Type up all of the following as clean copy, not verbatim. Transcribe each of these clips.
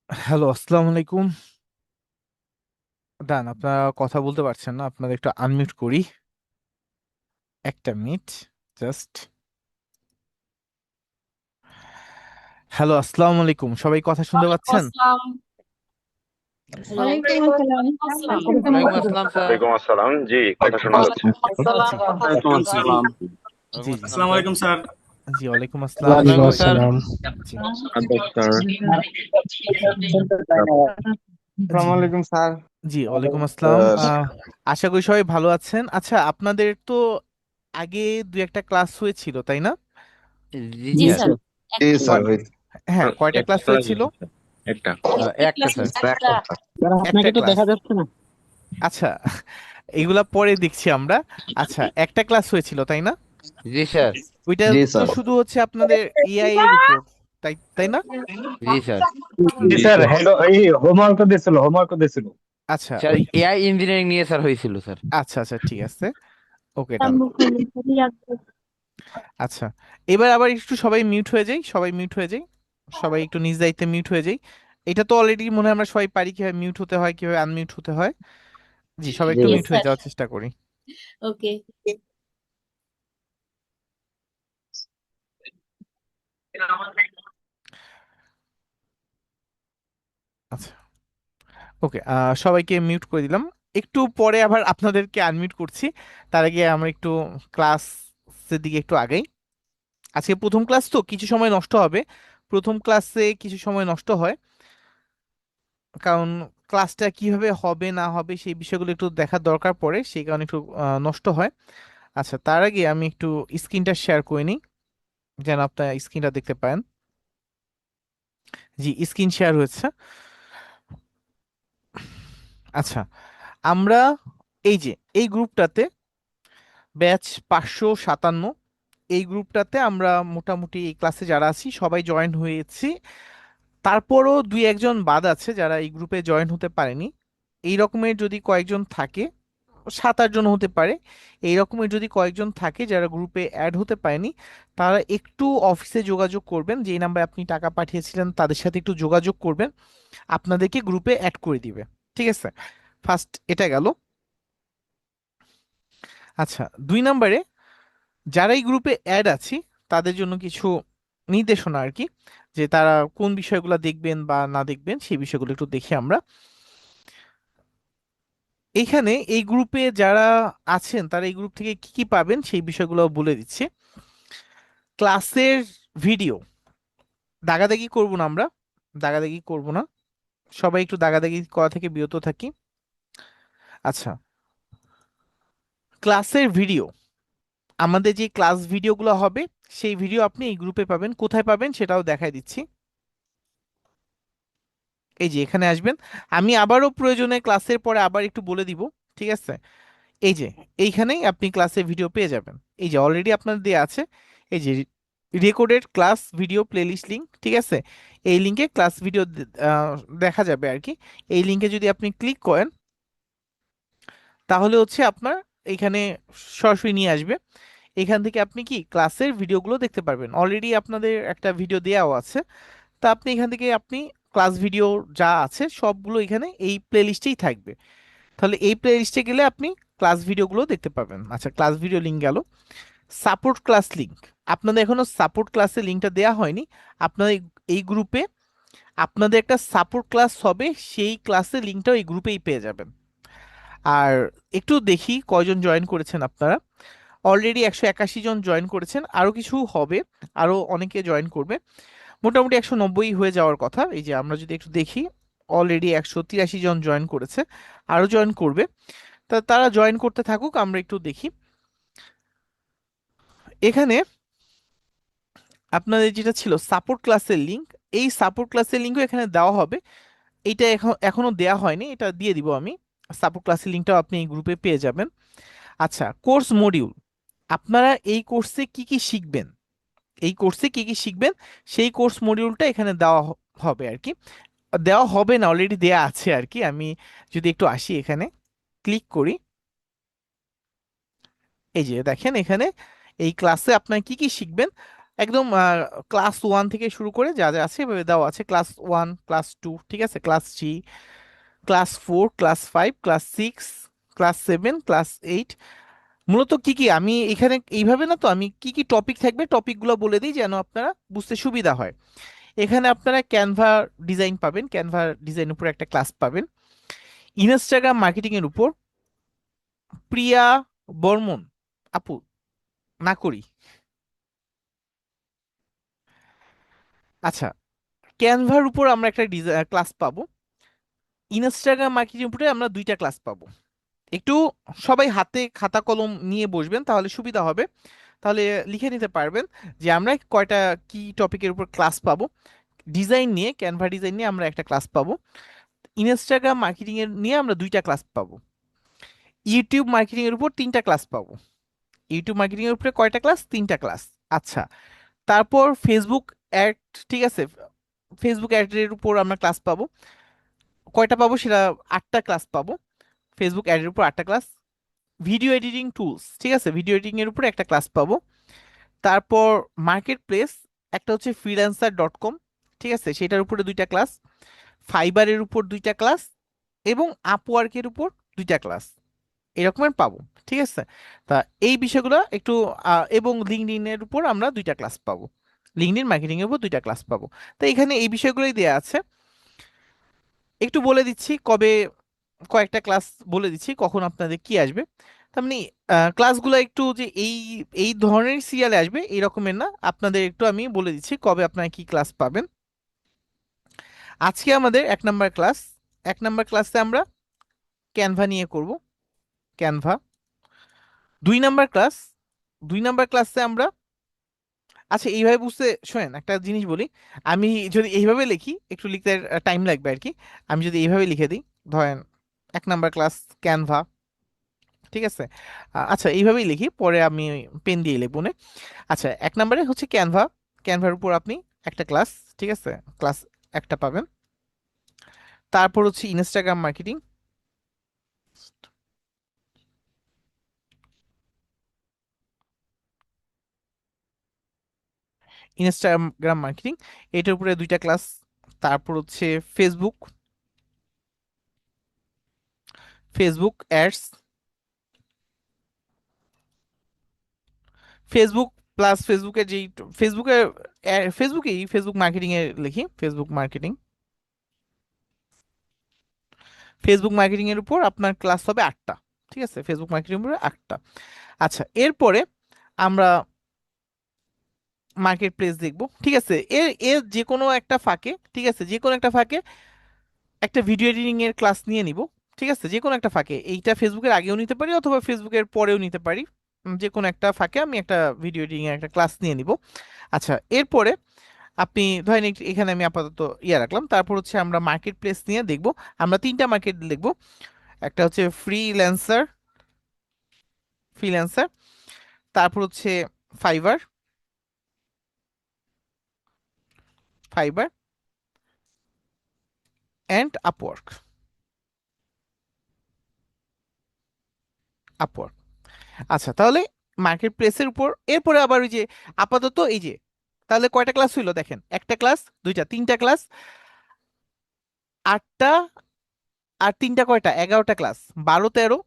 Hello, আসসালামু আলাইকুম। দান, আপনারা কথা বলতে পারছেন না, আপনাদের একটু আনমিউট করি। একটা মিনিট, জাস্ট। হ্যালো, আসসালামু আলাইকুম, সবাই কথা শুনতে ওয়ালাইকুম পাচ্ছেন? আসসালাম। হ্যালো। ওয়ালাইকুম আসসালাম। ওয়ালাইকুম আসসালাম। ওয়ালাইকুম আসসালাম স্যার। ওয়ালাইকুম আসসালাম। জি, কথা শোনা যাচ্ছে। ওয়ালাইকুম আসসালাম। জি কথা ওয়ালাইকুম শুনছি। আসসালাম। জি জি ওয়ালাইকুম আসসালামু আসসালাম আলাইকুম স্যার। জি, ওয়ালাইকুম আসসালাম। স্যার। ওয়ালাইকুম ওয়ালাইকুম স্যার। আসসালাম। জি আদাব স্যার। জি আসসালামু আলাইকুম স্যার। জি, ওয়ালাইকুম আসসালাম। আশা করি সবাই ভালো আছেন। আচ্ছা, আপনাদের তো আগে দুই একটা ক্লাস হয়েছিল, তাই না? জি জি স্যার। স্যার। জি একটা স্যার, কয়- হয়েছে। হ্যাঁ, কয়টা একটা ক্লাস ক্লাস হয়েছিল? হয়েছে স্যার, একটা। একটা স্যার। একটা। স্যার একটা আপনাকে তো ক্লাস। দেখা যাচ্ছে না। আচ্ছা, এগুলা পরে দেখছি আমরা। আচ্ছা, একটা ক্লাস হয়েছিল, তাই না? জি স্যার। ওইটা জি তো স্যার। শুধু হচ্ছে আপনাদের এআই এর উপর, তাই তাই না? জি স্যার। জি জি স্যার, স্যার। হ্যালো, এই হোমওয়ার্ক দিয়েছিল। আচ্ছা, স্যার ওই এআই ইঞ্জিনিয়ারিং নিয়ে স্যার হয়েছিল স্যার। আচ্ছা আচ্ছা, ঠিক আছে। ওকে, ডান। আচ্ছা, এবার আবার একটু সবাই মিউট হয়ে যাই, সবাই মিউট হয়ে যাই, সবাই একটু নিজ দায়িত্বে মিউট হয়ে যাই। এটা তো অলরেডি মনে হয় আমরা সবাই পারি কিভাবে মিউট হতে হয়, কিভাবে আনমিউট হতে হয়। জি, সবাই একটু ইয়েস মিউট হয়ে স্যার। যাওয়ার চেষ্টা করি। ওকে। আচ্ছা, ওকে, সবাইকে মিউট করে দিলাম। একটু পরে আবার আপনাদেরকে আনমিউট করছি। তার আগে আমরা একটু ক্লাসের দিকে একটু আগাই। আজকে প্রথম ক্লাস তো কিছু সময় নষ্ট হবে। প্রথম ক্লাসে কিছু সময় নষ্ট হয়, কারণ ক্লাসটা কিভাবে হবে না হবে সেই বিষয়গুলো একটু দেখার দরকার পড়ে, সেই কারণে একটু নষ্ট হয়। আচ্ছা, তার আগে আমি একটু স্ক্রিনটা শেয়ার করে নিই, যেন আপনার স্ক্রিনটা দেখতে পারেন। জি, স্ক্রিন শেয়ার হয়েছে। আচ্ছা, আমরা এই যে এই গ্রুপটাতে, ব্যাচ 557, এই গ্রুপটাতে আমরা মোটামুটি এই ক্লাসে যারা আছি সবাই জয়েন হয়েছি। তারপরও দুই একজন বাদ আছে যারা এই গ্রুপে জয়েন হতে পারেনি। এই রকমের যদি কয়েকজন থাকে, 7-8 জন হতে পারে, এই রকমের যদি কয়েকজন থাকে যারা গ্রুপে অ্যাড হতে পারেনি, তারা একটু অফিসে যোগাযোগ করবেন, যেই নাম্বারে আপনি টাকা পাঠিয়েছিলেন তাদের সাথে একটু যোগাযোগ করবেন, আপনাদেরকে গ্রুপে অ্যাড করে দিবে। ঠিক আছে, ফার্স্ট এটা গেল। আচ্ছা, 2 নম্বরে যারা এই গ্রুপে অ্যাড আছি তাদের জন্য কিছু নির্দেশনা আর কি, যে তারা কোন বিষয়গুলো দেখবেন বা না দেখবেন সেই বিষয়গুলো একটু দেখি আমরা। এখানে এই গ্রুপে যারা আছেন তারা এই গ্রুপ থেকে কি কি পাবেন সেই বিষয়গুলো বলে দিচ্ছি। ক্লাসের ভিডিও, দাগাদাগি করব না আমরা, দাগাদাগি করব না, সবাই একটু দাগাদাগি করা থেকে বিরত থাকি। আচ্ছা, ক্লাসের ভিডিও, আমাদের যে ক্লাস ভিডিওগুলো হবে সেই ভিডিও আপনি এই গ্রুপে পাবেন। কোথায় পাবেন সেটাও দেখাই দিচ্ছি। এই যে এখানে আসবেন, আমি আবারও প্রয়োজনে ক্লাসের পরে আবার একটু বলে দিব। ঠিক আছে, এই যে এইখানেই আপনি ক্লাসে ভিডিও পেয়ে যাবেন। এই যে অলরেডি আপনার দেয়া আছে, এই যে recorded class video playlist link. ঠিক আছে, এই লিংকে ক্লাস ভিডিও দেখা যাবে আর কি। এই লিংকে যদি আপনি ক্লিক করেন তাহলে হচ্ছে আপনার এখানে সরাসরি নিয়ে আসবে। এখান থেকে আপনি কি ক্লাসের ভিডিওগুলো দেখতে পারবেন। অলরেডি আপনাদের একটা ভিডিও দেওয়াও আছে, তা আপনি এখান থেকে আপনি ক্লাস ভিডিও যা আছে সবগুলো এখানে এই প্লেলিস্টেই থাকবে। তাহলে এই প্লেলিস্টে গেলে আপনি ক্লাস ভিডিওগুলো দেখতে পাবেন। আচ্ছা, ক্লাস ভিডিও লিংক গেল। সাপোর্ট ক্লাস লিংক, আপনাদের এখনো সাপোর্ট ক্লাসের লিংকটা দেওয়া হয়নি। আপনাদের এই গ্রুপে আপনাদের একটা সাপোর্ট ক্লাস হবে, সেই ক্লাসের লিংকটাও এই গ্রুপেই পেয়ে যাবেন। আর একটু দেখি কয়জন জয়েন করেছেন আপনারা। অলরেডি 181 জন জয়েন করেছেন, আরও কিছু হবে, আরও অনেকে জয়েন করবে। মোটামুটি 190 হয়ে যাওয়ার কথা। এই যে আমরা যদি একটু দেখি, অলরেডি 183 জন জয়েন করেছে, আরও জয়েন করবে। তা তারা জয়েন করতে থাকুক, আমরা একটু দেখি। এখানে আপনাদের যেটা ছিল সাপোর্ট ক্লাসের লিংক, এই সাপোর্ট ক্লাসের লিংকও এখানে দেওয়া হবে। এইটা এখনো দেওয়া হয়নি, এটা দিয়ে দিব আমি। সাপোর্ট ক্লাসের লিংকটাও আপনি এই গ্রুপে পেয়ে যাবেন। আচ্ছা, কোর্স মডিউল, আপনারা এই কোর্সে কি কি শিখবেন, এই কোর্সে কি কি শিখবেন সেই কোর্স মডিউলটা এখানে দেওয়া হবে আর কি। দেওয়া হবে না, অলরেডি দেয়া আছে আর কি। আমি যদি একটু আসি এখানে ক্লিক করি, এই যে দেখেন এখানে এই ক্লাসে আপনার কি কি শিখবেন। একদম ক্লাস 1 থেকে শুরু করে যা যা আছে এভাবে দেওয়া আছে, ক্লাস 1, ক্লাস 2, ঠিক আছে, class 3, class 4, class 5, class 6, class 7, class 8। মূলত কি কি আমি এখানে এইভাবে না, তো আমি কি কি টপিক থাকবে টপিকগুলো বলে দিই যেন আপনারা বুঝতে সুবিধা হয়। এখানে আপনারা ক্যানভা ডিজাইন পাবেন, ক্যানভা ডিজাইন উপর একটা ক্লাস পাবেন। ইনস্টাগ্রাম মার্কেটিং এর উপর প্রিয়া বর্মন আপু না করি, আচ্ছা, ক্যানভার উপর আমরা একটা ক্লাস পাবো। ইনস্টাগ্রাম মার্কেটিং উপরে আমরা দুইটা ক্লাস পাবো। একটু সবাই হাতে খাতা কলম নিয়ে বসবেন, তাহলে সুবিধা হবে, তাহলে লিখে নিতে পারবেন যে আমরা কয়টা কি টপিকের উপর ক্লাস পাবো। ডিজাইন নিয়ে, ক্যানভা ডিজাইন নিয়ে আমরা একটা ক্লাস পাবো। ইনস্টাগ্রাম মার্কেটিং এর নিয়ে আমরা দুইটা ক্লাস পাবো। ইউটিউব মার্কেটিং এর উপর তিনটা ক্লাস পাবো। ইউটিউব মার্কেটিং এর উপরে কয়টা ক্লাস? তিনটা ক্লাস। আচ্ছা, তারপর ফেসবুক অ্যাড, ঠিক আছে, ফেসবুক অ্যাডের উপর আমরা ক্লাস পাবো। কয়টা পাবো সেটা? 8টা ক্লাস পাবো। ফেসবুক অ্যাডের উপর 8টা ক্লাস। ভিডিও এডিটিং টুলস, ঠিক আছে, ভিডিও এডিটিং এর উপর একটা ক্লাস পাবো। তারপর মার্কেট প্লেস, একটা হচ্ছে freelancer.com, ঠিক আছে, সেটার উপরে দুইটা ক্লাস। ফাইবারের উপর দুইটা ক্লাস এবং আপওয়ার্কের উপর দুইটা ক্লাস, এরকমের পাবো, ঠিক আছে। তা এই বিষয়গুলো একটু এবং লিঙ্কডইন এর উপর আমরা দুইটা ক্লাস পাবো, লিঙ্কডইন মার্কেটিং এর উপর দুইটা ক্লাস পাবো। তো এখানে এই বিষয়গুলোই দেয়া আছে। একটু বলে দিচ্ছি কবে, কয়েকটা ক্লাস বলে দিচ্ছি কখন আপনাদের কি আসবে। তার মানে ক্লাসগুলো একটু যে এই এই ধরনের সিরিয়ালে আসবে এই রকমের না, আপনাদের একটু আমি বলে দিচ্ছি কবে আপনারা কি ক্লাস পাবেন। আজকে আমাদের 1 নাম্বার ক্লাস, 1 নাম্বার ক্লাসে আমরা ক্যানভা নিয়ে করব, ক্যানভা। 2 নাম্বার ক্লাস, 2 নাম্বার ক্লাসে আমরা, আচ্ছা এইভাবে বুঝতে শোনেন একটা জিনিস বলি, আমি যদি এইভাবে লিখি একটু লিখতে টাইম লাগবে আর কি। আমি যদি এইভাবে লিখে দিই, ধরেন 1 নাম্বার ক্লাস ক্যানভা, ঠিক আছে, আচ্ছা এইভাবেই লিখি, পরে আমি পেন দিয়ে লিখবো না। আচ্ছা, 1 নাম্বারে হচ্ছে ক্যানভা, ক্যানভার উপর আপনি একটা ক্লাস, ঠিক আছে, ক্লাস একটা পাবেন। তারপর হচ্ছে ইনস্টাগ্রাম মার্কেটিং, ইনস্টাগ্রাম মার্কেটিং এটার উপরে দুইটা ক্লাস। তারপর হচ্ছে Facebook, Facebook ads, Facebook plus ফেসবুকের যেই ফেসবুকের ফেসবুকেই ফেসবুক মার্কেটিং এ লিখি, ফেসবুক মার্কেটিং, ফেসবুক মার্কেটিং এর উপর আপনার ক্লাস হবে 8টা, ঠিক আছে, ফেসবুক মার্কেটিং উপরে 8টা। আচ্ছা, এরপরে আমরা মার্কেট প্লেস দেখবো, ঠিক আছে, এর এর যে কোনো একটা ফাঁকে, ঠিক আছে, যে কোনো একটা ফাঁকে একটা ভিডিও এডিটিং এর ক্লাস নিয়ে নিব, ঠিক আছে, যে কোনো একটা ফাঁকে, এইটা ফেসবুকের আগেও নিতে পারি অথবা ফেসবুকের পরেও নিতে পারি। যে কোনো একটা ফাঁকে আমি একটা ভিডিও এডিটিং এর একটা ক্লাস নিয়ে নিব। আচ্ছা, এরপরে আপনি ধরেন এখানে আমি আপাতত ইয়ে রাখলাম। তারপর হচ্ছে আমরা মার্কেট প্লেস নিয়ে দেখব, আমরা 3টা মার্কেট দেখব। একটা হচ্ছে ফ্রিল্যান্সার, ফ্রিল্যান্সার, তারপর হচ্ছে fibre, fibre and Upwork, Upwork. আচ্ছা, তাহলে মার্কেট প্লেসের উপর, এরপরে আবার ওই যে আপাতত এই যে, তাহলে কয়টা ক্লাস হইলো দেখেন, একটা ক্লাস, দুইটা, তিনটা ক্লাস, 8টা, আর তিনটা কয়টা, 11টা ক্লাস, 12, 13,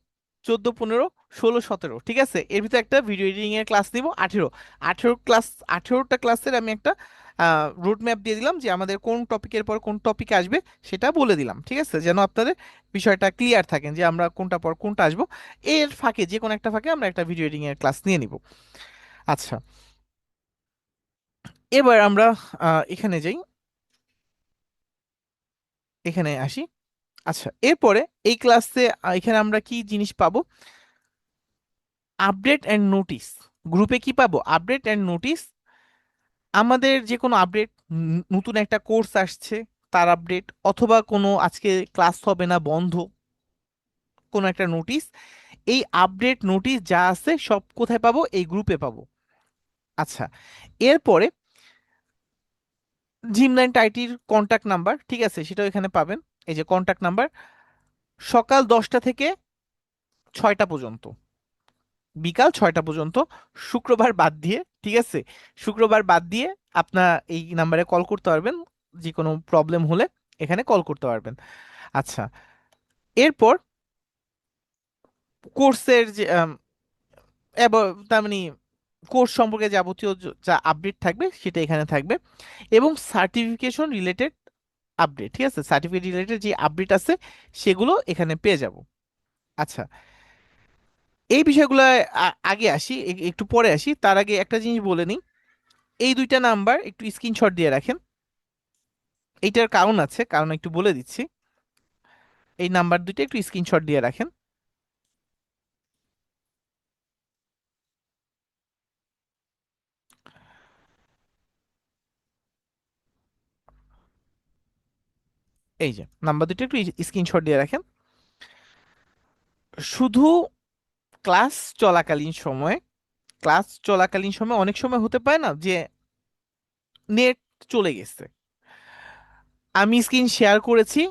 14, 15, 16, 17, ঠিক আছে, এর ভিতরে একটা ভিডিও এডিটিং এর ক্লাস নিব 18, 18 ক্লাস, 18টা ক্লাসের আমি একটা রুট ম্যাপ দিয়ে দিলাম যে আমাদের কোন টপিকের পর কোন টপিক আসবে সেটা বলে দিলাম, ঠিক আছে, যেন আপনাদের বিষয়টা ক্লিয়ার থাকেন যে আমরা কোনটা পর কোনটা আসবো। এর ফাঁকে যে কোনো একটা ফাঁকে আমরা একটা ভিডিও এডিটিং এর ক্লাস নিয়ে নিব। আচ্ছা, এবার আমরা এখানে যাই, এখানে আসি। আচ্ছা, এরপরে এই ক্লাসে এখানে আমরা কি জিনিস পাবো? Update and notice. গ্রুপে কি পাবো? আপডেট অ্যান্ড নোটিস, আমাদের যে কোনো আপডেট, নতুন একটা কোর্স আসছে তার আপডেট, অথবা কোনো আজকে ক্লাস হবে না বন্ধ, কোনো একটা নোটিস, এই আপডেট নোটিস যা আছে সব কোথায় পাবো? এই গ্রুপে পাবো। আচ্ছা, এরপরে জিমলাইন টাইটির কন্টাক্ট নাম্বার, ঠিক আছে, সেটাও এখানে পাবেন। এই যে কন্টাক্ট নাম্বার, সকাল 10টা থেকে 6টা পর্যন্ত, বিকাল 6টা পর্যন্ত, শুক্রবার বাদ দিয়ে, ঠিক আছে? শুক্রবার বাদ দিয়ে আপনার এই নাম্বারে কল করতে পারবেন, যে কোনো প্রবলেম হলে এখানে কল করতে পারবেন। আচ্ছা, এরপর কোর্সের যে তার মানে কোর্স সম্পর্কে যাবতীয় যা আপডেট থাকবে সেটা এখানে থাকবে, এবং সার্টিফিকেশন রিলেটেড আপডেট, ঠিক আছে? সার্টিফিকেট রিলেটেড যে আপডেট আছে সেগুলো এখানে পেয়ে যাব। আচ্ছা, এই বিষয়গুলো আগে আসি, একটু পরে আসি, তার আগে একটা জিনিস বলে নিই। এই দুইটা নাম্বার একটু স্ক্রিনশট দিয়ে রাখেন। এইটার কারণ আছে, কারণ একটু বলে দিচ্ছি। এই নাম্বার দুইটা একটু স্ক্রিনশট দিয়ে রাখেন। এই যে নাম্বার দুটো একটু স্ক্রিনশট দিয়ে রাখেন। শুধু ক্লাস চলাকালীন সময়ে, ক্লাস চলাকালীন সময় অনেক সময় হতে পারে না যে নেট চলে গেছে, আমি স্ক্রিন শেয়ার করেছি,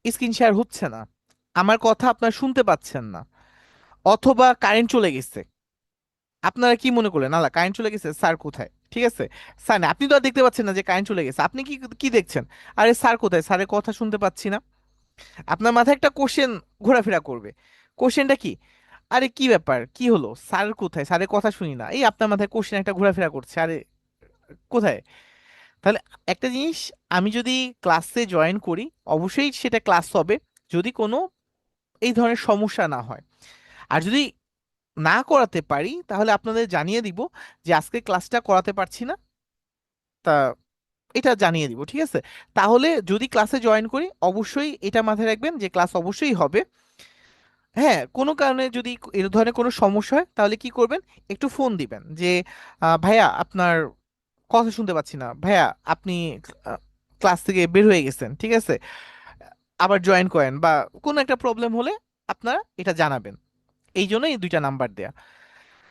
স্ক্রিন শেয়ার হচ্ছে না, আমার কথা আপনারা শুনতে পাচ্ছেন না, অথবা কারেন্ট চলে গেছে। আপনারা কি মনে করলেন, আলা কারেন্ট চলে গেছে, স্যার কোথায়? ঠিক আছে, স্যার না, আপনি তো আর দেখতে পাচ্ছেন না যে কারেন্ট চলে গেছে, আপনি কি কি দেখছেন? আরে স্যার কোথায়, স্যারের কথা শুনতে পাচ্ছি না। আপনার মাথায় একটা কোশ্চেন ঘোরাফেরা করবে। কোশ্চেনটা কি? আরে কি ব্যাপার, কি হলো, স্যার কোথায়, স্যারের কথা শুনি না, এই আপনার মাথায় কোশ্চেন একটা ঘোরাফেরা করছে, আরে কোথায়? তাহলে একটা জিনিস, আমি যদি ক্লাসে জয়েন করি অবশ্যই সেটা ক্লাস হবে, যদি কোনো এই ধরনের সমস্যা না হয়। আর যদি না করাতে পারি তাহলে আপনাদের জানিয়ে দিব যে আজকে ক্লাসটা করাতে পারছি না, তা এটা জানিয়ে দিব, ঠিক আছে? তাহলে যদি ক্লাসে জয়েন করি অবশ্যই এটা মাথায় রাখবেন যে ক্লাস অবশ্যই হবে। হ্যাঁ, কোনো কারণে যদি এই ধরনের কোনো সমস্যা হয় তাহলে কি করবেন, একটু ফোন দিবেন যে ভাইয়া আপনার কথা শুনতে পাচ্ছি না, ভাইয়া আপনি ক্লাস থেকে বের হয়ে গেছেন, ঠিক আছে, আবার জয়েন করেন, বা কোনো একটা প্রবলেম হলে আপনারা এটা জানাবেন। এই জন্য এই দুইটা নাম্বার দেয়া।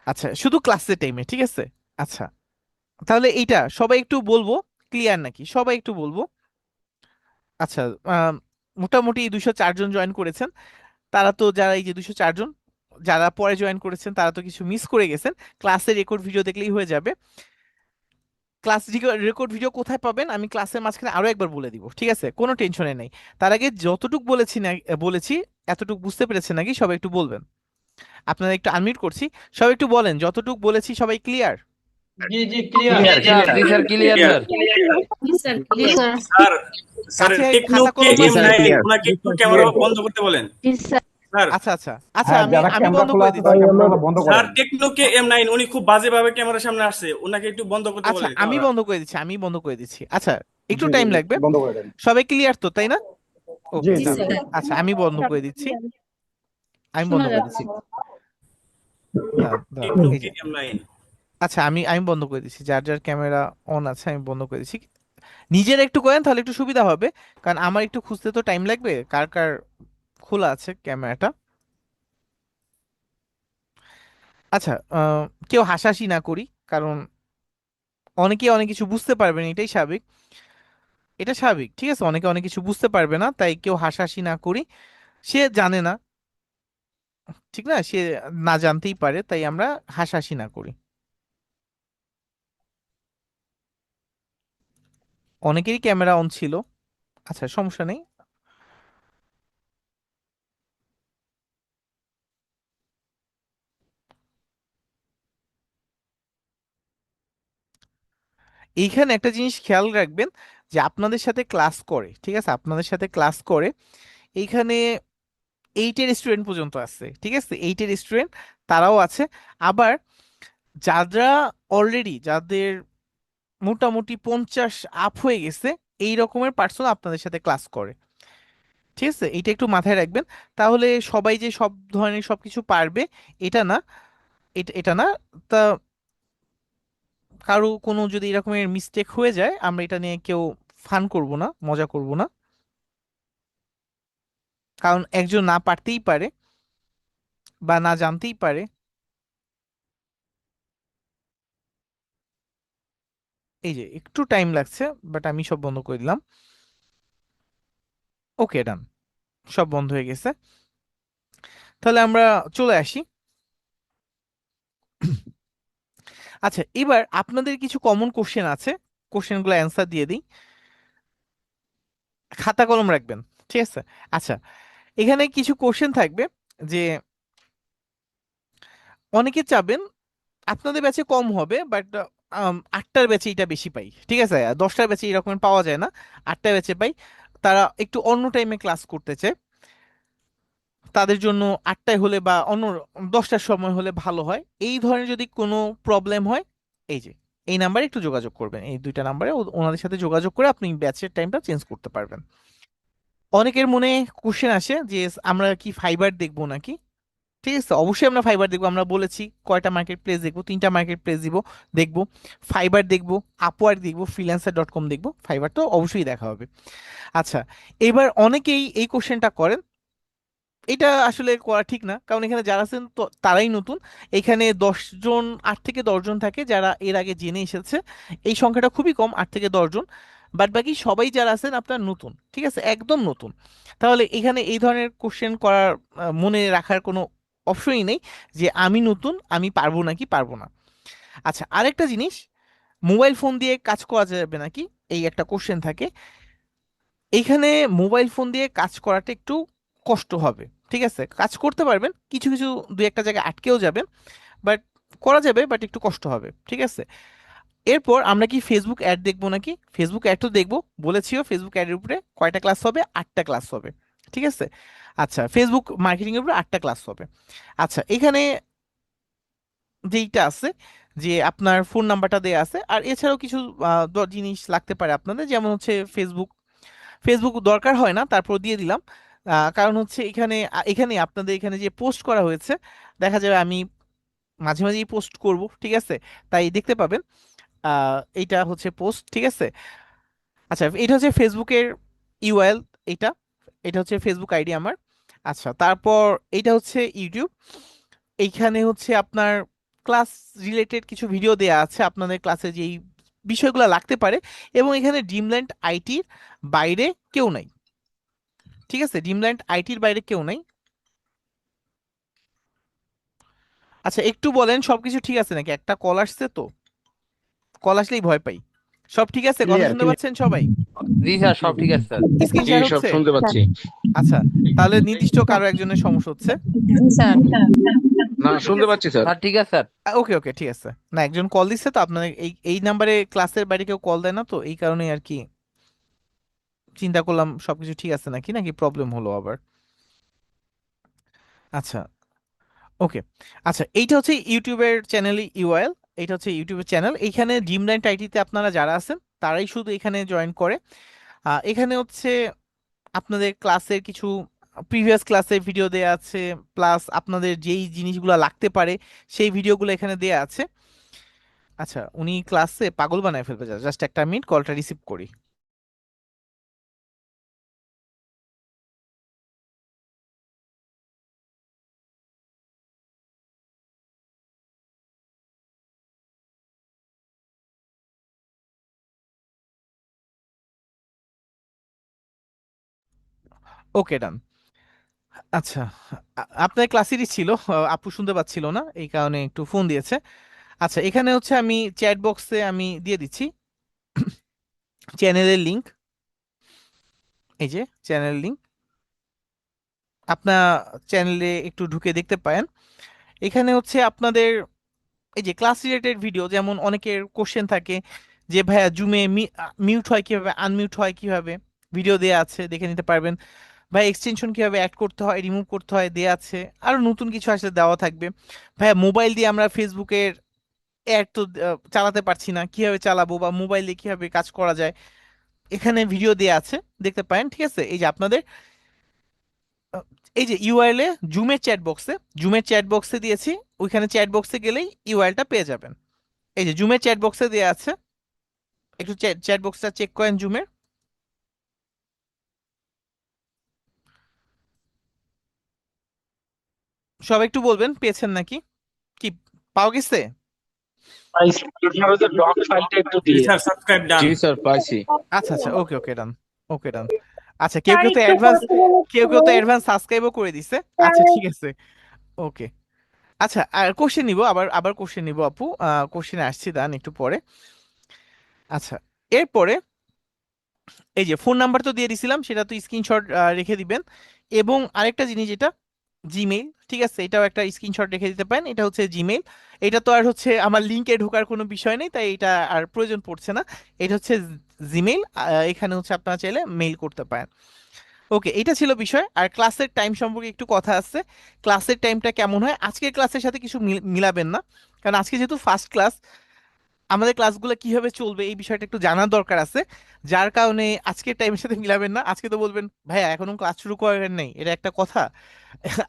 আচ্ছা, শুধু ক্লাসের টাইমে, ঠিক আছে? আচ্ছা, তাহলে এইটা সবাই একটু বলবো, ক্লিয়ার নাকি? সবাই একটু বলবো। আচ্ছা, আম, মোটামুটি 204 জন জয়েন করেছেন। তারা তো, যারা এই যে 204 জন যারা পরে জয়েন করেছেন তারা তো কিছু মিস করে গেছেন। ক্লাসের রেকর্ড ভিডিও দেখলেই হয়ে যাবে। ক্লাস রেকর্ড ভিডিও কোথায় পাবেন আমি ক্লাসের মাঝখানে আরো একবার বলে দিব, ঠিক আছে? কোনো টেনশনে নেই। তার আগে যতটুক বলেছি না, বলেছি এতটুক বুঝতে পেরেছেন নাকি সবাই একটু বলবেন। আপনারা একটু আনমিউট করছি, সবাই একটু বলেন যতটুক বলেছি সবাই ক্লিয়ার? জি জি ক্লিয়ার জি sir, clear sir. Sir clear. Sir sir কাছে টেকনো খাতা কে কলম এম আছে? নাইন ওনাকে একটু ক্যামেরা বন্ধ করতে বলেন স্যার। আচ্ছা আচ্ছা আচ্ছা, হ্যাঁ, আমি যারা আমি ক্যামেরা বন্ধ খোলা করে আছে দিচ্ছি। তারা ক্যামেরাটা বন্ধ স্যার করেন। টেকনো কে এম নাইন উনি খুব বাজেভাবে ক্যামেরার সামনে আসছে, ওনাকে একটু বন্ধ করতে আচ্ছা, বলেন আমি ক্যামেরা। বন্ধ করে দিচ্ছি, আমি বন্ধ করে দিচ্ছি। আচ্ছা, একটু জি জি টাইম জি, লাগবে। বন্ধ করে দেন। সবাই ক্লিয়ার তো, তাই না? জি ওকে, জি জি ডান। স্যার। আচ্ছা, আমি বন্ধ করে দিচ্ছি, আমি বন্ধ শোনা করে যাচ্ছে। দিচ্ছি। দাঁড়ান, টেকনো এই কে যে, এম নাইন। আচ্ছা, আমি বন্ধ করে দিচ্ছি, যার যার ক্যামেরা অন আছে আমি বন্ধ করে দিচ্ছি। নিজের একটু করেন তাহলে একটু সুবিধা হবে, কারণ আমার একটু খুঁজতে তো টাইম লাগবে কার কার খোলা আছে ক্যামেরাটা। আচ্ছা, কেউ হাসাহাসি না করি, কারণ অনেকে অনেক কিছু বুঝতে পারবে না, এটাই স্বাভাবিক, এটা স্বাভাবিক, ঠিক আছে? অনেকে অনেক কিছু বুঝতে পারবে না, তাই কেউ হাসাহাসি না করি। সে জানে না, ঠিক না, সে না জানতেই পারে, তাই আমরা হাসাহাসি না করি। অনেকেরই ক্যামেরা অন ছিল। আচ্ছা, সমস্যা নেই। এইখানে একটা জিনিস খেয়াল রাখবেন, যে আপনাদের সাথে ক্লাস করে, ঠিক আছে, আপনাদের সাথে ক্লাস করে এইখানে 8-এর স্টুডেন্ট পর্যন্ত আছে, ঠিক আছে? 8-এর স্টুডেন্ট তারাও আছে। আবার যারা অলরেডি, যাদের মোটামুটি 50 আপ হয়ে গেছে, এই রকমের পার্সন আপনাদের সাথে ক্লাস করে, ঠিক আছে? এটা একটু মাথায় রাখবেন। তাহলে সবাই যে সব ধরনের সবকিছু পারবে এটা না, এটা এটা না। তা কারো কোনো যদি এরকমের মিস্টেক হয়ে যায় আমরা এটা নিয়ে কেউ ফান করব না, মজা করব না, কারণ একজন না পারতেই পারে বা না জানতেই পারে। এই যে একটু টাইম লাগছে, বাট আমি সব বন্ধ করে দিলাম। ওকে, ডান, সব বন্ধ হয়ে গেছে। তাহলে আমরা চলে আসি। আচ্ছা, এবার আপনাদের কিছু কমন কোশ্চেন আছে, কোশ্চেনগুলো অ্যান্সার দিয়ে দিই। খাতা কলম রাখবেন, ঠিক আছে? আচ্ছা, এখানে কিছু কোশ্চেন থাকবে যে অনেকে চাবেন আপনাদের ব্যাচে কম হবে, বাট 8টার ব্যাচে এটা বেশি পাই, ঠিক আছে? 10টার ব্যাচে এরকম পাওয়া যায় না, 8টার ব্যাচে পাই। তারা একটু অন্য টাইমে ক্লাস করতে চায়, তাদের জন্য 8টায় হলে বা অন্য 10টার সময় হলে ভালো হয়। এই ধরনের যদি কোনো প্রবলেম হয়, এই যে এই নাম্বারে একটু যোগাযোগ করবেন, এই দুইটা নাম্বারে ওনাদের সাথে যোগাযোগ করে আপনি ব্যাচের টাইমটা চেঞ্জ করতে পারবেন। অনেকের মনে কোশ্চেন আসে যে আমরা কি ফাইবার দেখবো নাকি? ঠিক আছে, অবশ্যই আমরা ফাইবার দেখবো। আমরা বলেছি কয়টা মার্কেট প্লেস দেখবো, 3টা মার্কেট প্লেস দেখবো। ফাইবার দেখবো, আপওয়ার্ক দেখবো, freelancer.com দেখবো, ফাইবার তো অবশ্যই দেখা হবে। আচ্ছা, এবার অনেকেই এই কোশ্চেনটা করেন, এটা আসলে করা ঠিক না, কারণ এখানে যারা আছেন তো তারাই নতুন। এখানে 10 জন, 8 থেকে 10 জন থাকে যারা এর আগে জেনে এসেছে। এই সংখ্যাটা খুবই কম, 8 থেকে 10 জন। বাদ বাকি সবাই যারা আছেন আপনার নতুন, ঠিক আছে, একদম নতুন। তাহলে এখানে এই ধরনের কোশ্চেন করার মনে রাখার কোনো অপশনই নেই যে আমি নতুন, আমি পারবো নাকি পারবো না। আচ্ছা, আরেকটা জিনিস, মোবাইল ফোন দিয়ে কাজ করা যাবে নাকি, এই একটা কোশ্চেন থাকে। এইখানে মোবাইল ফোন দিয়ে কাজ করাটা একটু কষ্ট হবে, ঠিক আছে? কাজ করতে পারবেন, কিছু কিছু দুই একটা জায়গায় আটকেও যাবেন, বাট করা যাবে, বাট একটু কষ্ট হবে, ঠিক আছে? এরপর আমরা কি ফেসবুক অ্যাড দেখবো নাকি? ফেসবুক অ্যাড তো দেখবো, বলেছিও ফেসবুক অ্যাডের উপরে কয়টা ক্লাস হবে, 8টা ক্লাস হবে, ঠিক আছে? আচ্ছা, ফেসবুক মার্কেটিং এর উপরে 8টা ক্লাস হবে। আচ্ছা, এখানে যেইটা আছে যে আপনার ফোন নাম্বারটা দেয়া আছে, আর এছাড়াও কিছু জিনিস লাগতে পারে আপনাদের, যেমন হচ্ছে ফেসবুক। ফেসবুক দরকার হয় না, তারপর দিয়ে দিলাম। কারণ হচ্ছে এখানে এখানে আপনাদের এখানে যে পোস্ট করা হয়েছে, দেখা যাবে আমি মাঝে মাঝেই পোস্ট করব, ঠিক আছে? তাই দেখতে পাবেন। এইটা হচ্ছে পোস্ট, ঠিক আছে? আচ্ছা, এটা হচ্ছে ফেসবুকের ইউআরএল, এটা এটা হচ্ছে ফেসবুক আইডি আমার। আচ্ছা, তারপর এইটা হচ্ছে ইউটিউব। এইখানে হচ্ছে আপনার ক্লাস রিলেটেড কিছু ভিডিও দেয়া আছে, আপনাদের ক্লাসে যেই বিষয়গুলো লাগতে পারে। এবং এখানে ড্রিমল্যান্ড আইটির বাইরে কেউ নাই, ঠিক আছে? ড্রিমল্যান্ড আইটির বাইরে কেউ নাই। আচ্ছা, একটু বলেন সবকিছু ঠিক আছে নাকি? একটা কল আসছে তো, কল আসলেই ভয় পাই। সব ঠিক আছে? কথা ক্লিয়ার শুনতে পাচ্ছেন সবাই? জি স্যার, সব ঠিক আছে স্যার। স্ক্রিন জি শেয়ার সব হচ্ছে? শুনতে পাচ্ছি। আচ্ছা, তাহলে নির্দিষ্ট কারো একজনের সমস্যা হচ্ছে। স্যার না শুনতে পাচ্ছি স্যার। স্যার ঠিক আছে স্যার। ওকে ওকে, ঠিক আছে। না, একজন কল দিচ্ছে তো আপনাদের এই এই নাম্বারে, ক্লাসের বাইরে কেউ কল দেয় না তো, এই কারণেই আর কি চিন্তা করলাম সবকিছু ঠিক আছে নাকি, নাকি প্রবলেম হলো আবার। আচ্ছা, ওকে। আচ্ছা, এইটা হচ্ছে ইউটিউবের চ্যানেল ইউআরএল। এটা হচ্ছে ইউটিউবের চ্যানেল। এইখানে ড্রিমল্যান্ড আইটিতে আপনারা যারা আছেন তারাই শুধু এখানে জয়েন করে। এখানে হচ্ছে আপনাদের ক্লাসের কিছু প্রিভিয়াস ক্লাসের ভিডিও দেয়া আছে, প্লাস আপনাদের যেই জিনিসগুলো লাগতে পারে সেই ভিডিওগুলো এখানে দেয়া আছে। আচ্ছা, উনি ক্লাসে পাগল বানায় ফেলবে, জাস্ট একটা মিনিট, কলটা রিসিভ করি। ওকে, ডান। আচ্ছা, আপনার ক্লাসেরই ছিল, আপু শুনতে পাচ্ছিল না, এই কারণে একটু ফোন দিয়েছে। আচ্ছা, এখানে হচ্ছে আমি চ্যাট বক্সে আমি দিয়ে দিচ্ছি চ্যানেলের লিংক। এই যে চ্যানেল লিংক, আপনার চ্যানেলে একটু ঢুকে দেখতে পারেন। এখানে হচ্ছে আপনাদের এই যে ক্লাস রিলেটেড ভিডিও, যেমন অনেকের কোশ্চেন থাকে যে ভাইয়া জুমে মিউট হয় কিভাবে, আনমিউট হয় কিভাবে, ভিডিও দেয়া আছে, দেখে নিতে পারবেন। ভাই এক্সটেনশন কিভাবে অ্যাড করতে হয়, রিমুভ করতে হয়, দেয়া আছে। আরো নতুন কিছু আসলে দেওয়া থাকবে। ভাইয়া মোবাইল দিয়ে আমরা ফেসবুকের অ্যাড তো চালাতে পারছি না, কিভাবে চালাবো, বা মোবাইলে কিভাবে কাজ করা যায়, এখানে ভিডিও দেয়া আছে, দেখতে পারেন, ঠিক আছে? এই যে আপনাদের আহ, এই যে ইউআরএল এ জুমের চ্যাট বক্সে দিয়েছি, ওইখানে চ্যাট বক্সে গেলেই ইউআরএলটা পেয়ে যাবেন। এই যে জুমের চ্যাট বক্সে দেওয়া আছে, একটু চ্যাট বক্সটা চেক করেন জুমের। সবাই একটু বলবেন পেয়েছেন নাকি, কি পাওয়া গেছে? ডক ফাইলটা একটু জি দিয়ে স্যার, সাবস্ক্রাইব ডান। জি স্যার পাইছি। আচ্ছা আচ্ছা, ওকে ওকে, ডান। ওকে, ডান। আচ্ছা, কেউ কেউ তো অ্যাডভান্স সাবস্ক্রাইবও করে দিছে। আচ্ছা, ঠিক আছে, ওকে। আচ্ছা, আর কোশ্চেন নিব, আবার আবার কোশ্চেন নিব আপু, কোশ্চেনে আসছি, দান একটু পরে। আচ্ছা, এরপরে এই যে ফোন নাম্বার তো দিয়ে দিছিলাম, সেটা তো স্ক্রিনশট রেখে দিবেন। এবং আরেকটা জিনিস, যেটা জিমেইল, ঠিক আছে, এটাও একটা স্ক্রিনশট রেখে দিতে পারেন। এটা হচ্ছে জিমেইল। এটা তো আর হচ্ছে আমার লিঙ্কে ঢোকার কোনো বিষয় নেই, তাই এটা আর প্রয়োজন পড়ছে না। এটা হচ্ছে জিমেইল। এখানে হচ্ছে আপনারা চাইলে মেইল করতে পারেন। ওকে, এটা ছিল বিষয়। আর ক্লাসের টাইম সম্পর্কে একটু কথা আছে। ক্লাসের টাইমটা কেমন হয়, আজকের ক্লাসের সাথে কিছু মিলাবেন না, কারণ আজকে যেহেতু ফার্স্ট ক্লাস, আমাদের ক্লাসগুলো কিভাবে চলবে এই বিষয়টা একটু জানার দরকার আছে। যার কারণে আজকের টাইমের সাথে মিলাবেন না। আজকে তো বলবেন ভাইয়া এখনো ক্লাস শুরু করেন নাই, এটা একটা কথা?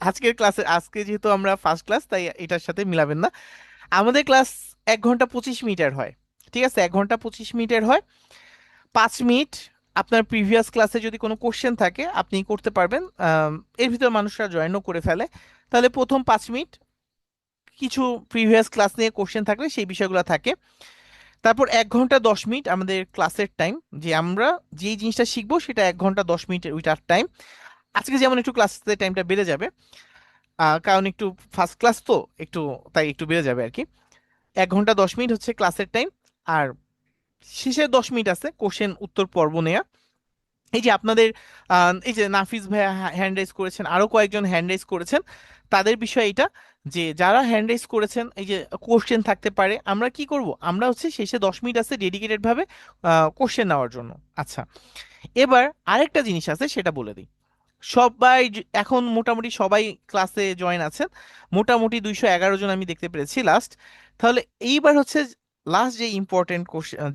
আজকের ক্লাসে, আজকে যেহেতু আমরা ফার্স্ট ক্লাস, তাই এটার সাথে মিলাবেন না। আমাদের ক্লাস 1 ঘন্টা 25 মিনিটের হয়। ঠিক আছে, 1 ঘন্টা 25 মিনিটের হয়। 5 মিনিট আপনার প্রিভিয়াস ক্লাসে যদি কোনো কোশ্চেন থাকে আপনি করতে পারবেন। এর ভিতর মানুষরা জয়েনও করে ফেলে। তাহলে প্রথম 5 মিনিট কিছু প্রিভিয়াস ক্লাস নিয়ে কোশ্চেন থাকলে সেই বিষয়গুলো থাকে। তারপর 1 ঘন্টা 10 মিনিট আমাদের ক্লাসের টাইম, যে আমরা যেই জিনিসটা শিখবো সেটা 1 ঘন্টা 10 মিনিটের ওইটার টাইম। আজকে যেমন একটু ক্লাসের টাইমটা বেড়ে যাবে, কারণ একটু ফার্স্ট ক্লাস তো একটু, তাই একটু বেড়ে যাবে আর কি। 1 ঘন্টা 10 মিনিট হচ্ছে ক্লাসের টাইম। আর শেষের 10 মিনিট আছে কোশ্চেন উত্তর পর্ব নেয়া। এই যে আপনাদের এই যে নাফিস ভাইয়া হ্যান্ড রাইজ করেছেন, আরো কয়েকজন হ্যান্ড রাইজ করেছেন, তাদের বিষয় এটা যে যারা হ্যান্ড রাইজ করেছেন, এই যে কোশ্চেন থাকতে পারে, আমরা কি করব, আমরা হচ্ছে শেষে 10 মিনিট আছে ডেডিকেটেড ভাবে কোশ্চেন নেওয়ার জন্য। আচ্ছা, এবার আরেকটা জিনিস আছে, সেটা বলে দিই। সবাই এখন মোটামুটি সবাই ক্লাসে জয়েন আছেন, মোটামুটি 211 জন আমি দেখতে পেরেছি লাস্ট। তাহলে এইবার হচ্ছে লাস্ট যে ইম্পর্টেন্ট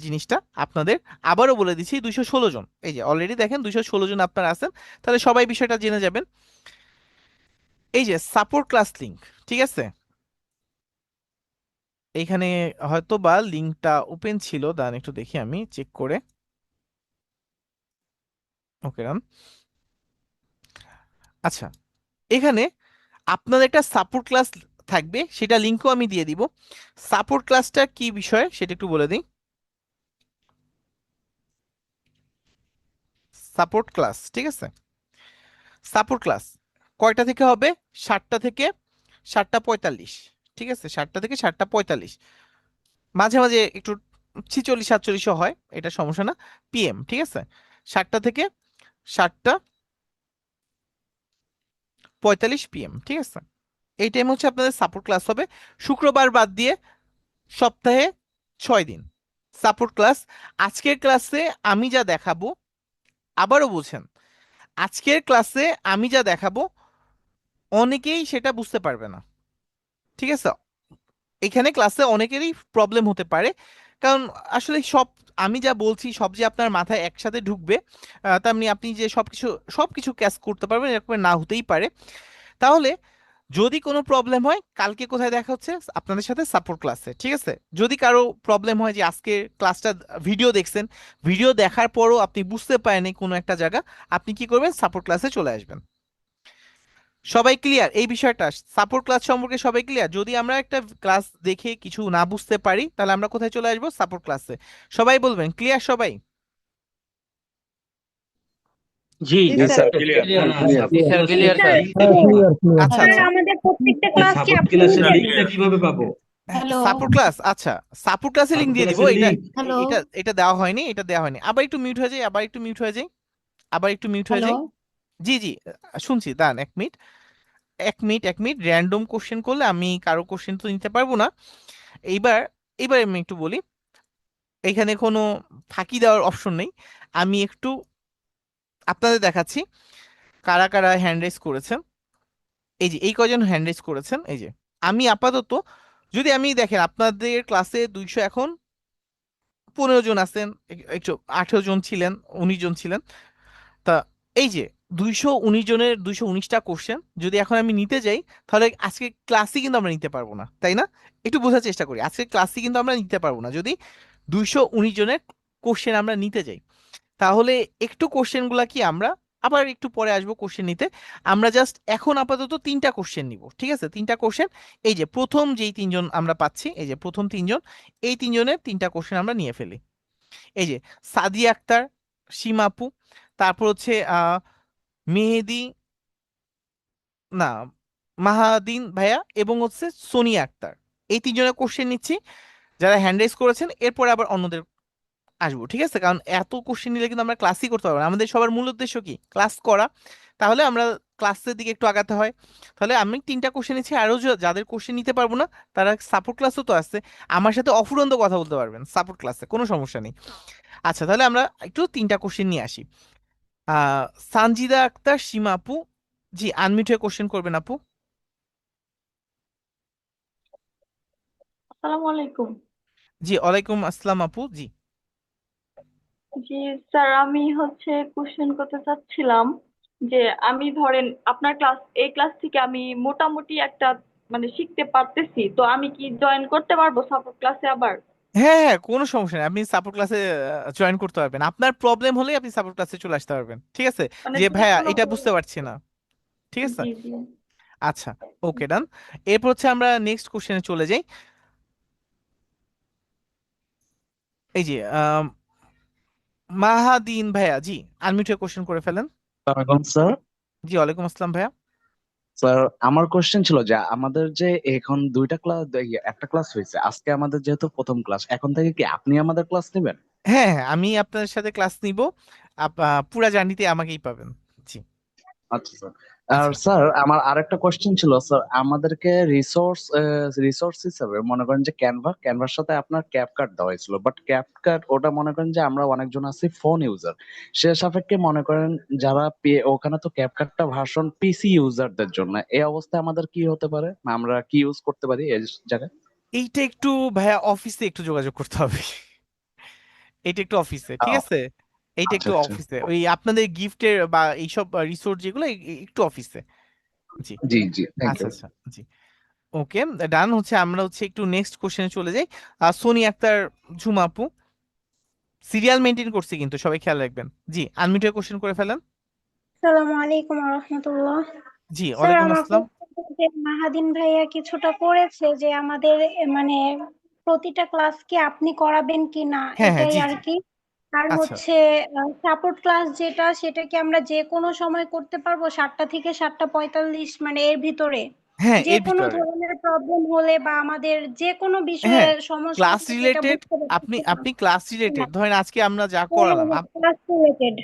জিনিসটা আপনাদের, আবারও বলে দিচ্ছি, 216 জন, এই যে অলরেডি দেখেন 216 জন আপনারা আছেন। তাহলে সবাই বিষয়টা জেনে যাবেন। এই যে সাপোর্ট ক্লাস লিংক, ঠিক আছে, এইখানে হয়তো বা লিঙ্কটা ওপেন ছিল, দাঁড়ান একটু দেখি আমি চেক করে। ওকে রান। আচ্ছা, এখানে আপনাদের একটা সাপোর্ট ক্লাস থাকবে, সেটা লিঙ্কও আমি দিয়ে দিব। সাপোর্ট ক্লাসটা কি বিষয় সেটা একটু বলে দিই। সাপোর্ট ক্লাস, ঠিক আছে, সাপোর্ট ক্লাস কয়টা থেকে হবে? 7টা থেকে 7টা 45, ঠিক আছে, 7টা থেকে 7টা 45, মাঝে মাঝে একটু 46 47ও হয়, এটা সমস্যা না, পিএম, ঠিক আছে, 7টা থেকে 7টা 45 পিএম, ঠিক আছে। এই টাইম হচ্ছে আপনাদের সাপোর্ট ক্লাস হবে, শুক্রবার বাদ দিয়ে সপ্তাহে 6 দিন সাপোর্ট ক্লাস। আজকের ক্লাসে আমি যা দেখাবো, আবারও বলছেন, আজকের ক্লাসে আমি যা দেখাবো অনেকেই সেটা বুঝতে পারবে না, ঠিক আছে। এখানে ক্লাসে অনেকেরই প্রবলেম হতে পারে, কারণ আসলে সব আমি যা বলছি সব যে আপনার মাথায় একসাথে ঢুকবে, তেমনি আপনি যে সবকিছু সবকিছু ক্যাচ করতে পারবেন এরকম না হতেই পারে। তাহলে যদি কোনো প্রবলেম হয়, কালকে কোথায় দেখা হচ্ছে? আপনাদের সাথে সাপোর্ট ক্লাসে, ঠিক আছে। যদি কারো প্রবলেম হয় যে আজকে ক্লাসটা ভিডিও দেখছেন, ভিডিও দেখার পরও আপনি বুঝতে পারেননি কোনো একটা জায়গা, আপনি কি করবেন? সাপোর্ট ক্লাসে চলে আসবেন। সবাই ক্লিয়ার এই বিষয়টা? সাপোর্ট ক্লাস সম্পর্কে সবাই ক্লিয়ার? যদি আমরা একটা ক্লাস দেখে কিছু না বুঝতে পারি, তাহলে আমরা কোথায় চলে আসবো? সাপোর্ট ক্লাসে। সবাই বলবেন ক্লিয়ার সবাই? জি জি স্যার ক্লিয়ার। ক্লিয়ার জি স্যার, ক্লিয়ার স্যার। আচ্ছা স্যার আচ্ছা, আমাদের প্রত্যেকটা ক্লাস কি সাপোর্ট আপনি ক্লাসের নেবেন? লিংকটা কিভাবে পাবো? হ্যালো সাপোর্ট ক্লাস, আচ্ছা, সাপোর্ট ক্লাসে লিংক সাপোর্ট দিয়ে দিব। ক্লাসের এটা লিংক হ্যালো এটা এটা দেওয়া হয়নি, এটা দেওয়া হয়নি। আবার একটু মিউট হয়ে যায়, আবার একটু মিউট হয়ে যায়, আবার একটু মিউট হয়ে হ্যালো যায়। জি জি, শুনছি, দাঁড়ান 1 মিনিট, 1 মিনিট র্যান্ডম কোশ্চেন করলে আমি কারো কোশ্চেন তো নিতে পারবো না। এইবার এইবার আমি একটু বলি, এখানে কোনো ফাঁকি দেওয়ার অপশন নেই। আমি একটু আপনাদের দেখাচ্ছি কারা কারা হ্যান্ড রেজ করেছেন। এই যে এই কয়জন হ্যান্ড রেজ করেছেন, এই যে আমি আপাতত, যদি আমি দেখেন আপনাদের ক্লাসে 200 এখন 15 জন আছেন, একটু 18 জন ছিলেন, 19 জন ছিলেন। তা এই যে 219 জনের 219টা কোশ্চেন যদি এখন আমি নিতে যাই, তাহলে আজকে ক্লাসই কিন্তু আমরা নিতে পারবো না, তাই না? একটু বোঝার চেষ্টা করি, আজকে ক্লাসই কিন্তু আমরা নিতে পারবো না যদি 219 জনের কোশ্চেন আমরা নিতে যাই। তাহলে একটু কোশ্চেন গুলা কি আমরা আবার একটু পরে আসবো কোশ্চেন নিতে। আমরা জাস্ট এখন আপাতত 3টা কোশ্চেন নিব, ঠিক আছে, 3টা কোশ্চেন। এই যে প্রথম যেই 3জন আমরা পাচ্ছি, এই যে প্রথম 3জন, এই 3জনের 3টা কোশ্চেন আমরা নিয়ে ফেলি। এই যে সাদিয়া আক্তার, সীমা আপু, তারপর হচ্ছে মেহেদি, না মাহাদিন ভাইয়া এবং হচ্ছে সোনিয়া আক্তার, এই তিনজনের কোশ্চেন নিচ্ছি যারা হ্যান্ড রাইজ করেছেন, এরপরে আবার অন্যদের আসবো, ঠিক আছে? কারণ এত কোশ্চেন নিলে কিন্তু আমরা ক্লাসই করতে পারবো না, আমাদের সবার মূল উদ্দেশ্য কি ক্লাস করা। তাহলে আমরা ক্লাসের দিকে একটু আগাতে হয়। তাহলে আমি তিনটা কোশ্চেন নিচ্ছি, আরো যাদের কোশ্চেন নিতে পারবো না তারা সাপোর্ট ক্লাসও তো আছে, আমার সাথে অফুরন্ত কথা বলতে পারবেন সাপোর্ট ক্লাসে, কোনো সমস্যা নেই। আচ্ছা, তাহলে আমরা একটু তিনটা কোশ্চেন নিয়ে আসি। আহ সানজিদা আক্তার সীমা আপু, জি আনমিউট হয়ে কোশ্চেন করবেন আপু। আসসালামু আলাইকুম। জি ওয়ালাইকুম আসসালাম আপু, জি। জি স্যার, আমি কোশ্চেন করতে চাচ্ছিলাম যে আমি ধরেন আপনার এই ক্লাস থেকে আমি মোটামুটি একটা মানে শিখতে পারতেছি, তো আমি কি জয়েন করতে পারবো সাপোর্ট ক্লাসে আবার? হ্যাঁ হ্যাঁ, কোনো সমস্যা নেই, আপনি সাপোর্ট ক্লাসে জয়েন করতে পারবেন, আপনার প্রবলেম হলে আপনি সাপোর্ট ক্লাসে চলে আসতে পারবেন, ঠিক আছে? মানে যে যে ভাইয়া কোনো এটা বুঝতে পারছি না, ঠিক আছে? জি জি। আচ্ছা, ওকে ডান। এরপর হচ্ছে আমরা নেক্সট কোশ্চেনে চলে যাই। এই যে মাহাদিন ভাইয়া, জি আনমিউট হয়ে কোশ্চেন করে ফেলেন। ওয়ালাইকুম স্যার। জি ওয়ালাইকুম আসসালাম ভাইয়া। স্যার, আমার কোশ্চেন ছিল যে আমাদের যে এখন দুইটা ক্লাস, একটা ক্লাস হয়েছে আজকে আমাদের যেহেতু প্রথম ক্লাস, এখন থেকে কি আপনি আমাদের ক্লাস নেবেন? হ্যাঁ হ্যাঁ, আমি আপনার সাথে ক্লাস নিব, পুরা জার্নিতে আমাকেই পাবেন। জি। আচ্ছা স্যার। আর আচ্ছা স্যার, আমার আরেকটা কোশ্চেন ছিল স্যার, আমাদেরকে রিসোর্স হিসেবে মনে করেন যে ক্যানভার সাথে আপনার ক্যাপকাট দেওয়া হয়েছিল, বাট ক্যাপকাট ওটা মনে করেন যে আমরা অনেকজন আছি ফোন ইউজার, সে সাপেক্ষে মনে করেন যারা ওখানে তো ক্যাপকাটটা ভার্সন পিসি ইউজারদের জন্য, এই অবস্থায় আমাদের কি হতে পারে, আমরা কি ইউজ করতে পারি এই জায়গায়? এইটা একটু ভাইয়া অফিসে একটু যোগাযোগ করতে হবে, এইটা একটু অফিসে, ঠিক আহ, আছে? এইটা আচ্ছা একটু আচ্ছা। অফিসে, ওই আপনাদের গিফটের বা এইসব রিসোর্ট যেগুলো একটু অফিসে। জি। জি জি, থ্যাংক আচ্ছা ইউ। আচ্ছা, জি। ওকে ডান, হচ্ছে আমরা হচ্ছে একটু নেক্সট কোশ্চেনে চলে যাই। সোনি আক্তার ঝুমা আপু, সিরিয়াল মেনটেন করছি কিন্তু সবাই খেয়াল রাখবেন। জি আনমিউট হয়ে কোশ্চেন করে ফেলেন। আসসালামু আলাইকুম রহমতুল্লাহ। জি স্যার, ওয়ালাইকুম আমার আসসালাম। question হচ্ছে যে মাহাদিন ভাইয়া কিছুটা করেছে যে আমাদের মানে প্রতিটা ক্লাস কি আপনি করাবেন কি না, হ্যাঁ হ্যাঁ, এটাই জি আর জি। কি। আর আচ্ছা, হচ্ছে সাপোর্ট ক্লাস যেটা, সেটা কি আমরা যে কোনো সময় করতে পারবো 7টা থেকে 7টা 45, মানে এর ভিতরে? হ্যাঁ যে এর কোনো ভিতরে। ধরনের প্রবলেম হলে বা আমাদের যে কোনো বিষয়ে হ্যাঁ, সমস্যা ক্লাস হলে যেটা রিলেটেড, বুঝতে আপনি পারতেছি না। আপনি ক্লাস রিলেটেড হ্যাঁ, ধরেন আজকে আমরা যা করালাম ক্লাস রিলেটেড।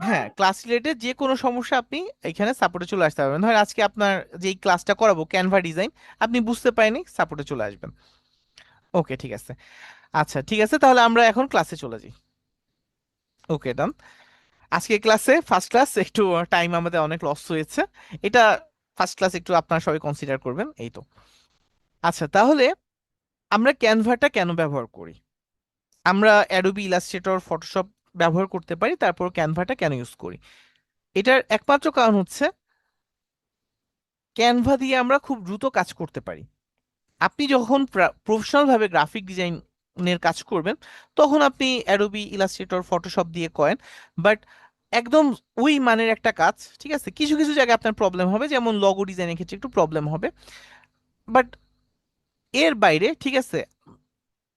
হ্যাঁ ক্লাস রিলেটেড যে কোনো সমস্যা আপনি এখানে সাপোর্টে চলে আসতে পারবেন। ধরেন আজকে আপনার যেই ক্লাসটা করাবো ক্যানভা ডিজাইন, আপনি বুঝতে পারেনি, সাপোর্টে চলে আসবেন। ওকে ঠিক আছে। আচ্ছা ঠিক আছে, তাহলে আমরা এখন ক্লাসে চলে যাই। ওকে ডান। আজকে ক্লাসে ফার্স্ট ক্লাস একটু টাইম আমাদের অনেক লস হয়েছে, এটা ফার্স্ট ক্লাস একটু আপনারা সবাই কনসিডার করবেন, এই তো। আচ্ছা তাহলে আমরা ক্যানভাটা কেন ব্যবহার করি, আমরা অ্যাডোবি ইলাস্ট্রেটর ফটোশপ ব্যবহার করতে পারি, তারপর ক্যানভাটা কেন ইউজ করি? এটার একমাত্র কারণ হচ্ছে ক্যানভা দিয়ে আমরা খুব দ্রুত কাজ করতে পারি। আপনি যখন প্রফেশনাল ভাবে গ্রাফিক ডিজাইনের কাজ করবেন, তখন আপনি অ্যাডোবি ইলাস্ট্রেটর ফটোশপ দিয়ে করেন, বাট একদম ওই মানের একটা কাজ, ঠিক আছে, কিছু কিছু জায়গায় আপনার প্রবলেম হবে, যেমন লগো ডিজাইনের ক্ষেত্রে একটু প্রবলেম হবে, বাট এর বাইরে ঠিক আছে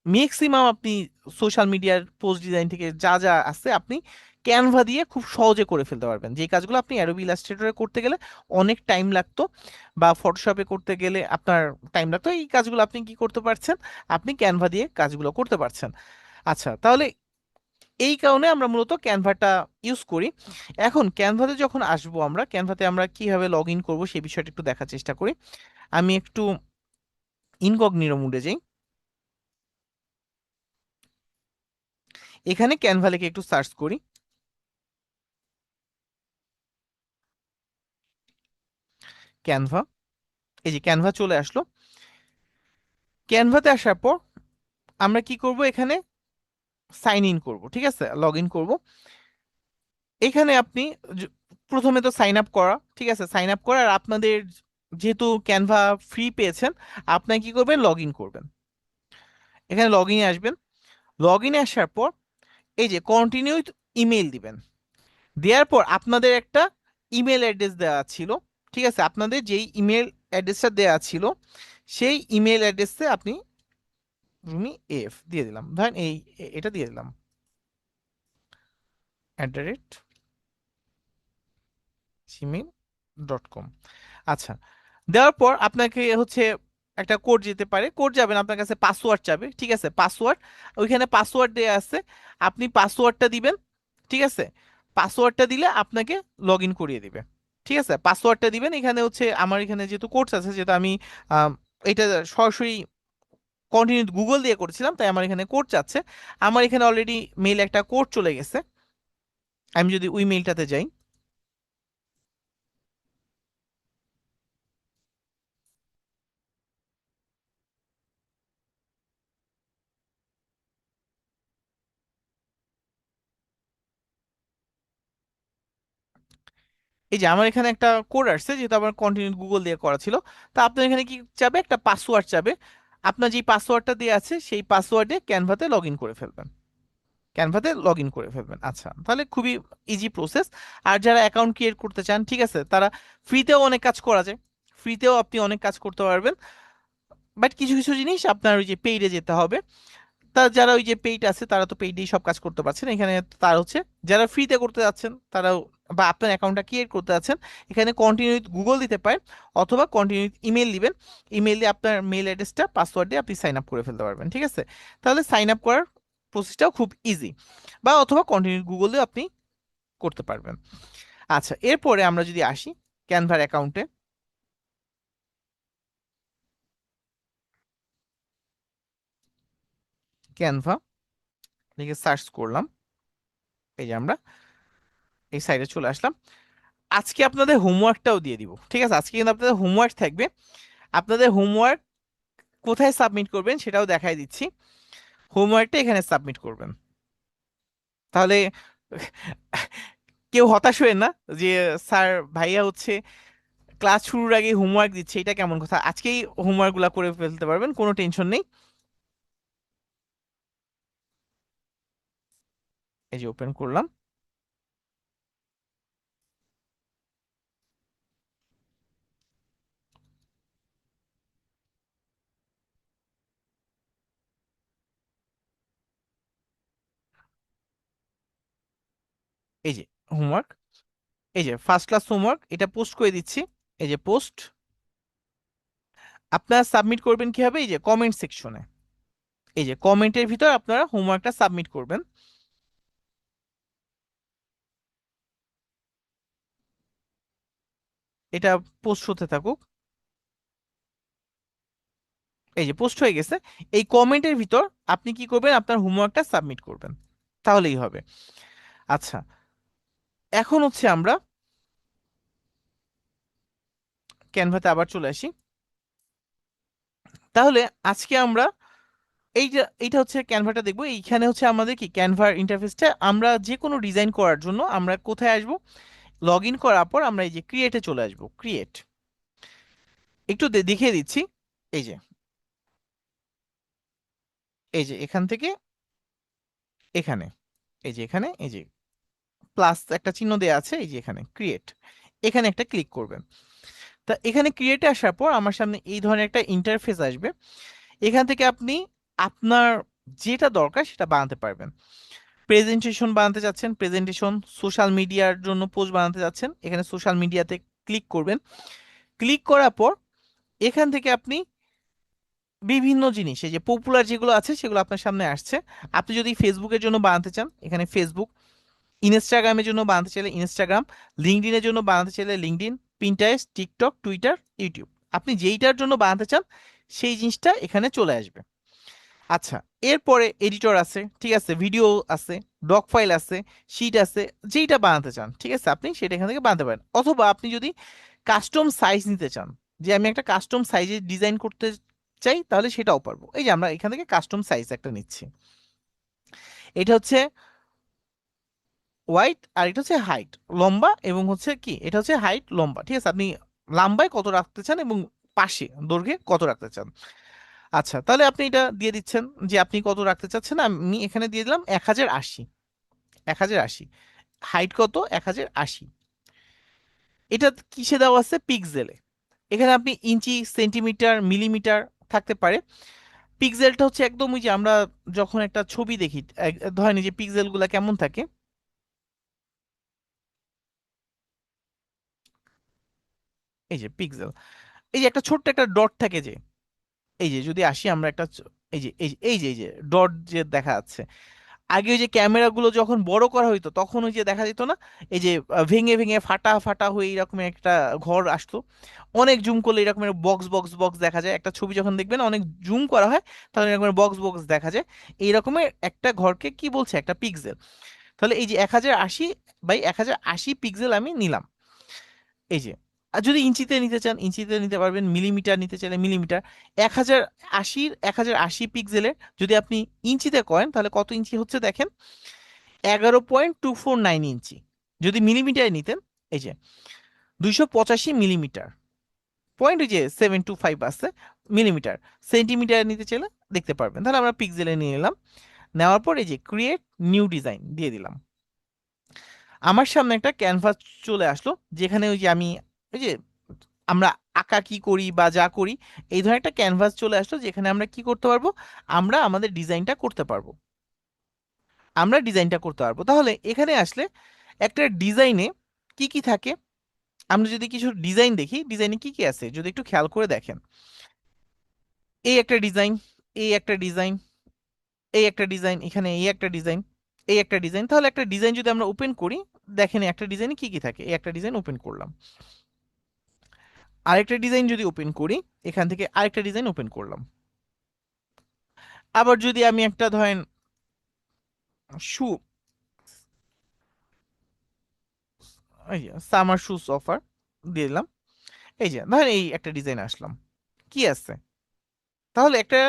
ম্যাক্সিমাম আপনি সোশ্যাল মিডিয়ার পোস্ট ডিজাইন থেকে যা যা আছে আপনি ক্যানভা দিয়ে খুব সহজে করে ফেলতে পারবেন, যে কাজগুলো আপনি অ্যাডোবি ইলাস্ট্রেটরে করতে গেলে অনেক টাইম লাগতো বা ফটোশপে করতে গেলে আপনার টাইম লাগতো, এই কাজগুলো আপনি কি করতে পারছেন, আপনি ক্যানভা দিয়ে কাজগুলো করতে পারছেন। আচ্ছা তাহলে এই কারণে আমরা মূলত ক্যানভাটা ইউজ করি। এখন ক্যানভাতে যখন আসবো, আমরা ক্যানভাতে আমরা কিভাবে লগ ইন করবো সেই বিষয়টা একটু দেখার চেষ্টা করি। আমি একটু ইনকগনিটো মোডে যাই, এখানে ক্যানভা লিখে একটু সার্চ করি। ক্যানভা, এই যে ক্যানভা চলে আসলো। ক্যানভাতে আসার পর আমরা কি করব, এখানে সাইন ইন করব, ঠিক আছে, লগ ইন করবো। এখানে আপনি য- প্রথমে তো সাইন আপ করা, ঠিক আছে, সাইন আপ করার আপনাদের যেহেতু ক্যানভা ফ্রি পেয়েছেন, আপনার কি করবেন, লগ ইন করবেন। এখানে লগ ইনে আসবেন, লগ ইনে আসার পর এই যে কন্টিনিউ ইমেল দিবেন, দেওয়ার পর আপনাদের একটা ইমেল অ্যাড্রেস দেওয়া ছিল, ঠিক আছে, আপনাদের যেই ইমেল অ্যাড্রেসটা দেওয়া ছিল সেই ইমেল অ্যাড্রেসে আপনি রুমি এফ দিয়ে দিলাম, ধরেন এটা দিয়ে দিলাম @gmail.com। আচ্ছা, দেওয়ার পর আপনাকে হচ্ছে একটা কোড যেতে পারে, কোড যাবে না, আপনার কাছে পাসওয়ার্ড চাবে, ঠিক আছে, পাসওয়ার্ড, ওইখানে পাসওয়ার্ড দেওয়া আছে, আপনি পাসওয়ার্ডটা দিবেন, ঠিক আছে, পাসওয়ার্ডটা দিলে আপনাকে লগ ইন করিয়ে দিবে, ঠিক আছে, পাসওয়ার্ডটা দিবেন। এখানে হচ্ছে আমার এখানে যেহেতু কোর্স আছে, যেহেতু আমি আম, এটা সরাসরি কন্টিনিউ গুগল দিয়ে করেছিলাম, তাই আমার এখানে কোড চাচ্ছে। আমার এখানে অলরেডি মেইল একটা কোড চলে গেছে, আমি যদি ওই মেইলটাতে যাই, এই যে আমার এখানে একটা কোড আসছে, যেহেতু আমার কন্টিনিউ গুগল দিয়ে করা ছিল। তা আপনার এখানে কি চাবে, একটা পাসওয়ার্ড চাবে, আপনার যে পাসওয়ার্ডটা দেওয়া আছে সেই পাসওয়ার্ডে ক্যানভাতে লগ ইন করে ফেলবেন, ক্যানভাতে লগ ইন করে ফেলবেন। আচ্ছা, তাহলে খুবই ইজি প্রসেস। আর যারা অ্যাকাউন্ট ক্রিয়েট করতে চান, ঠিক আছে, তারা ফ্রিতেও অনেক কাজ করা যায়, ফ্রিতেও আপনি অনেক কাজ করতে পারবেন, বাট কিছু কিছু জিনিস আপনার ওই যে পেইডে যেতে হবে। তা যারা ওই যে পেইড আছে তারা তো পেইডেই সব কাজ করতে পারছেন, এখানে তার হচ্ছে যারা ফ্রিতে করতে যাচ্ছেন তারাও, বা আপনার অ্যাকাউন্টটা ক্রিয়েট করতে যাচ্ছেন, এখানে কন্টিনিউ গুগল দিতে পারেন, অথবা কন্টিনিউ ইমেল দিবেন, ইমেল দিয়ে আপনার মেল অ্যাড্রেসটা পাসওয়ার্ড দিয়ে আপনি সাইন আপ করে ফেলতে পারবেন, ঠিক আছে। তাহলে সাইন আপ করার প্রসেসটাও খুব ইজি, বা অথবা কন্টিনিউ গুগল দিয়ে আপনি করতে পারবেন। আচ্ছা, এরপরে আমরা যদি আসি ক্যানভার অ্যাকাউন্টে, ক্যানভা লিখে সার্চ করলাম, এই যে আমরা এই সাইডে চলে আসলাম। আজকে আপনাদের হোমওয়ার্কটাও দিয়ে দিব, ঠিক আছে, আজকে কিন্তু আপনাদের হোমওয়ার্ক থাকবে। আপনাদের হোমওয়ার্ক কোথায় সাবমিট করবেন সেটাও দেখাই দিচ্ছি, হোমওয়ার্কটা এখানে সাবমিট করবেন। তাহলে কেউ হতাশ হয়ে না যে স্যার ভাইয়া হচ্ছে ক্লাস শুরুর আগে হোমওয়ার্ক দিচ্ছে, এটা কেমন কথা, আজকেই হোমওয়ার্ক গুলা করে ফেলতে পারবেন, কোনো টেনশন নেই। এই যে ওপেন করলাম, এই যে হোমওয়ার্ক, এই যে ফার্স্ট ক্লাস হোমওয়ার্ক, এটা পোস্ট করে দিচ্ছি, এই যে পোস্ট। আপনারা সাবমিট করবেন কিভাবে, এই যে কমেন্ট সেকশনে, এই যে কমেন্টের ভিতর আপনারা হোমওয়ার্কটা সাবমিট করবেন। এটা পোস্ট হতে থাকুক, এই যে পোস্ট হয়ে গেছে। এই কমেন্টের ভিতর আপনি কি করবেন, আপনার হোমওয়ার্কটা সাবমিট করবেন, তাহলেই হবে। আচ্ছা, এখন হচ্ছে আমরা ক্যানভাতে আবার চলে আসি। তাহলে আজকে আমরা এইটা হচ্ছে ক্যানভাটা দেখবো। এইখানে হচ্ছে আমাদের কি ক্যানভার ইন্টারফেসটা, আমরা যে কোনো ডিজাইন করার জন্য আমরা কোথায় আসব, লগ ইন করার পর আমরা এই যে ক্রিয়েটে চলে আসব, ক্রিয়েট, একটু দেখিয়ে দিচ্ছি। এই যে এই যে এখান থেকে এখানে, এই যে এখানে এই যে প্লাস একটা চিহ্ন দেওয়া আছে, এই যে এখানে ক্রিয়েট, এখানে একটা ক্লিক করবেন। তা এখানে ক্রিয়েটে আসার পর আমার সামনে এই ধরনের একটা ইন্টারফেস আসবে, এখান থেকে আপনি আপনার যেটা দরকার সেটা বানাতে পারবেন। প্রেজেন্টেশন বানাতে চাচ্ছেন, প্রেজেন্টেশন, সোশ্যাল মিডিয়ার জন্য পোস্ট বানাতে চাচ্ছেন, এখানে সোশ্যাল মিডিয়াতে ক্লিক করবেন। ক্লিক করার পর এখান থেকে আপনি বিভিন্ন জিনিস, এই যে পপুলার যেগুলো আছে সেগুলো আপনার সামনে আসছে। আপনি যদি ফেসবুকের জন্য বানাতে চান, এখানে ফেসবুক, ইনস্টাগ্রামের জন্য বানাতে চাইলে ইনস্টাগ্রাম, লিঙ্কডইনের জন্য বানাতে চাইলে LinkedIn, Pinterest, TikTok, Twitter, YouTube, আপনি যেইটার জন্য বানাতে চান সেই জিনিসটা এখানে চলে আসবে। আচ্ছা, এরপরে এডিটর আছে, ঠিক আছে, ভিডিও আছে, ডক ফাইল আছে, শিট আছে, যেইটা বানাতে চান, ঠিক আছে, আপনি সেটা এখান থেকে বানাতে পারেন। অথবা আপনি যদি কাস্টম সাইজ নিতে চান, যে আমি একটা কাস্টম সাইজে ডিজাইন করতে চাই, তাহলে সেটাও পারবো। এই যে আমরা এখান থেকে কাস্টম সাইজ একটা নিচ্ছি, এটা হচ্ছে ওয়াইড, আর এটা হচ্ছে হাইট, লম্বা, এবং হচ্ছে কি এটা হচ্ছে হাইট লম্বা, ঠিক আছে, আপনি লম্বায় কত রাখতে চান এবং পাশে দৈর্ঘ্যে কত রাখতে চান। আচ্ছা, তাহলে আপনি এটা দিয়ে দিচ্ছেন যে আপনি কত রাখতে চাচ্ছেন, আমি এখানে দিয়ে দিলাম 1080, 1080, হাইট কত 1080, এটা কিসে দেওয়া আছে, পিক্সেলে, এখানে আপনি ইঞ্চি, সেন্টিমিটার, মিলিমিটার থাকতে পারে। পিক্সেলটা হচ্ছে একদম ওই যে আমরা যখন একটা ছবি দেখি, ধরেন এই যে পিক্সেল গুলা কেমন থাকে, এই যে পিক্সেল, এই যে একটা ছোট্ট একটা ডট থাকে যে, এই যে যদি আসি আমরা একটা এই যে ডট যে দেখা যাচ্ছে, আগে ওই যে ক্যামেরাগুলো যখন বড় করা হইতো তখন ওই যে দেখা যেত না, এই যে ভেঙে ভেঙে ফাটা ফাটা হয়ে এরকম একটা ঘর আসতো, অনেক জুম করলে এরকমের বক্স বক্স বক্স দেখা যায়, একটা ছবি যখন দেখবেন অনেক জুম করা হয় তখন এরকম বক্স বক্স দেখা যায়, এই রকমের একটা ঘরকে কি বলছে, একটা পিক্সেল। তাহলে এই যে 1080 বাই 1080 পিক্সেল আমি নিলাম। এই যে, আর যদি ইঞ্চিতে নিতে চান ইঞ্চিতে নিতে পারবেন, মিলিমিটার নিতে চাইলে মিলিমিটার। 1080 পিক্সেলের যদি আপনি ইঞ্চিতে করেন তাহলে কত ইঞ্চি হচ্ছে দেখেন, 11.249 ইঞ্চি। যদি মিলিমিটারে নিতেন, এই যে 285 মিলিমিটার, পয়েন্ট ওই যে 725 আছে মিলিমিটার। সেন্টিমিটারে নিতে চাইলে দেখতে পারবেন, তাহলে আমরা পিক্সেলে নিয়ে নিলাম। নেওয়ার পর এই যে ক্রিয়েট নিউ ডিজাইন দিয়ে দিলাম। আমার সামনে একটা ক্যানভাস চলে আসলো, যেখানে ওই যে আমি ওই যে আমরা আঁকা কি করি বা যা করি, এই ধরনের একটা ক্যানভাস চলে আসলো, যেখানে আমরা কি করতে পারবো, আমরা আমাদের ডিজাইনটা করতে পারবো। তাহলে এখানে আসলে একটা ডিজাইনে কি কি থাকে, আমরা যদি কিছু ডিজাইন দেখি, ডিজাইনে কি কি আছে যদি একটু খেয়াল করে দেখেন, এই একটা ডিজাইন, এই একটা ডিজাইন, এই একটা ডিজাইন, এখানে এই একটা ডিজাইন, এই একটা ডিজাইন। তাহলে একটা ডিজাইন যদি আমরা ওপেন করি, দেখেন একটা ডিজাইনে কি কি থাকে, এই একটা ডিজাইন ওপেন করলাম, আরেকটা ডিজাইন যদি ওপেন করি, এখান থেকে আরেকটা ডিজাইন ওপেন করলাম। আবার যদি আমি একটা ধরেন শু, এই যে সামার শুজ অফার দিয়ে দিলাম, এই যে ধরেন এই একটা ডিজাইন আসলাম, কি আছে। তাহলে একটা,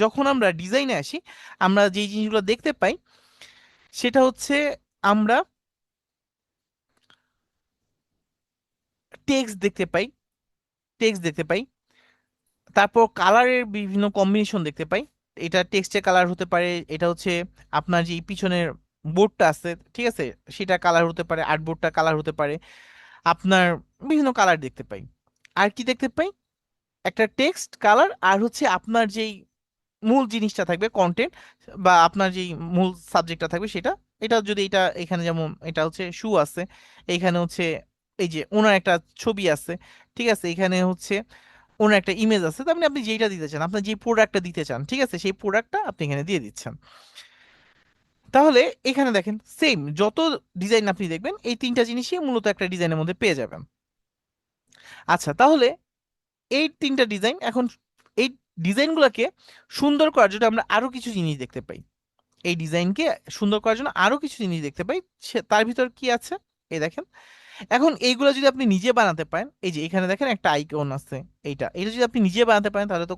যখন আমরা ডিজাইনে আসি আমরা যে জিনিসগুলো দেখতে পাই সেটা হচ্ছে, আমরা টেক্সট দেখতে পাই, টেক্সট দেখতে পাই, তারপর কালারের বিভিন্ন কম্বিনেশন দেখতে পাই। এটা টেক্সটের কালার হতে পারে, এটা হচ্ছে আপনার যে পিছনের বোর্ডটা আছে, ঠিক আছে, সেটা কালার হতে পারে, আর্টবোর্ডটা কালার হতে পারে, আপনার বিভিন্ন কালার দেখতে পাই। আর কি দেখতে পাই, একটা টেক্সট কালার, আর হচ্ছে আপনার যেই মূল জিনিসটা থাকবে কন্টেন্ট, বা আপনার যেই মূল সাবজেক্টটা থাকবে সেটা। এটা যদি এটা এখানে যেমন এটা হচ্ছে শু আছে, এইখানে হচ্ছে এই যে ওনার একটা ছবি আছে, ঠিক আছে, এখানে হচ্ছে ওনার একটা ইমেজ আছে, তার মানে আপনি যেটা দিতে চান, আপনার যে প্রোডাক্টটা দিতে চান, ঠিক আছে, সেই প্রোডাক্টটা আপনি এখানে দিয়ে দিচ্ছেন। তাহলে এখানে দেখেন সেম যত ডিজাইন আপনি দেখবেন এই তিনটা জিনিসই মূলত একটা ডিজাইনের মধ্যে পেয়ে যাবেন। আচ্ছা, তাহলে এই তিনটা ডিজাইন, এখন এই ডিজাইনগুলোকে সুন্দর করার জন্য আমরা আরো কিছু জিনিস দেখতে পাই, এই ডিজাইনকে সুন্দর করার জন্য আরো কিছু জিনিস দেখতে পাই, তার ভিতর কি আছে এই দেখেন। এখন এইগুলো যদি আপনি নিজে বানাতে পারেন, এই যে এখানে দেখেন একটা আইকন আছে, এটা যদি আপনি নিজে বানাতে পারেন তাহলে তো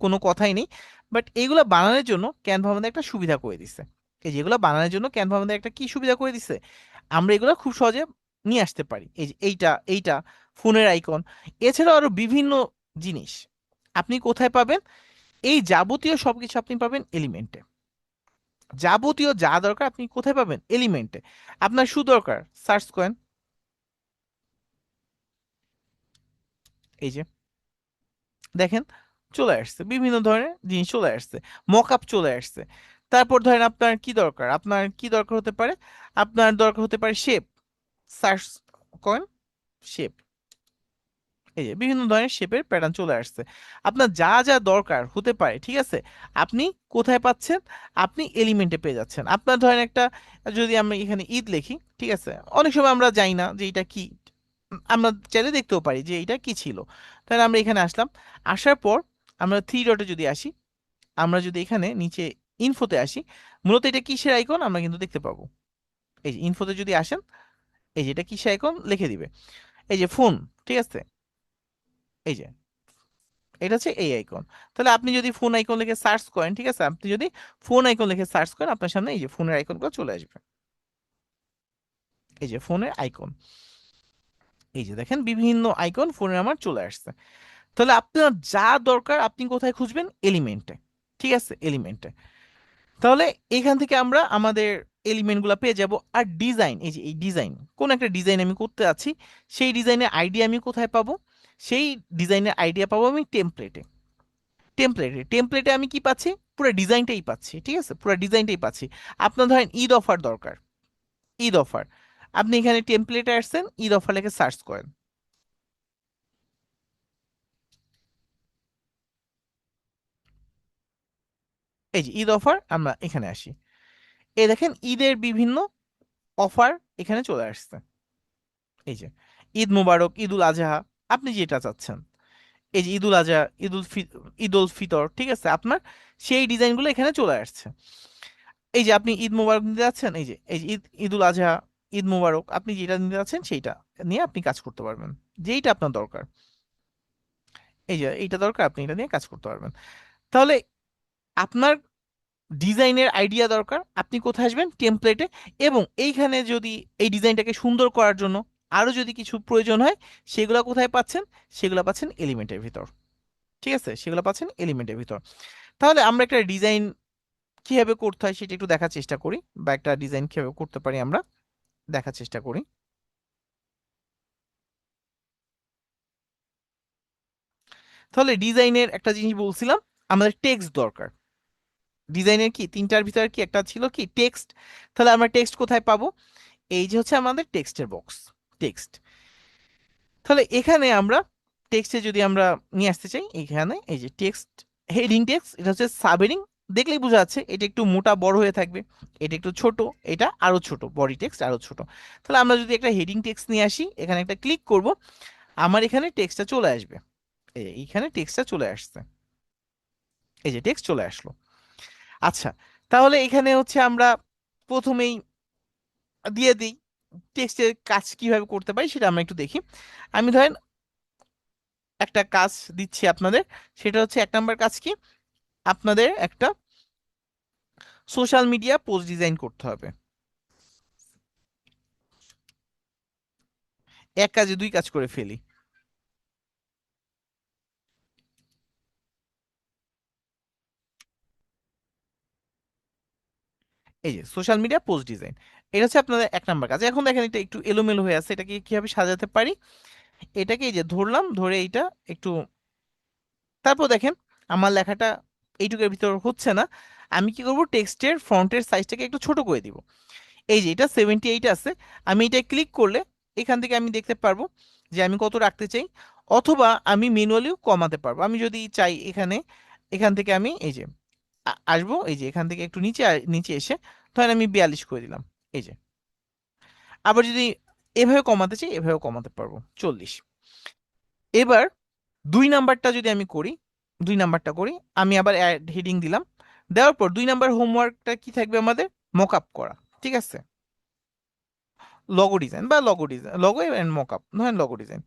কোনো কথাই নেই। বাট এইগুলো বানানোর জন্য ক্যানভা আমাদের একটা সুবিধা করে দিছে, এই যেগুলো বানানোর জন্য ক্যানভা আমাদের একটা কি সুবিধা করে দিছে, আমরা এগুলো খুব সহজে নিয়ে আসতে পারি। এই যে এইটা ফোনের আইকন, এছাড়াও আরো বিভিন্ন জিনিস আপনি কোথায় পাবেন, এই যাবতীয় সবকিছু আপনি পাবেন এলিমেন্টে। যাবতীয় যা দরকার আপনি কোথায় পাবেন, এলিমেন্টে। আপনার শু দরকার, সার্চ করেন, এই যে দেখেন চলে আসছে, বিভিন্ন ধরনের জিনিস চলে আসছে, মকআপ চলে আসছে। তারপর ধরেন আপনার কি দরকার হতে পারে, আপনার দরকার হতে পারে শেপ, সার্চ করেন শেপ, এই যে বিভিন্ন ধরনের শেপের প্যাটার্ন চলে আসছে। আপনার যা যা দরকার হতে পারে, ঠিক আছে, আপনি কোথায় পাচ্ছেন, আপনি এলিমেন্টে পেয়ে যাচ্ছেন। আপনার ধরেন একটা, যদি আমরা এখানে ঈদ লিখি, ঠিক আছে, অনেক সময় আমরা জানি না যে এটা কি, আমরা চাইলে দেখতেও পারি যে এটা কি ছিল। তাহলে আমরা এখানে আসলাম, আসার পর আমরা থ্রি ডটে যদি আসি, আমরা যদি এখানে নিচে ইনফোতে আসি, মূলত এটা কিসের আইকন আমরা কিন্তু দেখতে পাবো। এই যে ইনফোতে যদি আসেন, এই যে এটা কিসের আইকন লিখে দিবে, এই যে ফোন, ঠিক আছে, এই যে এটা হচ্ছে এই আইকন। তাহলে আপনি যদি ফোন আইকন লিখে সার্চ করেন, ঠিক আছে, আপনি যদি ফোন আইকন লিখে সার্চ করেন, আপনার সামনে এই যে ফোনের আইকনগুলো চলে আসবে, এই যে ফোনের আইকন, এই যে দেখেন বিভিন্ন আইকন ফোনের আমার চলে আসছে। তাহলে আপনার যা দরকার আপনি কোথায় খুঁজবেন, এলিমেন্টে, ঠিক আছে, এলিমেন্টে। তাহলে এখান থেকে আমরা আমাদের এলিমেন্ট গুলা পেয়ে যাব। আর ডিজাইন, এই যে এই ডিজাইন, কোন একটা ডিজাইন আমি করতে আছি, সেই ডিজাইনের আইডিয়া আমি কোথায় পাবো, সেই ডিজাইনের আইডিয়া পাবো আমি টেমপ্লেটে। টেমপ্লেটে আমি কি পাচ্ছি, পুরো ডিজাইনটাই পাচ্ছি, ঠিক আছে, পুরো ডিজাইনটাই পাচ্ছি। আপনার ধরেন ঈদ অফার দরকার, ঈদ অফার, আপনি এখানে টেমপ্লেটে আসছেন, ঈদ অফার লিখে সার্চ করেন, এই যে ঈদ অফার, আমরা এখানে আসি, এই দেখেন ঈদের বিভিন্ন অফার এখানে চলে আসছে। এই যে ঈদ মুবারক, ঈদ উল আজহা, আপনি যেটা চাচ্ছেন, এই যে ঈদ উল আজহা, ঈদ উল ফিতর, ঠিক আছে, আপনার সেই ডিজাইনগুলো এখানে চলে আসছে। এই যে আপনি ঈদ মুবারক নিতে যাচ্ছেন, এই যে ঈদ উল আজহা, ঈদ মুবারক, আপনি যেটা নিতে যাচ্ছেন সেইটা নিয়ে আপনি কাজ করতে পারবেন, যেইটা আপনার দরকার। এই যে এইটা দরকার, আপনি এটা নিয়ে কাজ করতে পারবেন। তাহলে আপনার ডিজাইনের আইডিয়া দরকার, আপনি কোথায় আসবেন, টেমপ্লেটে। এবং এইখানে যদি এই ডিজাইনটাকে সুন্দর করার জন্য আরো যদি কিছু প্রয়োজন হয়, সেগুলো কোথায় পাচ্ছেন, সেগুলো পাচ্ছেন এলিমেন্টের ভিতর। ঠিক আছে, সেগুলো পাচ্ছেন এলিমেন্টের ভিতর। তাহলে আমরা একটা ডিজাইন কিভাবে করতে হয় সেটা একটু দেখার চেষ্টা করি, বা একটা ডিজাইন কিভাবে করতে পারি আমরা দেখার চেষ্টা করি। তাহলে ডিজাইনের একটা জিনিস বলছিলাম, আমাদের টেক্সট দরকার। ডিজাইনের কি তিনটার ভিতরে কি একটা ছিল কি, টেক্সট। তাহলে আমরা টেক্সট কোথায় পাবো, এই যে হচ্ছে আমাদের টেক্সটের বক্স, টেক্সট। তাহলে এখানে আমরা টেক্সটে যদি আমরা নিয়ে আসতে চাই, এখানে এই যে টেক্সট, হেডিং টেক্সট, এটা হচ্ছে সাব হেডিং, দেখলেই বোঝা যাচ্ছে এটা একটু মোটা বড় হয়ে থাকবে, এটা একটু ছোট, এটা আরো ছোট, বডি টেক্সট আরো ছোট। তাহলে আমরা যদি একটা হেডিং টেক্সট নিয়ে আসি, এখানে একটা ক্লিক করব, আমার এখানে টেক্সটটা চলে আসবে। এইখানে টেক্সটটা চলে আসছে, এই যে টেক্সট চলে আসলো। আচ্ছা, তাহলে এখানে হচ্ছে আমরা প্রথমেই দিয়ে দিই টেক্সটের কাজ কিভাবে করতে পারি, সেটা আমরা একটু দেখি। আমি ধরেন একটা কাজ দিচ্ছি আপনাদের, সেটা হচ্ছে 1 নম্বর কাজ কি, আপনাদের একটা সোশ্যাল মিডিয়া পোস্ট ডিজাইন করতে হবে। এক কাজে দুই কাজ করে ফেলি। এই যে সোশ্যাল মিডিয়া পোস্ট ডিজাইন, এটা হচ্ছে আপনাদের 1 নম্বর কাজ। এখন দেখেন এটা একটু এলোমেলো হয়ে আছে, এটাকে কিভাবে সাজাতে পারি, এটাকে এই যে ধরলাম, ধরে এইটা একটু, তারপর দেখেন আমার লেখাটা এইটুকুর ভিতর হচ্ছে না, আমি কি করব, টেক্সটের ফন্টের সাইজটাকে একটু ছোট করে দিব। এই যে এটা 78 আছে, আমি এটা ক্লিক করলে এখান থেকে আমি দেখতে পারবো যে আমি কত রাখতে চাই, অথবা আমি ম্যানুয়ালিও কমাতে পারবো। আমি যদি চাই এখানে, এখান থেকে আমি এই যে আসবো, এই যে এখান থেকে একটু নিচে নিচে এসে ধরেন আমি 42 করে দিলাম। এই যে আবার যদি এভাবে কমাতে চাই, এভাবে কমাতে পারবো 40। এবার 2 নাম্বারটা যদি আমি করি, 2 নাম্বারটা করি, আমি আবার হেডিং দিলাম, দেওয়ার পর 2 নাম্বার হোমওয়ার্কটা কি থাকবে আমাদের, মকআপ করা। ঠিক আছে, লগো ডিজাইন বা logo design, logo and mockup, ধরেন লগো ডিজাইন।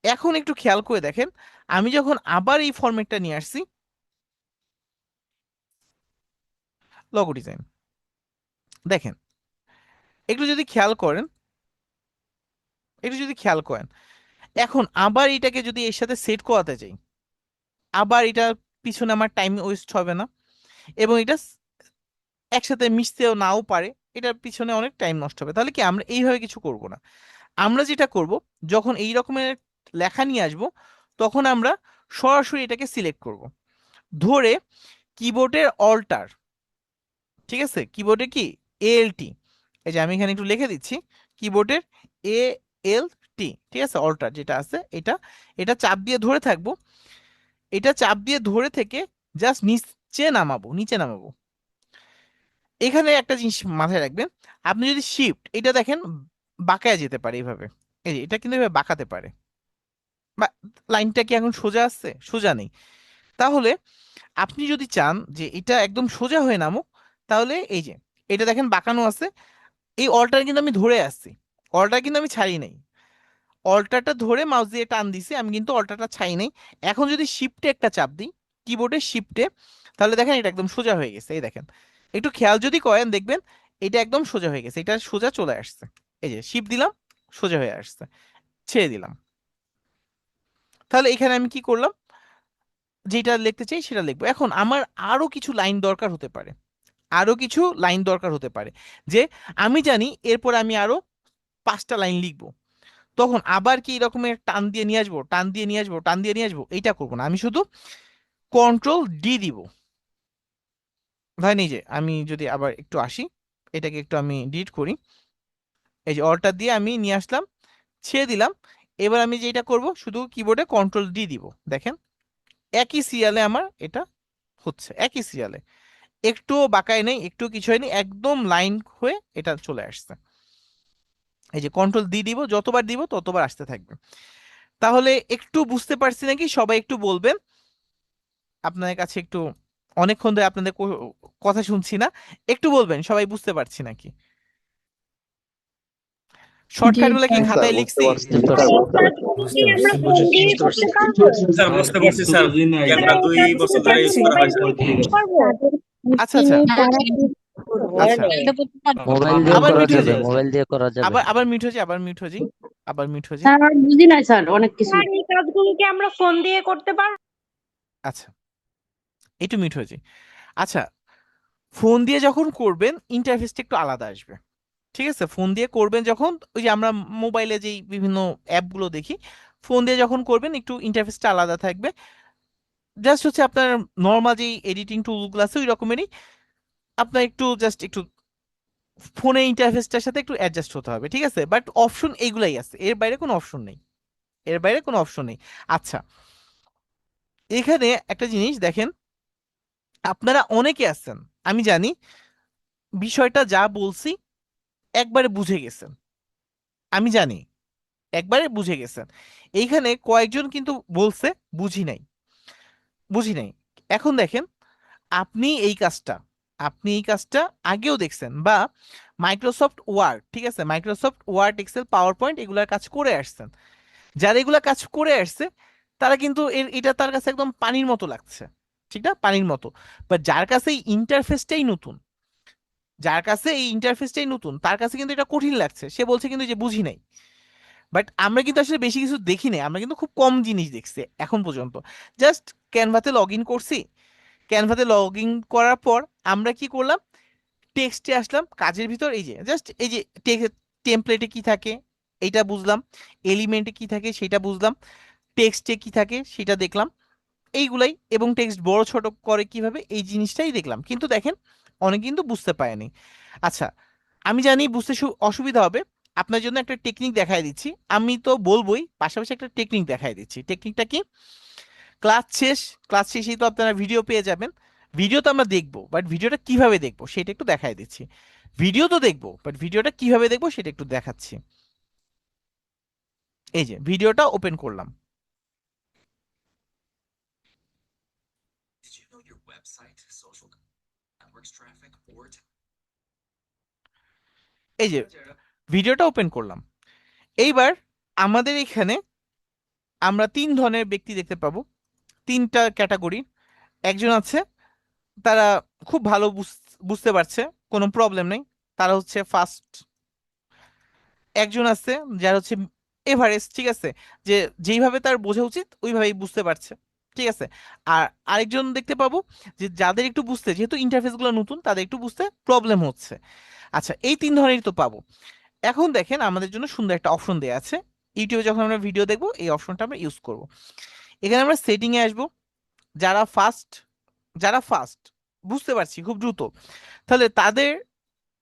এখন একটু খেয়াল করে দেখেন, আমি যখন আবার এই ফরম্যাটটা নিয়ে আসছি, লগো ডিজাইন, দেখেন একটু যদি খেয়াল করেন, একটু যদি খেয়াল করেন, এখন আবার এটাকে যদি এর সাথে সেট করাতে চাই, আবার এটা পিছনে আমার টাইম ওয়েস্ট হবে না, এবং এটা একসাথে মিশতেও নাও পারে, এটার পিছনে অনেক টাইম নষ্ট হবে। তাহলে কি আমরা এইভাবে কিছু করব না, আমরা যেটা করব, যখন এই রকমের লেখা নিয়ে আসব, তখন আমরা সরাসরি এটাকে সিলেক্ট করব, ধরে কিবোর্ডের অল্টার, ঠিক আছে, কিবোর্ডে কি এএলটি, এই যে আমি এখানে একটু লিখে দিচ্ছি, কিবোর্ডের এএলটি, ঠিক আছে, অল্টার যেটা আছে এটা, এটা চাপ দিয়ে ধরে থাকবো, এটা চাপ দিয়ে ধরে থেকে জাস্ট নিচে নামাবো, নিচে নামাবো। এখানে একটা জিনিস মাথায় রাখবেন, আপনি যদি শিফট এটা দেখেন বাঁকায় যেতে পারে এইভাবে, এই যে এটা কিন্তু এভাবে বাঁকাতে পারে, বা লাইনটা কি এখন সোজা আসছে, সোজা নেই। তাহলে আপনি যদি চান যে এটা একদম সোজা হয়ে নামুক, তাহলে এই যে এটা দেখেন বাঁকানো আছে, এই অল্টার কিন্তু আমি ধরে আসছি, অল্টার কিন্তু আমি ছাড়ি নাই, অল্টারটা ধরে মাউস দিয়ে টান দিছি, আমি কিন্তু অল্টারটা ছাই নাই। এখন যদি শিফটে একটা চাপ দিই, কিবোর্ডের শিফটে, তাহলে দেখেন এটা একদম সোজা হয়ে গেছে। এই দেখেন, একটু খেয়াল যদি করেন দেখবেন এটা একদম সোজা হয়ে গেছে, এটা সোজা চলে আসছে। এই যে শিফট দিলাম, সোজা হয়ে আসছে, ছেড়ে দিলাম। তাহলে এখানে আমি কি করলাম, যেটা লিখতে চাই সেটা লিখবো। এখন আমার আরো কিছু লাইন দরকার হতে পারে, আরো কিছু লাইন দরকার হতে পারে, যে আমি জানি এরপর আমি আরো 5টা লাইন লিখবো, তখন আবার কি এরকমের টান দিয়ে নিয়ে আসবো, টান দিয়ে নিয়ে আসবো, টান দিয়ে নিয়ে আসবো, এইটা করবো না, আমি শুধু কন্ট্রোল ডি দিব। ধরেন এই যে আমি যদি আবার একটু আসি, এটাকে একটু আমি ডিলিট করি, এই যে অল্টার দিয়ে আমি নিয়ে আসলাম, ছেড়ে দিলাম। এবার আমি যেটা করব, শুধু কিবোর্ডে কন্ট্রোল ডি দিব, দেখেন একই সিরিয়ালে আমার এটা হচ্ছে, একই সিরিয়ালে। একটুও বাঁকায় নেই, একটু কিছু হয়নি, একদম লাইন হয়ে এটা চলে আসছে। এই যে কন্ট্রোল দিয়ে দিব, যতবার দিব ততবার আসতে থাকবে। তাহলে একটু বুঝতে পারছি নাকি সবাই একটু বলবেন। আপনাদের কাছে একটু অনেকক্ষণ ধরে আপনাদের কথা শুনছি না, একটু বলবেন সবাই বুঝতে পারছি নাকি। শর্টকাট গুলো কি খাতায় লিখছি? স্যার বুঝতে পারছি স্যার, ক্যানভা 2 বছর ধরে ইউজ করা হয় স্যার। আচ্ছা আচ্ছা আচ্ছা, মোবাইল দিয়ে আবার করা মিউট হয়ে যাবে, যায়, মোবাইল দিয়ে করা যাবে। আবার মিউট হয়ে যায়, আবার মিউট হয়ে যায়, আবার মিউট হয়ে যায়। স্যার আর বুঝি নাই স্যার অনেক কিছু। আর এই কাজগুলো কি আমরা ফোন দিয়ে করতে পারবো? আচ্ছা, একটু মিউট হয়ে যায়। আচ্ছা, ফোন দিয়ে যখন করবেন ইন্টারফেসটা একটু আলাদা আসবে। ঠিক আছে, ফোন দিয়ে করবেন যখন, ওই যে আমরা মোবাইলে যেই বিভিন্ন অ্যাপগুলো দেখি, ফোন দিয়ে যখন করবেন একটু ইন্টারফেসটা আলাদা থাকবে। জাস্ট হচ্ছে আপনার নর্মাল যেই এডিটিং টুলগুলো আছে ওই রকমেরই, আপনার একটু জাস্ট একটু ফোনের ইন্টারফেসটার সাথে একটু অ্যাডজাস্ট হতে হবে। ঠিক আছে, বাট অপশন এইগুলাই আছে, এর বাইরে কোনো অপশন নেই, এর বাইরে কোনো অপশন নেই। আচ্ছা, এখানে একটা জিনিস দেখেন, আপনারা অনেকে আছেন আমি জানি বিষয়টা যা বলছি একবারে বুঝে গেছেন, আমি জানি একবারে বুঝে গেছেন। এইখানে কয়েকজন কিন্তু বলছে বুঝি নাই, বুঝি নাই। এখন দেখেন, আপনি এই কাজটা, আপনি এই কাজটা আগেও দেখছেন, বা মাইক্রোসফট ওয়ার্ড, ঠিক আছে, Microsoft Word, Excel, PowerPoint এগুলার কাজ করে আসছেন। যারা এগুলা কাজ করে আসছে তারা কিন্তু এটা তার কাছে একদম পানির মতো লাগছে, ঠিক না, পানির মতো। বাট যার কাছে এই ইন্টারফেসটাই নতুন, যার কাছে এই ইন্টারফেসটাই নতুন তার কাছে কিন্তু এটা কঠিন লাগছে, সে বলছে কিন্তু যে বুঝি নাই। বাট আমরা কিন্তু আসলে বেশি কিছু দেখি নাই, আমরা কিন্তু খুব কম জিনিস দেখছি এখন পর্যন্ত। জাস্ট ক্যানভাতে লগ ইন করছি, ক্যানভাতে লগ ইন করার পর আমরা কি করলাম, টেক্সটে আসলাম, কাজের ভিতর এই যে জাস্ট এই যে টেমপ্লেটে কি থাকে এইটা বুঝলাম, এলিমেন্টে কি থাকে সেটা বুঝলাম, টেক্সটে কি থাকে সেটা দেখলাম, এইগুলাই, এবং টেক্সট বড় ছোট করে কিভাবে এই জিনিসটাই দেখলাম। কিন্তু দেখেন অনেকে কিন্তু বুঝতে পারেনি। আচ্ছা, আমি জানি বুঝতে অসুবিধা হবে, আপনার জন্য একটা টেকনিক দেখাই দিচ্ছি, আমি তো বলবোই, পাশাপাশি একটা টেকনিক দেখাই দিচ্ছি। টেকনিকটা কি, ক্লাস শেষ, ক্লাস শেষেই তো আপনারা ভিডিও পেয়ে যাবেন, ভিডিও তো আমরা দেখবো, বাট ভিডিওটা কিভাবে দেখবো সেটা একটু দেখাই দিচ্ছি। ভিডিও তো দেখবো, বাট ভিডিওটা কিভাবে দেখবো সেটা একটু দেখাচ্ছি। এই যে ভিডিওটা ওপেন করলাম, এই যে ভিডিওটা ওপেন করলাম। এইবার আমাদের এখানে আমরা 3 ধরনের ব্যক্তি দেখতে পাবো, 3টা ক্যাটাগরি। একজন আছে, তারা খুব ভালো বুঝতে পারছে, কোনো প্রবলেম নেই, তারা হচ্ছে ফার্স্ট। একজন আছে যার হচ্ছে এভারেস্ট, ঠিক আছে, যে যেইভাবে তার বোঝা উচিত ওইভাবেই বুঝতে পারছে, ঠিক আছে। আর আরেকজন দেখতে পাবো যে যাদের একটু বুঝতে, যেহেতু ইন্টারফেস গুলো নতুন, তাদের একটু বুঝতে প্রবলেম হচ্ছে। আচ্ছা, এই 3 ধরনের তো পাবো। এখন দেখেন আমাদের জন্য সুন্দর একটা অপশন দেওয়া আছে, ইউটিউবে যখন আমরা ভিডিও দেখবো এই অপশনটা আমরা ইউজ করব। এখানে আমরা সেটিং এ আসবো, যারা ফার্স্ট, যারা ফার্স্ট বুঝতে পারছি খুব দ্রুত, তাহলে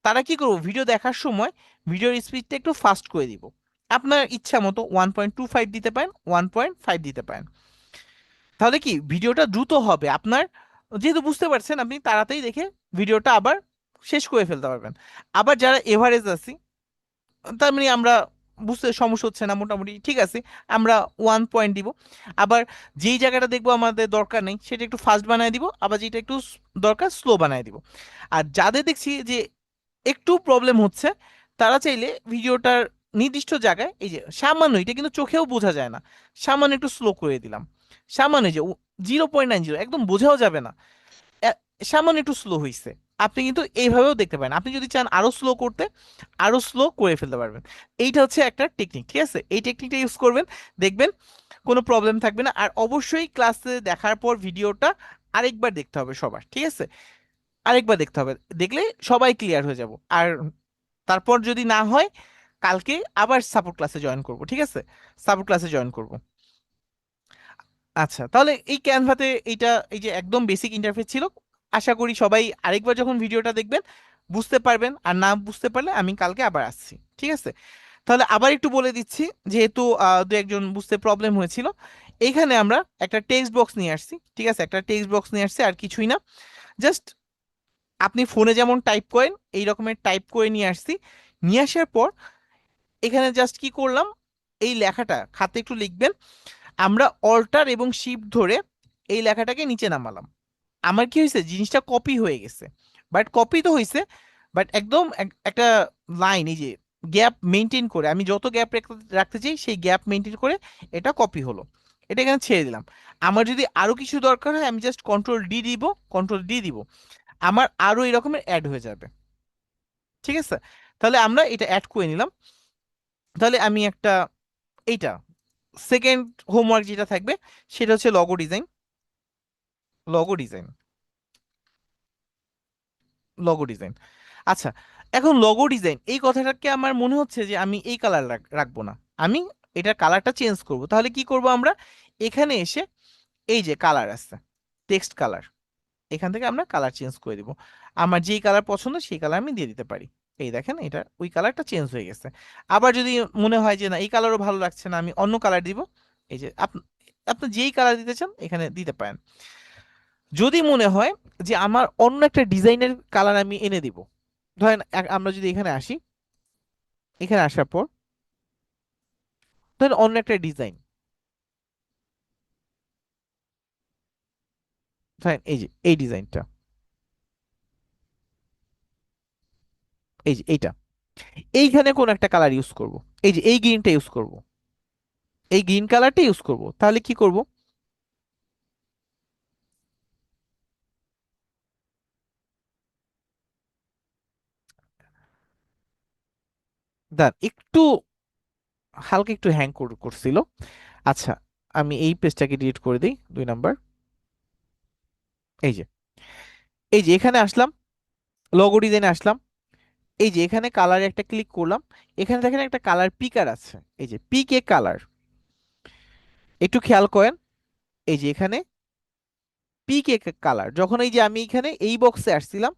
তারা কি করবো, ভিডিও দেখার সময় ভিডিওর স্পিডটা একটু ফাস্ট করে দিব। আপনার ইচ্ছা মতো 1.25 দিতে পারেন, 1.5 দিতে পারেন, তাহলে কি ভিডিওটা দ্রুত হবে আপনার, যেহেতু বুঝতে পারছেন আপনি তাড়াতাড়ি দেখে ভিডিওটা আবার শেষ করে ফেলতে পারবেন। আবার যারা এভারেজ আছি, তার মানে আমরা বুঝতে সমস্যা হচ্ছে না, মোটামুটি ঠিক আছে, আমরা 1 পয়েন্ট দিব। আবার যেই জায়গাটা দেখবো আমাদের দরকার নেই সেটা একটু ফাস্ট বানায় দিব, আবার যেটা একটু দরকার স্লো বানায় দিব। আর যাদের দেখছি যে একটু প্রবলেম হচ্ছে, তারা চাইলে ভিডিওটার নির্দিষ্ট জায়গায়, এই যে সামান্য, এটা কিন্তু চোখেও বোঝা যায় না, সামান্য একটু স্লো করে দিলাম, সামান্য যে 0.90, একদম বোঝাও যাবে না, এ- সামান্য একটু স্লো হয়েছে। আপনি কিন্তু এইভাবেও দেখতে পারেন, আপনি যদি চান আরো স্লো করতে, আরো স্লো করে ফেলতে পারবেন। এইটা হচ্ছে একটা টেকনিক, ঠিক আছে, এই টেকনিকটা ইউজ করবেন, দেখবেন কোনো প্রবলেম থাকবে না। আর অবশ্যই ক্লাসে দেখার পর ভিডিওটা আরেকবার দেখতে হবে সবার, ঠিক আছে, আরেকবার দেখতে হবে, দেখলে সবাই ক্লিয়ার হয়ে যাব। আর তারপর যদি না হয়, কালকে আবার সাপোর্ট ক্লাসে জয়েন করব, ঠিক আছে, সাপোর্ট ক্লাসে জয়েন করব। আচ্ছা, তাহলে এই ক্যানভাতে এইটা, এই যে একদম বেসিক ইন্টারফেস ছিল, আশা করি সবাই আরেকবার যখন ভিডিওটা দেখবেন বুঝতে পারবেন, আর না বুঝতে পারলে আমি কালকে আবার আসছি, ঠিক আছে। তাহলে আবার একটু বলে দিচ্ছি, যেহেতু দু একজন বুঝতে প্রবলেম হয়েছিল, এইখানে আমরা একটা টেক্সট বক্স নিয়ে আসছি, ঠিক আছে, একটা টেক্সট বক্স নিয়ে আসছি, আর কিছুই না, জাস্ট আপনি ফোনে যেমন টাইপ করেন এই রকমের টাইপ করে নিয়ে আসছি। নিয়ে আসার পর এখানে জাস্ট কি করলাম, এই লেখাটা খাতে একটু লিখবেন, আমরা অল্টার এবং শিফট ধরে এই লেখাটাকে নিচে নামালাম। আমার কি হয়েছে, জিনিসটা কপি হয়ে গেছে। বাট কপি তো হয়েছে, বাট একদম একটা লাইন, এই যে গ্যাপ মেনটেন করে, আমি যত গ্যাপ রাখতে চাই সেই গ্যাপ মেনটেন করে এটা কপি হলো। এটা এখানে ছেড়ে দিলাম। আমার যদি আরো কিছু দরকার হয় আমি জাস্ট কন্ট্রোল ডি দিব, কন্ট্রোল ডি দিব, আমার আরো এই রকমের অ্যাড হয়ে যাবে। ঠিক আছে, তাহলে আমরা এটা অ্যাড করে নিলাম। তাহলে আমি একটা, এইটা সেকেন্ড হোমওয়ার্ক যেটা থাকবে সেটা হচ্ছে logo design. Logo design, logo design. আচ্ছা, এখন লগো ডিজাইন এই কথাটাকে আমার মনে হচ্ছে যে আমি এই কালার রাখবো না, আমি এটার কালারটা চেঞ্জ করব। তাহলে কি করব আমরা, এখানে এসে এই যে কালার আছে, টেক্সট কালার, এখান থেকে আমরা কালার চেঞ্জ করে দিব। আমার যেই কালার পছন্দ সেই কালার আমি দিয়ে দিতে পারি। এই দেখেন এটা ওই কালারটা চেঞ্জ হয়ে গেছে। আবার যদি মনে হয় যে না এই কালারও ভালো লাগছে না, আমি অন্য কালার দিব, এই যে আপনি যেই কালার দিতে চান এখানে দিতে পারেন। যদি মনে হয় যে আমার অন্য একটা ডিজাইনের কালার আমি এনে দিব, ধরেন আমরা যদি এখানে আসি, এখানে আসার পর ধরেন অন্য একটা ডিজাইন, ধরেন এই যে এই ডিজাইনটা, এই যে এইটা, এইখানে কোন একটা কালার ইউজ করব, এই যে এই গ্রিনটা ইউজ করব, এই গ্রিন কালারটা ইউজ করব। তাহলে কি করব, একটু হালকা একটু হ্যাং করছিল। আচ্ছা, আমি এই পেজটাকে ডিলিট করে দিই, 2 নাম্বার। এই যে, এই যে এখানে আসলাম, লগো ডিজাইনে আসলাম, এই যে এখানে কালারে একটা ক্লিক করলাম, এখানে দেখেন একটা কালার পিকার আছে, এই যে পিকে কালার, একটু খেয়াল করেন। এই যে এখানে পিকে কালার, যখন এই যে আমি এখানে এই বক্সে আসছিলাম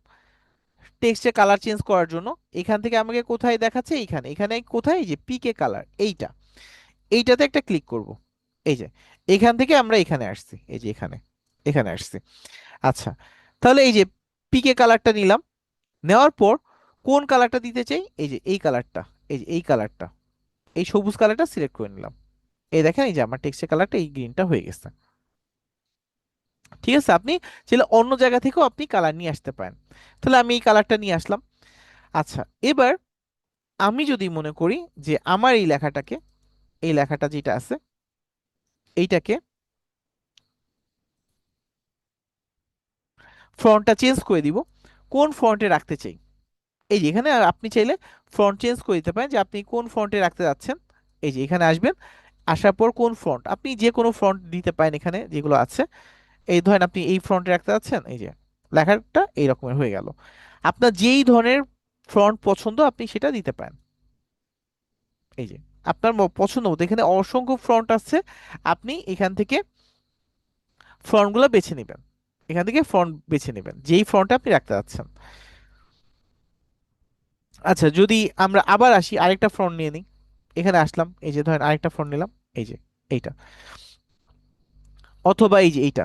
টেক্সটে কালার চেঞ্জ করার জন্য, এখান থেকে আমাকে কোথায় দেখাচ্ছে, এইখানে, এখানে কোথায়, এই যে পিকে কালার, এইটা, এইটাতে একটা ক্লিক করব। এই যে এখান থেকে আমরা এখানে আসছি, এই যে এখানে, এখানে আসছি। আচ্ছা, তাহলে এই যে পিকে কালারটা নিলাম, নেওয়ার পর কোন কালারটা দিতে চাই, এই যে এই কালারটা, এই যে এই কালারটা, এই সবুজ কালারটা সিলেক্ট করে নিলাম। এই দেখেন এই যে আমার টেক্সটের কালারটা এই গ্রিনটা হয়ে গেছে। ঠিক আছে, আপনি চাইলে অন্য জায়গা থেকেও আপনি কালার নিয়ে আসতে পারেন। তাহলে আমি এই কালারটা নিয়ে আসলাম। আচ্ছা, এবার আমি যদি মনে করি যে আমার এই লেখাটাকে, এই লেখাটা যেটা আছে এইটাকে ফন্টটা চেঞ্জ করে দিব, কোন ফন্টে রাখতে চাই, এই যে এখানে আপনি চাইলে ফন্ট চেঞ্জ করে দিতে পারেন যে আপনি কোন ফন্টে রাখতে যাচ্ছেন। এই যে এখানে আসবেন, আসার পর কোন ফন্ট, আপনি যে কোনো ফন্ট দিতে পারেন এখানে যেগুলো আছে। এই ধরেন আপনি এই ফ্রন্টে রাখতে যাচ্ছেন, এই যে লেখাটা এই রকমের হয়ে গেল। আপনার যেই ধরনের ফ্রন্ট পছন্দ আপনি সেটা দিতে পারেন। এই যে আপনার পছন্দ মতো এখানে অসংখ্য ফ্রন্ট আছে, আপনি এখান থেকে ফ্রন্টগুলো বেছে নেবেন, এখান থেকে ফ্রন্ট বেছে নেবেন যেই ফ্রন্টে আপনি রাখতে যাচ্ছেন। আচ্ছা, যদি আমরা আবার আসি আরেকটা ফ্রন্ট নিয়ে নিই, এখানে আসলাম, এই যে ধরেন আরেকটা ফ্রন্ট নিলাম, এই যে এইটা, অথবা এই যে এইটা,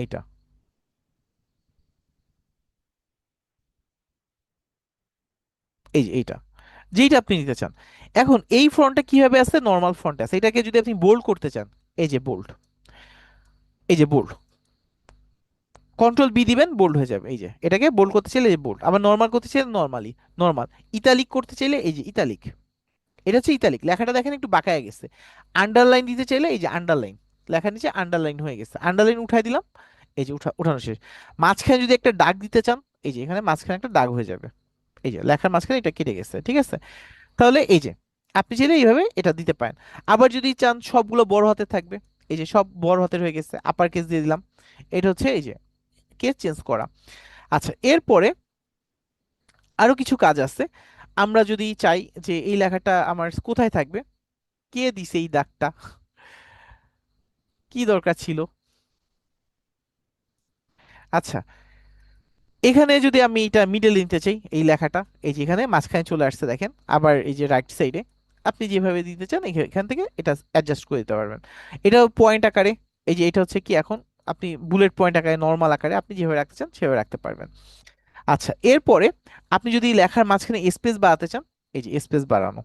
এইটা, এই যে এইটা, যেইটা আপনি নিতে চান। এখন এই ফন্টটা কিভাবে আছে, নর্মাল ফন্ট আছে, এটাকে যদি আপনি বোল্ড করতে চান, এই যে বোল্ড, এই যে বোল্ড, কন্ট্রোল বি দিবেন, বোল্ড হয়ে যাবে। এই যে এটাকে বোল্ড করতে চাইলে এই যে বোল্ড, আবার নর্মাল করতে চাইলে নর্মালি নর্মাল, ইতালিক করতে চাইলে এই যে ইতালিক, এটা হচ্ছে ইতালিক। লেখাটা দেখেন একটু বাঁকায় গেছে। আন্ডারলাইন দিতে চাইলে এই যে আন্ডারলাইন, লেখার নিচে আন্ডারলাইন হয়ে গেছে, আন্ডারলাইন উঠাই দিলাম, এই যে উঠানো শেষ। মাঝখানে যদি একটা দাগ দিতে চান, এই যে এখানে মাঝখানে একটা দাগ হয়ে যাবে, এই যে লেখার মাঝখানে এটা কেটে গেছে। ঠিক আছে, তাহলে এই যে আপনি চাইলে এইভাবে এটা দিতে পারেন। আবার যদি চান সবগুলো বড় হাতে থাকবে, এই যে সব বড় হাতের হয়ে গেছে, আপার কেস দিয়ে দিলাম। এটা হচ্ছে এই যে কেস চেঞ্জ করা। আচ্ছা, এরপরে আরো কিছু কাজ আছে। আমরা যদি চাই যে এই লেখাটা আমার কোথায় থাকবে, কে দিছে এই দাগটা, কি দরকার ছিল। আচ্ছা, এখানে যদি আমি এটা মিডল নিতে চাই এই লেখাটা, এই যে এখানে মাঝখানে চলে আসছে দেখেন, আবার এই যে রাইট সাইডে আপনি যেভাবে দিতে চান এখান থেকে এটা অ্যাডজাস্ট করে দিতে পারবেন। এটা পয়েন্ট আকারে, এই যে এটা হচ্ছে কি এখন আপনি বুলেট পয়েন্ট আকারে, নর্মাল আকারে আপনি যেভাবে রাখতে চান সেভাবে রাখতে পারবেন। আচ্ছা, এরপরে আপনি যদি লেখার মাঝখানে স্পেস বাড়াতে চান, এই যে স্পেস বাড়ানো,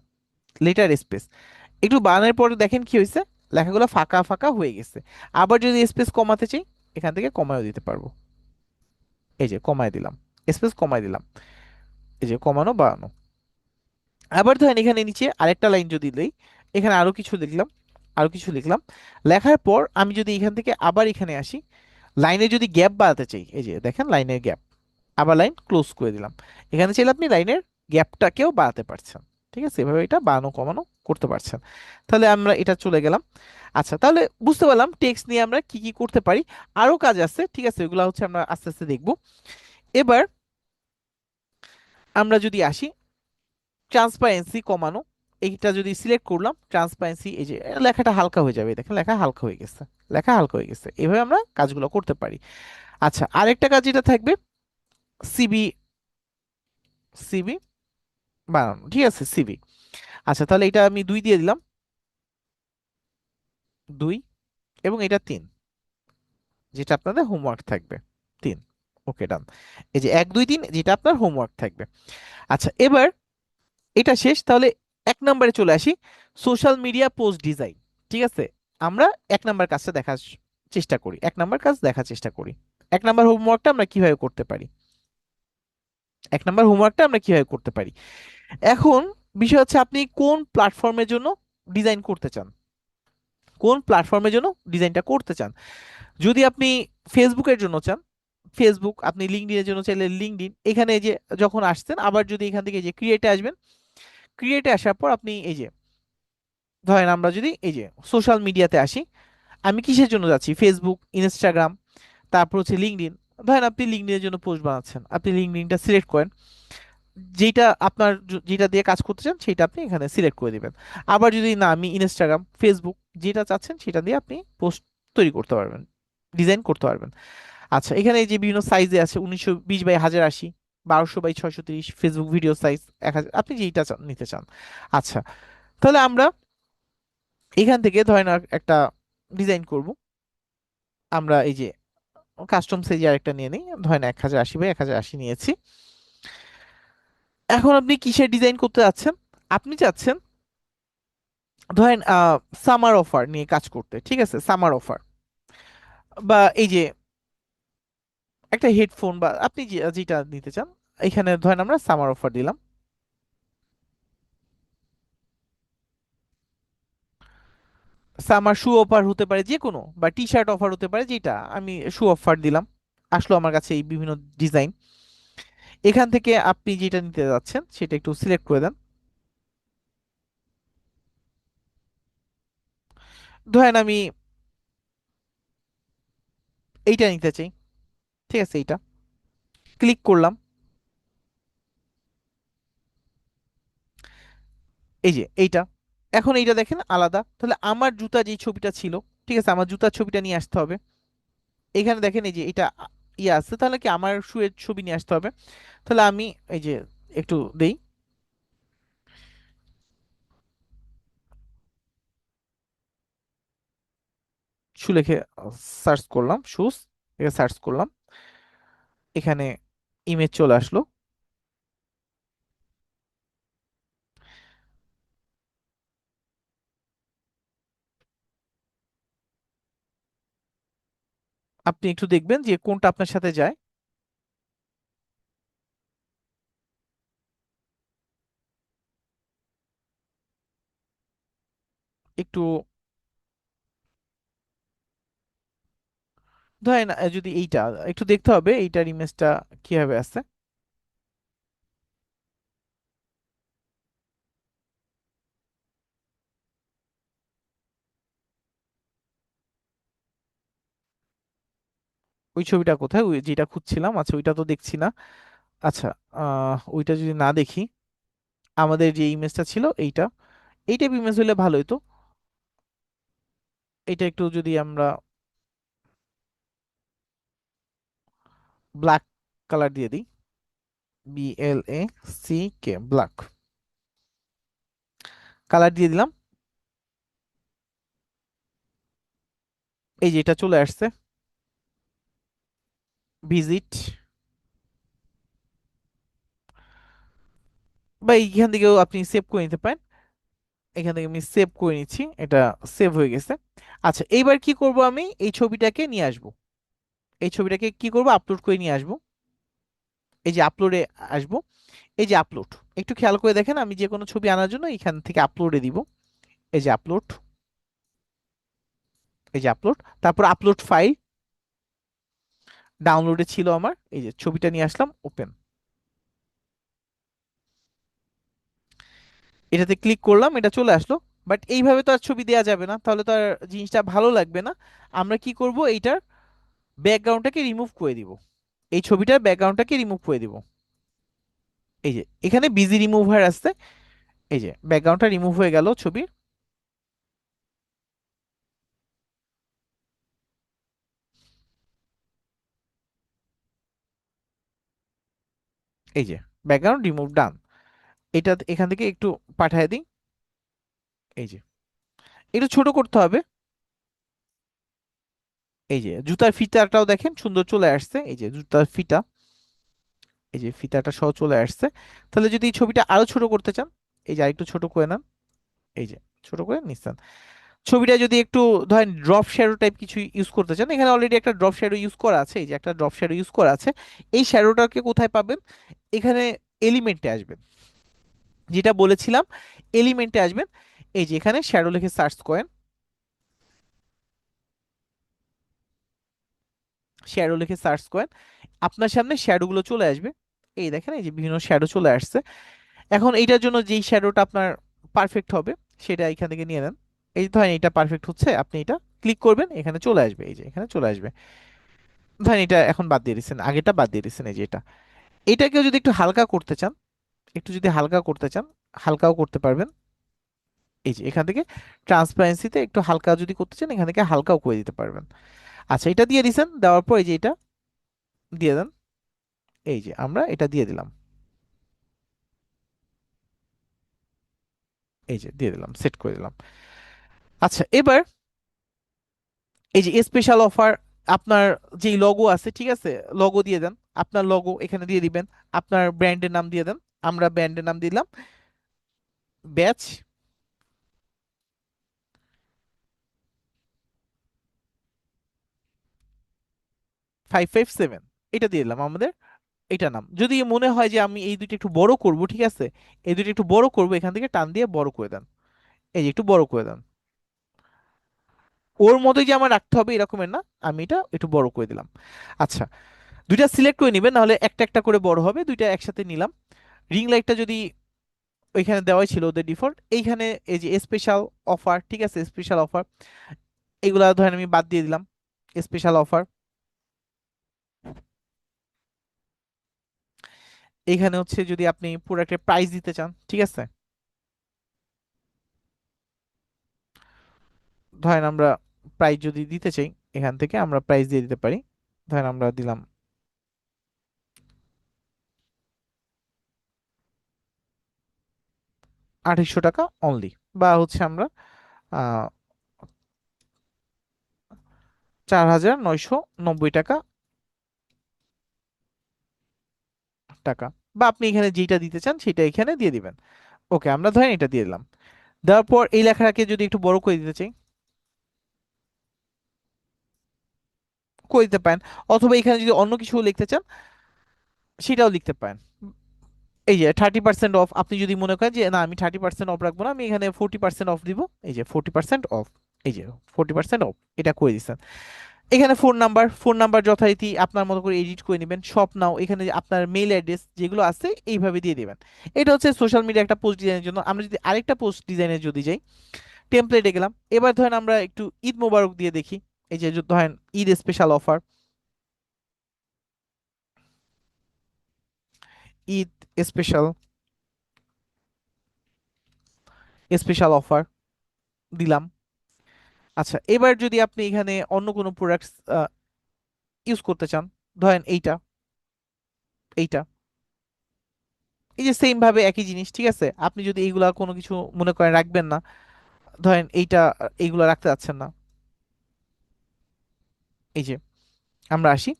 লেটার স্পেস একটু বানানোর পরে দেখেন কি হয়েছে, লেখাগুলো ফাঁকা ফাঁকা হয়ে গেছে। আবার যদি স্পেস কমাতে চাই, এখান থেকে কমায়ও দিতে পারবো। এই যে কমায় দিলাম, স্পেস কমায় দিলাম, এই যে কমানো বাড়ানো। আবার ধরেন এখানে নিচে আরেকটা লাইন যদি দিই, এখানে আরো কিছু লিখলাম, আরো কিছু লিখলাম, লেখার পর আমি যদি এখান থেকে আবার এখানে আসি, লাইনে যদি গ্যাপ বাড়াতে চাই, এই যে দেখেন লাইনের গ্যাপ, আবার লাইন ক্লোজ করে দিলাম। এখানে চাইলে আপনি লাইনের গ্যাপটাকেও বাড়াতে পারছেন। ঠিক আছে, এভাবে এটা বাড়ানো কমানো করতে পারছেন। তাহলে আমরা এটা চলে গেলাম। আচ্ছা, তাহলে বুঝতে পারলাম টেক্সট নিয়ে আমরা কি কি করতে পারি। আরো কাজ আছে, ঠিক আছে, এগুলো হচ্ছে আমরা আস্তে আস্তে দেখব। এবার আমরা যদি আসি ট্রান্সপারেন্সি কমানো, এইটা যদি সিলেক্ট করলাম, ট্রান্সপারেন্সি, এই যে লেখাটা হালকা হয়ে যাবে, দেখেন লেখা হালকা হয়ে গেছে, লেখা হালকা হয়ে গেছে, এভাবে আমরা কাজগুলো করতে পারি। আচ্ছা, আরেকটা কাজ যেটা থাকবে, সিবি, সিবি বানানো, ঠিক আছে, সিবি। আচ্ছা, তাহলে এটা আমি 2 দিয়ে দিলাম, 2, এবং এটা 3, যেটা আপনাদের হোমওয়ার্ক থাকবে, 3। ওকে, ডান। এই যে 1 2 3 যেটা আপনার হোমওয়ার্ক থাকবে। আচ্ছা, এবার এটা শেষ, তাহলে 1 নম্বরে চলে আসি, সোশ্যাল মিডিয়া পোস্ট ডিজাইন। ঠিক আছে, আমরা 1 নম্বর কাজটা দেখার চেষ্টা করি, 1 নম্বর কাজ দেখার চেষ্টা করি। 1 নম্বর হোমওয়ার্কটা আমরা কিভাবে করতে পারি, 1 নম্বর হোমওয়ার্কটা আমরা কিভাবে করতে পারি। এখন বিষয় হচ্ছে আপনি কোন প্ল্যাটফর্মের জন্য ডিজাইন করতে চান, কোন প্ল্যাটফর্মের জন্য ডিজাইনটা করতে চান। যদি আপনি ফেসবুকের জন্য চান, ফেসবুক, আপনি লিঙ্কডইনের জন্য চাইলে লিঙ্কডইন। এখানে এই যে যখন আসছেন, আবার যদি এখান থেকে এই যে ক্রিয়েটে আসবেন, ক্রিয়েটে আসার পর আপনি এই যে ধরেন আমরা যদি এই যে সোশ্যাল মিডিয়াতে আসি, আমি কিসের জন্য যাচ্ছি, ফেসবুক, ইনস্টাগ্রাম, তারপর হচ্ছে লিঙ্কডইন। ধরেন আপনি লিঙ্কডইনের জন্য পোস্ট বানাচ্ছেন, আপনি লিঙ্কডইনটা সিলেক্ট করেন, যেটা আপনার যেটা দিয়ে কাজ করতে চান সেটা আপনি এখানে সিলেক্ট করে দিবেন। আবার যদি না, আমি ইনস্টাগ্রাম, ফেসবুক যেটা চাচ্ছেন সেটা দিয়ে আপনি পোস্ট তৈরি করতে পারবেন, ডিজাইন করতে পারবেন। আচ্ছা, এখানে এই যে বিভিন্ন সাইজে আছে, 1920 by 1080, 1200 by 630, Facebook video size 1000, আপনি যেইটা নিতে চান। আচ্ছা, তাহলে আমরা এখান থেকে ধরেন একটা ডিজাইন করব। আমরা এই যে কাস্টম সাইজ আরেকটা নিয়ে নিই, ধরেন 1080 বাই 1080 নিয়েছি। এখন আপনি কিসের ডিজাইন করতে যাচ্ছেন, আপনি চাচ্ছেন ধরেন সামার অফার নিয়ে কাজ করতে, ঠিক আছে, সামার অফার, বা এই যে একটা হেডফোন, বা আপনি যেটা নিতে চান। এখানে ধরেন আমরা সামার অফার দিলাম, সামার শু অফার হতে পারে যে কোনো, বা টি শার্ট অফার হতে পারে, যেটা আমি শু অফার দিলাম। আসলো আমার কাছে এই বিভিন্ন ডিজাইন। এখান থেকে আপনি যেটা নিতে যাচ্ছেন সেটা একটু সিলেক্ট করে দেন। ধরেন আমি এইটা নিতে চাই, ঠিক আছে, এইটা ক্লিক করলাম, এই যে এইটা। এখন এইটা দেখেন আলাদা, তাহলে আমার জুতা যেই ছবিটা ছিল, ঠিক আছে, আমার জুতার ছবিটা নিয়ে আসতে হবে। এখানে দেখেন এই যে এটা ইয়ে আছে, তাহলে কি আমার শুয়ের ছবি নিয়ে আসতে হবে। তাহলে আমি এই যে একটু দেই, শু লিখে সার্চ করলাম, শুজ, সার্চ করলাম, এখানে ইমেজ চলে আসলো। আপনি একটু দেখবেন যে কোনটা আপনার সাথে যায়। একটু ধরেন যদি এইটা একটু দেখতে হবে, এইটার ইমেজটা কিভাবে আছে। ওই ছবিটা কোথায়, ওই যেটা খুঁজছিলাম, আচ্ছা ওইটা তো দেখছি না। আচ্ছা, ওইটা যদি না দেখি, আমাদের যে ইমেজটা ছিল এইটা, এই টাইপ ইমেজ হলে ভালো হতো। এটা একটু যদি আমরা ব্ল্যাক কালার দিয়ে দিই, BLACK, ব্ল্যাক কালার দিয়ে দিলাম, এই যে এটা চলে আসছে। ভিজিট, বা এইখান থেকেও আপনি সেভ করে নিতে পারেন। এখান থেকে আমি সেভ করে নিচ্ছি, এটা সেভ হয়ে গেছে। আচ্ছা, এইবার কি করব, আমি এই ছবিটাকে নিয়ে আসব, এই ছবিটাকে কি করব, আপলোড করে নিয়ে আসব। এই যে আপলোডে আসব, এই যে আপলোড, একটু খেয়াল করে দেখেন, আমি যে কোনো ছবি আনার জন্য এখান থেকে আপলোডে দিব। এই যে আপলোড, এই যে আপলোড, তারপর আপলোড ফাইল, ডাউনলোডে ছিল আমার, এই যে ছবিটা নিয়ে আসলাম, ওপেন, এটাতে ক্লিক করলাম, এটা চলে আসলো। বাট এইভাবে তো আর ছবি দেওয়া যাবে না, তাহলে তো আর জিনিসটা ভালো লাগবে না। আমরা কি করব, এইটার ব্যাকগ্রাউন্ডটাকে রিমুভ করে দিব, এই ছবিটার ব্যাকগ্রাউন্ডটাকে রিমুভ করে দিব। এই যে এখানে বিজি রিমুভার আসছে, এই যে ব্যাকগ্রাউন্ডটা রিমুভ হয়ে গেল ছবির। এই যে ব্যাকগ্রাউন্ড রিমুভ ডান। এটা এখান থেকে একটু পাঠিয়ে দিই। এই যে একটু ছোট করতে হবে। এই যে জুতার ফিতাটাও দেখেন সুন্দর চলে আসছে, এই যে জুতার ফিতা, এই যে ফিতাটা সহ চলে আসছে। তাহলে যদি এই ছবিটা আরো ছোট করতে চান, এই যে আরেকটু ছোট করে নেন, এই যে ছোট করে নিচ্ছেন। ছবিটা যদি একটু ধরেন ড্রপ শ্যাডো টাইপ কিছু ইউজ করতে চান, এখানে অলরেডি একটা ড্রপ শ্যাডো ইউজ করা আছে, এই যে একটা ড্রপ শ্যাডো ইউজ করা আছে। এই শ্যাডোটাকে কোথায় পাবেন, এখানে এলিমেন্টে আসবেন, যেটা বলেছিলাম, এলিমেন্টে আসবেন। এই যে এখানে শ্যাডো লিখে সার্চ করেন, শ্যাডো লিখে সার্চ করেন, আপনার সামনে শ্যাডো গুলো চলে আসবে। এই দেখেন, এই যে বিভিন্ন শ্যাডো চলে আসছে। এখন এইটার জন্য যেই শ্যাডোটা আপনার পারফেক্ট হবে, সেটা এখান থেকে নিয়ে নেন। এই যে ধরেন এটা পারফেক্ট হচ্ছে, আপনি এটা ক্লিক করবেন, এখানে চলে আসবে, এই যে এখানে চলে আসবে। ধরেন এটা এখন বাদ দিয়ে দিচ্ছেন, আগেটা বাদ দিয়ে দিচ্ছেন, এই যে এটা। এটাকেও যদি একটু হালকা করতে চান, একটু যদি হালকা করতে চান, হালকাও করতে পারবেন। এই যে এখান থেকে ট্রান্সপারেন্সিতে একটু হালকা যদি করতে চান, এখান থেকে হালকাও করে দিতে পারবেন। আচ্ছা, এটা দিয়ে দিছেন, দেওয়ার পর এই যে এটা দিয়ে দেন। এই যে আমরা এটা দিয়ে দিলাম, এই যে দিয়ে দিলাম, সেট করে দিলাম। আচ্ছা, এবার এই যে স্পেশাল অফার, আপনার যেই লগো আছে, ঠিক আছে, লগো দিয়ে দেন, আপনার লগো এখানে দিয়ে দিবেন, আপনার ব্র্যান্ডের নাম দিয়ে দেন। আমরা ব্র্যান্ডের নাম দিলাম ব্যাচ 557, এটা দিয়ে দিলাম আমাদের, এটা নাম। যদি মনে হয় যে আমি এই দুইটা একটু বড় করব, ঠিক আছে, এই দুইটা একটু বড় করব, এখান থেকে টান দিয়ে বড় করে দেন, এই যে একটু বড় করে দেন। ওর মতোই যে আমার রাখতে হবে এরকমের না, আমি এটা একটু বড় করে দিলাম। আচ্ছা, দুইটা সিলেক্ট করে নেবেন, নাহলে একটা একটা করে বড় হবে। দুইটা একসাথে নিলাম। রিং লাইটটা যদি ওইখানে দেওয়াই ছিল ওদের ডিফল্ট, এইখানে এই যে স্পেশাল অফার, ঠিক আছে, স্পেশাল অফার, এগুলা ধরেন আমি বাদ দিয়ে দিলাম, স্পেশাল অফার। এখানে হচ্ছে যদি আপনি প্রোডাক্টের প্রাইস দিতে চান, ঠিক আছে, ধরেন আমরা প্রাইস যদি দিতে চাই, এখান থেকে আমরা প্রাইস দিয়ে দিতে পারি। ধরেন আমরা দিলাম 2800 টাকা অনলি, বা হচ্ছে আমরা 4990 টাকা টাকা, বা আপনি এখানে যেটা দিতে চান সেটা এখানে দিয়ে দিবেন। ওকে, আমরা ধরেন এটা দিয়ে দিলাম। দেওয়ার পর এই লেখাটাকে যদি একটু বড় করে দিতে চাই, করে দিতে পারেন। অথবা এখানে যদি অন্য কিছু লিখতে চান, সেটাও লিখতে পারেন। এই যে 30% অফ, আপনি যদি মনে করেন যে না আমি 30% অফ রাখবো না, আমি এখানে 40% অফ দিব, এই যে 40% অফ, এই যে 40% অফ, এটা করে দিচ্ছেন। এখানে ফোন নাম্বার, ফোন নাম্বার যথারীতি আপনার মতো করে এডিট করে নেবেন। শপ নাও, এখানে যে আপনার মেইল অ্যাড্রেস যেগুলো আছে এইভাবে দিয়ে দিবেন। এটা হচ্ছে সোশ্যাল মিডিয়া একটা পোস্ট ডিজাইনের জন্য। আমরা যদি আরেকটা পোস্ট ডিজাইনের যদি যাই, টেমপ্লেটে গেলাম, এবার ধরেন আমরা একটু ঈদ মোবারক দিয়ে দেখি। এই যে ধরেন Eid special offer, Eid special, special offer দিলাম। আচ্ছা, এবার যদি আপনি এখানে অন্য কোনো প্রোডাক্টস ইউজ করতে চান, ধরেন এইটা, এইটা, এই যে সেম ভাবে একই জিনিস, ঠিক আছে, আপনি যদি এইগুলা কোনো কিছু মনে করেন রাখবেন না, ধরেন এইটা, এইগুলা রাখতে যাচ্ছেন না, এই যে আমরা আসি,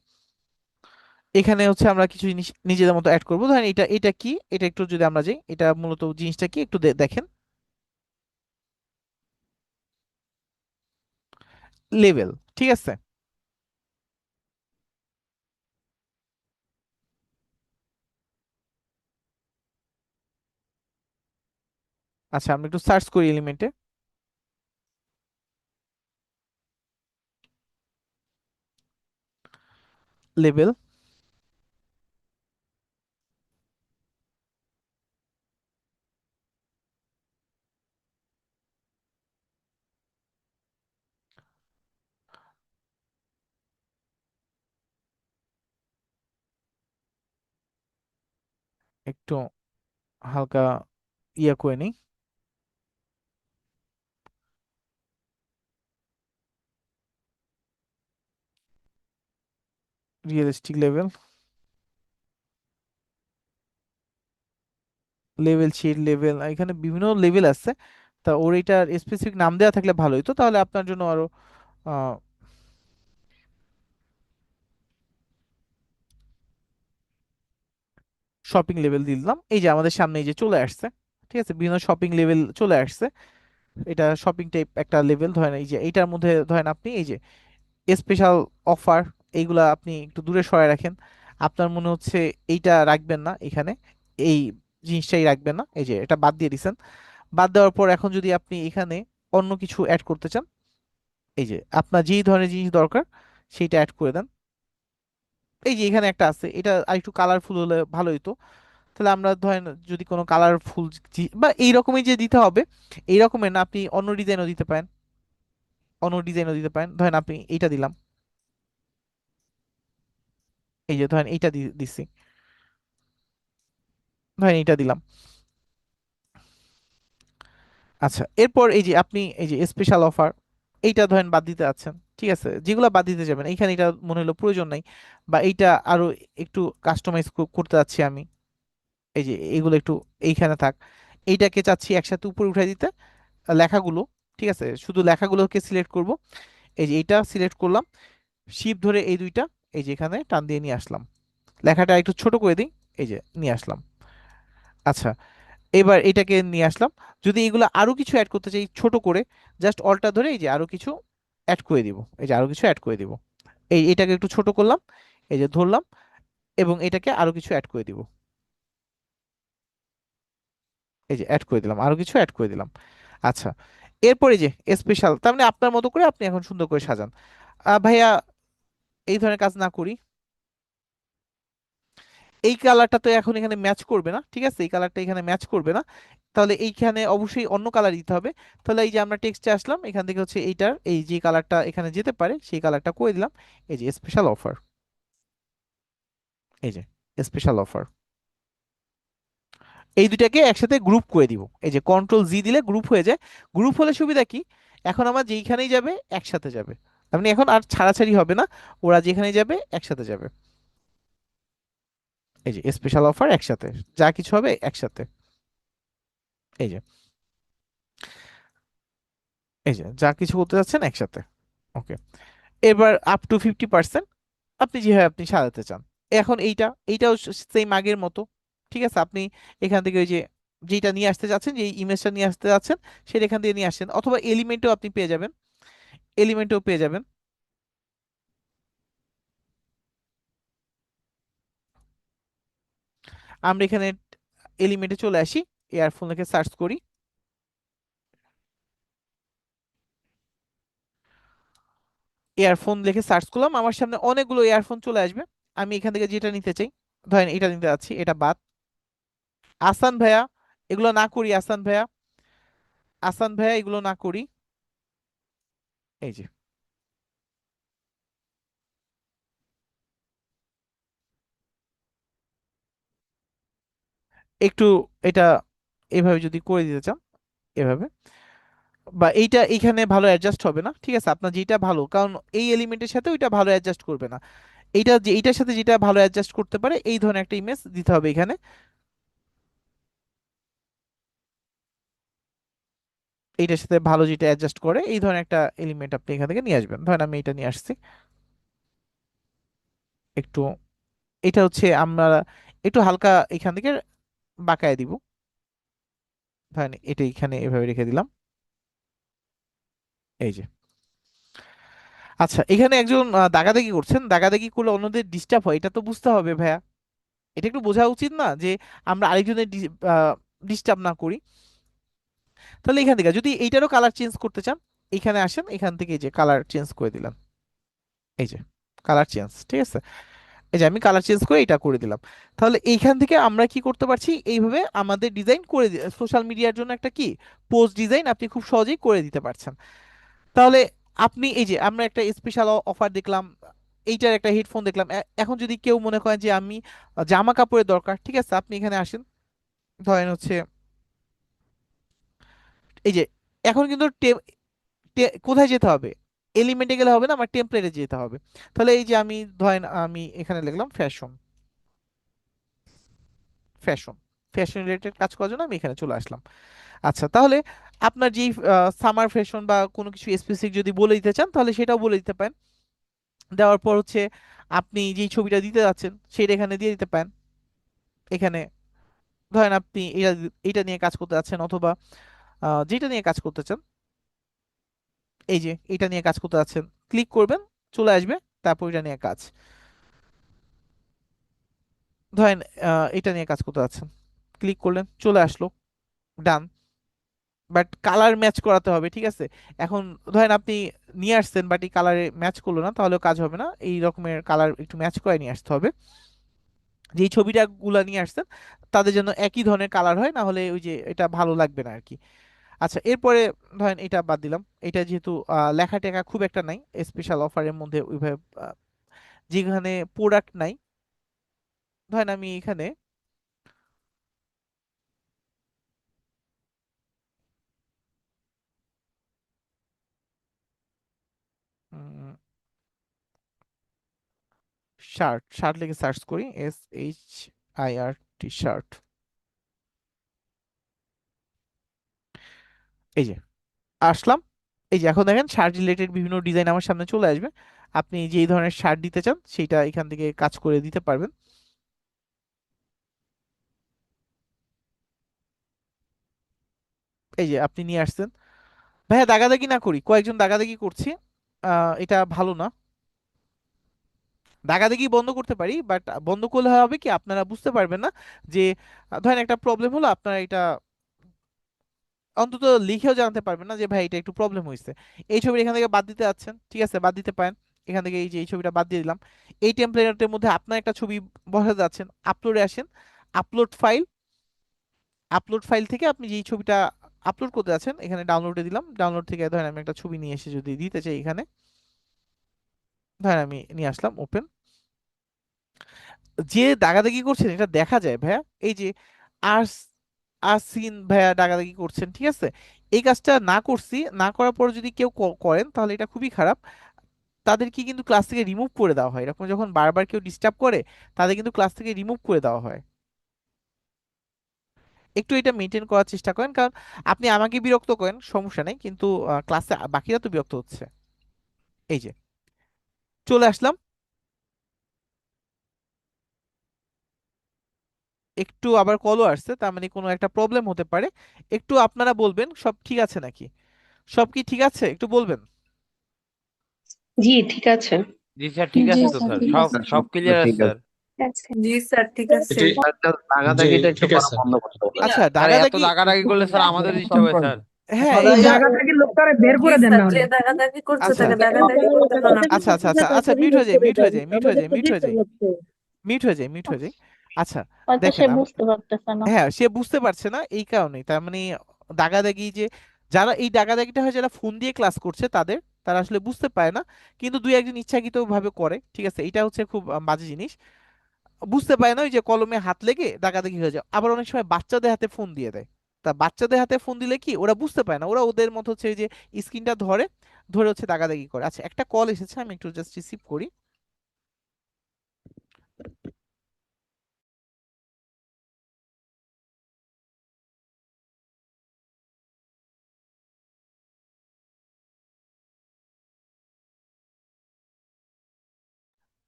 এখানে হচ্ছে আমরা কিছু জিনিস নিজেদের মতো অ্যাড করবো। ধরেন এটা এটা কি, এটা একটু যদি আমরা যাই, এটা মূলত জিনিসটা কি একটু দেখেন। লেভেল, ঠিক আছে। আচ্ছা আমরা একটু সার্চ করি এলিমেন্টে। লেভেল, একটু হালকা ইয়া করে নিই। Realistic level, level sheet level, এখানে বিভিন্ন লেভেল আছে। তা ওর এটার স্পেসিফিক নাম দেওয়া থাকলে ভালো হতো, তাহলে আপনার জন্য আরো শপিং লেভেল দিলাম। এই যে আমাদের সামনে এই যে চলে আসছে, ঠিক আছে, বিভিন্ন শপিং লেভেল চলে আসছে। এটা শপিং টাইপ একটা লেভেল। ধরেন এই যে এইটার মধ্যে ধরেন আপনি এই যে স্পেশাল অফার, এইগুলা আপনি একটু দূরে সরায় রাখেন। আপনার মনে হচ্ছে এইটা রাখবেন না এখানে, এই জিনিসটাই রাখবেন না, এই যে এটা বাদ দিয়ে দিছেন। বাদ দেওয়ার পর এখন যদি আপনি এখানে অন্য কিছু অ্যাড করতে চান, এই যে আপনার যেই ধরনের জিনিস দরকার সেইটা অ্যাড করে দেন। এই যে এখানে একটা আছে, এটা আরেকটু কালারফুল হলে ভালো হতো। তাহলে আমরা ধরেন যদি কোনো কালারফুল বা এই রকমই যে দিতে হবে এই রকমের না, আপনি অন্য ডিজাইনও দিতে পারেন, অন্য ডিজাইনও দিতে পারেন। ধরেন আপনি এইটা দিলাম, এই যে ধরেন এইটা দিচ্ছি, ধরেন এইটা দিলাম। আচ্ছা এরপর এই যে আপনি এই যে স্পেশাল অফার, এইটা ধরেন বাদ দিতে আছেন, ঠিক আছে, যেগুলো বাদ দিতে যাবেন এইখানে এটা মনে হলো প্রয়োজন নাই, বা এইটা আরো একটু কাস্টমাইজ করতে যাচ্ছি আমি, এই যে এগুলো একটু এইখানে থাক। এইটাকে চাচ্ছি একসাথে উপরে উঠাই দিতে, লেখাগুলো, ঠিক আছে, শুধু লেখাগুলোকে সিলেক্ট করব। এই যে এইটা সিলেক্ট করলাম, শিপ ধরে এই দুইটা এই যে এখানে টান দিয়ে নিয়ে আসলাম, লেখাটা একটু ছোট করে দিই, এই যে নিয়ে আসলাম। আচ্ছা এবার এটাকে নিয়ে আসলাম। যদি এগুলো আরো কিছু অ্যাড করতে চাই ছোট করে, জাস্ট অল্টা ধরে এই যে আরো কিছু অ্যাড করে দিব, এই যে আরো কিছু অ্যাড করে দিব। এটাকে একটু ছোট করলাম, এই যে ধরলাম, এবং এটাকে আরো কিছু অ্যাড করে দিব, এই যে অ্যাড করে দিলাম, আরো কিছু অ্যাড করে দিলাম। আচ্ছা এরপরে যে স্পেশাল, তার মানে আপনার মতো করে আপনি এখন সুন্দর করে সাজান। ভাইয়া এই ধরনের কাজ না করি, এই কালারটা তো এখন এখানে ম্যাচ করবে না, ঠিক আছে, এই কালারটা এখানে ম্যাচ করবে না, তাহলে এইখানে অবশ্যই অন্য কালার দিতে হবে। তাহলে এই যে আমরা টেক্সটে আসলাম, এখান থেকে হচ্ছে এইটার এই যে কালারটা এখানে যেতে পারে সেই কালারটা করে দিলাম। এই যে স্পেশাল অফার, এই যে স্পেশাল অফার, এই দুটাকে একসাথে গ্রুপ করে দিব। এই যে কন্ট্রোল জি দিলে গ্রুপ হয়ে যায়। গ্রুপ হলে সুবিধা কি, এখন আমার যেইখানেই যাবে একসাথে যাবে, আপনি এখন আর ছাড়াছাড়ি হবে না, ওরা যেখানে যাবে একসাথে যাবে। এই যে স্পেশাল অফার একসাথে, যা কিছু হবে একসাথে, এই যে এই যে যা কিছু করতে যাচ্ছেন একসাথে। ওকে, এবার আপ টু 50% আপনি যেভাবে আপনি সাজাতে চান। এখন এইটাও সেম আগের মতো, ঠিক আছে, আপনি এখান থেকে ওই যে যেটা নিয়ে আসতে যাচ্ছেন, যে ইমেজটা নিয়ে আসতে যাচ্ছেন সেটা এখান থেকে নিয়ে আসেন, অথবা এলিমেন্টও আপনি পেয়ে যাবেন, এলিমেন্টও পেয়ে যাবেন। আমরা এখানে এলিমেন্টে চলে আসি, ইয়ারফোন লিখে সার্চ করি, ইয়ারফোন লিখে সার্চ করলাম, আমার সামনে অনেকগুলো ইয়ারফোন চলে আসবে। আমি এখান থেকে যেটা নিতে চাই, ধরেন এটা নিতে যাচ্ছি, এটা বাদ। আসান ভাইয়া এগুলো না করি, আসান ভাইয়া, আসান ভাইয়া এগুলো না করি, এই যে একটু এটা এভাবে যদি করে দিতে চান, এভাবে, বা এইটা এইখানে ভালো অ্যাডজাস্ট হবে না, ঠিক আছে, আপনার যেটা ভালো, কারণ এই এলিমেন্টের সাথে ওইটা ভালো অ্যাডজাস্ট করবে না। এইটা যে এইটার সাথে যেটা ভালো অ্যাডজাস্ট করতে পারে এই ধরনের একটা ইমেজ দিতে হবে এখানে। এইটার সাথে ভালো যেটা অ্যাডজাস্ট করে এই ধরনের একটা এলিমেন্ট আপনি এখান থেকে নিয়ে আসবেন। ধরেন আমি এটা নিয়ে আসছি, একটু এটা হচ্ছে আমরা একটু হালকা এখান থেকে বাঁকায় দিব, ধরেন এটা এখানে এভাবে রেখে দিলাম, এই যে। আচ্ছা, এখানে একজন দাগাদাগি করছেন, দাগাদাগি করলে অন্যদের ডিস্টার্ব হয়, এটা তো বুঝতে হবে ভাইয়া, এটা একটু বোঝা উচিত না যে আমরা আরেকজনের ডিস্টার্ব না করি। তাহলে এখান থেকে যদি এইটারও কালার চেঞ্জ করতে চান, এখানে আসেন, এখান থেকে এই যে কালার চেঞ্জ করে দিলাম, এই যে কালার চেঞ্জ, ঠিক আছে, এই যে আমি কালার চেঞ্জ করে এটা করে দিলাম। তাহলে এইখান থেকে আমরা কি করতে পারছি, এইভাবে আমাদের ডিজাইন করে সোশ্যাল মিডিয়ার জন্য একটা কি পোস্ট ডিজাইন আপনি খুব সহজেই করে দিতে পারছেন। তাহলে আপনি এই যে আমরা একটা স্পেশাল অফার দেখলাম, এইটার একটা হেডফোন দেখলাম, এখন যদি কেউ মনে করেন যে আমি জামা কাপড়ের দরকার, ঠিক আছে, আপনি এখানে আসেন, ধরেন হচ্ছে এই যে এখন কিন্তু কোথায় যেতে হবে, এলিমেন্টে গেলে হবে না, আমার টেমপ্লেটে যেতে হবে। তাহলে এই যে আমি ধরেন আমি এখানে লিখলাম ফ্যাশন, ফ্যাশন ফ্যাশন রিলেটেড কাজ করার জন্য আমি এখানে চলে আসলাম। আচ্ছা, তাহলে আপনার যেই সামার ফ্যাশন বা কোনো কিছু স্পেসিফিক যদি বলে দিতে চান, তাহলে সেটাও বলে দিতে পারেন। দেওয়ার পর হচ্ছে আপনি যেই ছবিটা দিতে যাচ্ছেন সেটা এখানে দিয়ে দিতে পারেন। এখানে ধরেন আপনি এটা এটা নিয়ে কাজ করতে যাচ্ছেন, অথবা যেটা নিয়ে কাজ করতে চান, এই যে এটা নিয়ে কাজ করতে যাচ্ছেন, ক্লিক করবেন, চলে আসবে, তারপর এটা নিয়ে কাজ, ধরেন এটা নিয়ে কাজ করতে যাচ্ছেন, ক্লিক করলেন, চলে আসলো, ডান। বাট কালার ম্যাচ করাতে হবে, ঠিক আছে। এখন ধরেন আপনি নিয়ে আসছেন বাট এই কালারে ম্যাচ করলো না, তাহলে কাজ হবে না, এই রকমের কালার একটু ম্যাচ করে নিয়ে আসতে হবে। যেই ছবিটা গুলা নিয়ে আসছেন তাদের জন্য একই ধরনের কালার হয়, না হলে ওই যে এটা ভালো লাগবে না আর কি। আচ্ছা, এরপরে ধরেন এটা বাদ দিলাম, এটা যেহেতু লেখা টেখা খুব একটা নাই, স্পেশাল অফারের মধ্যে ওইভাবে যেখানে প্রোডাক্ট নাই, ধরেন আমি এখানে শার্ট, শার্ট লিখে সার্চ করি, SHIRT, শার্ট, এই যে আসলাম। এই যে এখন দেখেন শার্ট রিলেটেড বিভিন্ন ডিজাইন আমার সামনে চলে আসবে, আপনি যেই ধরনের শার্ট দিতে চান সেইটা এখান থেকে কাজ করে দিতে পারবেন। এই যে আপনি নিয়ে আসছেন। ভাইয়া দাগাদাগি না করি, কয়েকজন দাগাদাগি করছি, এটা ভালো না। দাগাদাগি বন্ধ করতে পারি, বাট বন্ধ করলে হবে কি আপনারা বুঝতে পারবেন না যে ধরেন একটা প্রবলেম হলো, আপনারা এটা অন্তত লিখেও জানতে পারবেন না যে ভাই এটা একটু প্রবলেম হয়েছে। এই ছবি এখান থেকে বাদ দিতে যাচ্ছেন, ঠিক আছে, বাদ দিতে পারেন, এখান থেকে এই যে এই ছবিটা বাদ দিয়ে দিলাম। এই টেমপ্লেটের মধ্যে আপনার একটা ছবি বসাতে যাচ্ছেন, আপলোডে আসেন, আপলোড ফাইল, আপলোড ফাইল থেকে আপনি যেই ছবিটা আপলোড করতে যাচ্ছেন এখানে ডাউনলোডে দিলাম, ডাউনলোড থেকে ধরেন আমি একটা ছবি নিয়ে এসে যদি দিতে চাই, এখানে ধরেন আমি নিয়ে আসলাম, ওপেন। যে দাগাদাগি করছেন এটা দেখা যায় ভাইয়া, এই যে আর আসিন ভাইয়া দাগাদাগি করছেন, ঠিক আছে। এই কাজটা না করছি, না করার পর যদি কেউ করেন তাহলে এটা খুবই খারাপ, তাদেরকে কিন্তু ক্লাস থেকে রিমুভ করে দেওয়া হয়, এরকম যখন বারবার কেউ ডিস্টার্ব করে তাদের কিন্তু ক্লাস থেকে রিমুভ করে দেওয়া হয়। একটু এটা মেনটেন করার চেষ্টা করেন, কারণ আপনি আমাকে বিরক্ত করেন সমস্যা নেই, কিন্তু ক্লাসে বাকিরা তো বিরক্ত হচ্ছে। এই যে চলে আসলাম, একটু আবার কলও আসছে, তার মানে কোনো একটা প্রবলেম হতে পারে, একটু আপনারা বলবেন সব ঠিক আছে নাকি, সব কি ঠিক আছে একটু বলবেন। জি ঠিক আছে। জি স্যার, ঠিক জি আছে তো স্যার স্যার, ঠিক সব আছে। সব ক্লিয়ার আছে ঠিক স্যার। আছে। আছে। জি স্যার ঠিক আছে। এটি জি দাগাদাগিটা একটু ঠিক করা আছে। বন্ধ করতে হবে। আচ্ছা, স্যার এত দাগাদাগি, রাগারাগি করলে স্যার আমাদের ডিস্টার্ব হয় স্যার। হ্যাঁ ওই এটা, জায়গা থেকে লোকটারে বের জি করে দেন স্যার, না যে হলে। দাগাদাগি করছে আচ্ছা তাকে দাগাদাগি করতে দাও না। আচ্ছা আচ্ছা আচ্ছা আচ্ছা, মিউট হয়ে যায়, মিউট হয়ে যায়, মিউট হয়ে যায়, মিউট হয়ে যায়, মিউট হয়ে যায়, মিউট হয়ে যায়। আচ্ছা, হয়তো সে দেখেন বুঝতে পারতেছে না। হ্যাঁ সে বুঝতে পারছে না এই কারণেই, তার মানে দাগাদাগি যে যারা এই দাগাদাগিটা হয় যারা ফোন দিয়ে ক্লাস করছে তাদের, তারা আসলে বুঝতে পারে না, কিন্তু দুই একজন ইচ্ছাকৃত ভাবে করে, ঠিক আছে, এটা হচ্ছে খুব বাজে জিনিস। বুঝতে পারে না ওই যে কলমে হাত লেগে দাগাদাগি হয়ে যায়। আবার অনেক সময় বাচ্চাদের হাতে ফোন দিয়ে দেয়, তা বাচ্চাদের হাতে ফোন দিলে কি ওরা বুঝতে পায় না, ওরা ওদের মতো হচ্ছে ওই যে স্ক্রিনটা ধরে ধরে হচ্ছে দাগাদাগি করে। আচ্ছা, একটা কল এসেছে, আমি একটু জাস্ট রিসিভ করি।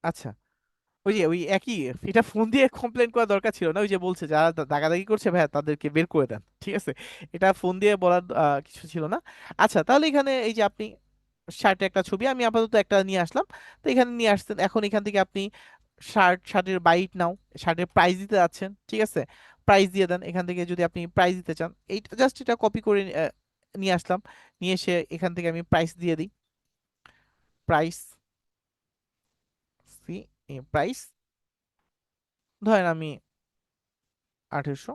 আচ্ছা, ওই যে ওই একই, এটা ফোন দিয়ে কমপ্লেন করা দরকার ছিল না, ওই যে বলছে যারা দাগাদাগি করছে ভাইয়া তাদেরকে বের করে দেন, ঠিক আছে, এটা ফোন দিয়ে বলার কিছু ছিল না। আচ্ছা তাহলে এখানে এই যে আপনি শার্টের একটা ছবি আমি আপাতত একটা নিয়ে আসলাম, তো এখানে নিয়ে আসছেন, এখন এখান থেকে আপনি শার্টের বাইট নাও, শার্টের প্রাইস দিতে যাচ্ছেন, ঠিক আছে, প্রাইস দিয়ে দেন এখান থেকে, যদি আপনি প্রাইস দিতে চান এইটা জাস্ট এটা কপি করে নিয়ে আসলাম, নিয়ে এসে এখান থেকে আমি প্রাইস দিয়ে দিই, প্রাইস সি প্রাইস ধরেন আমি 1800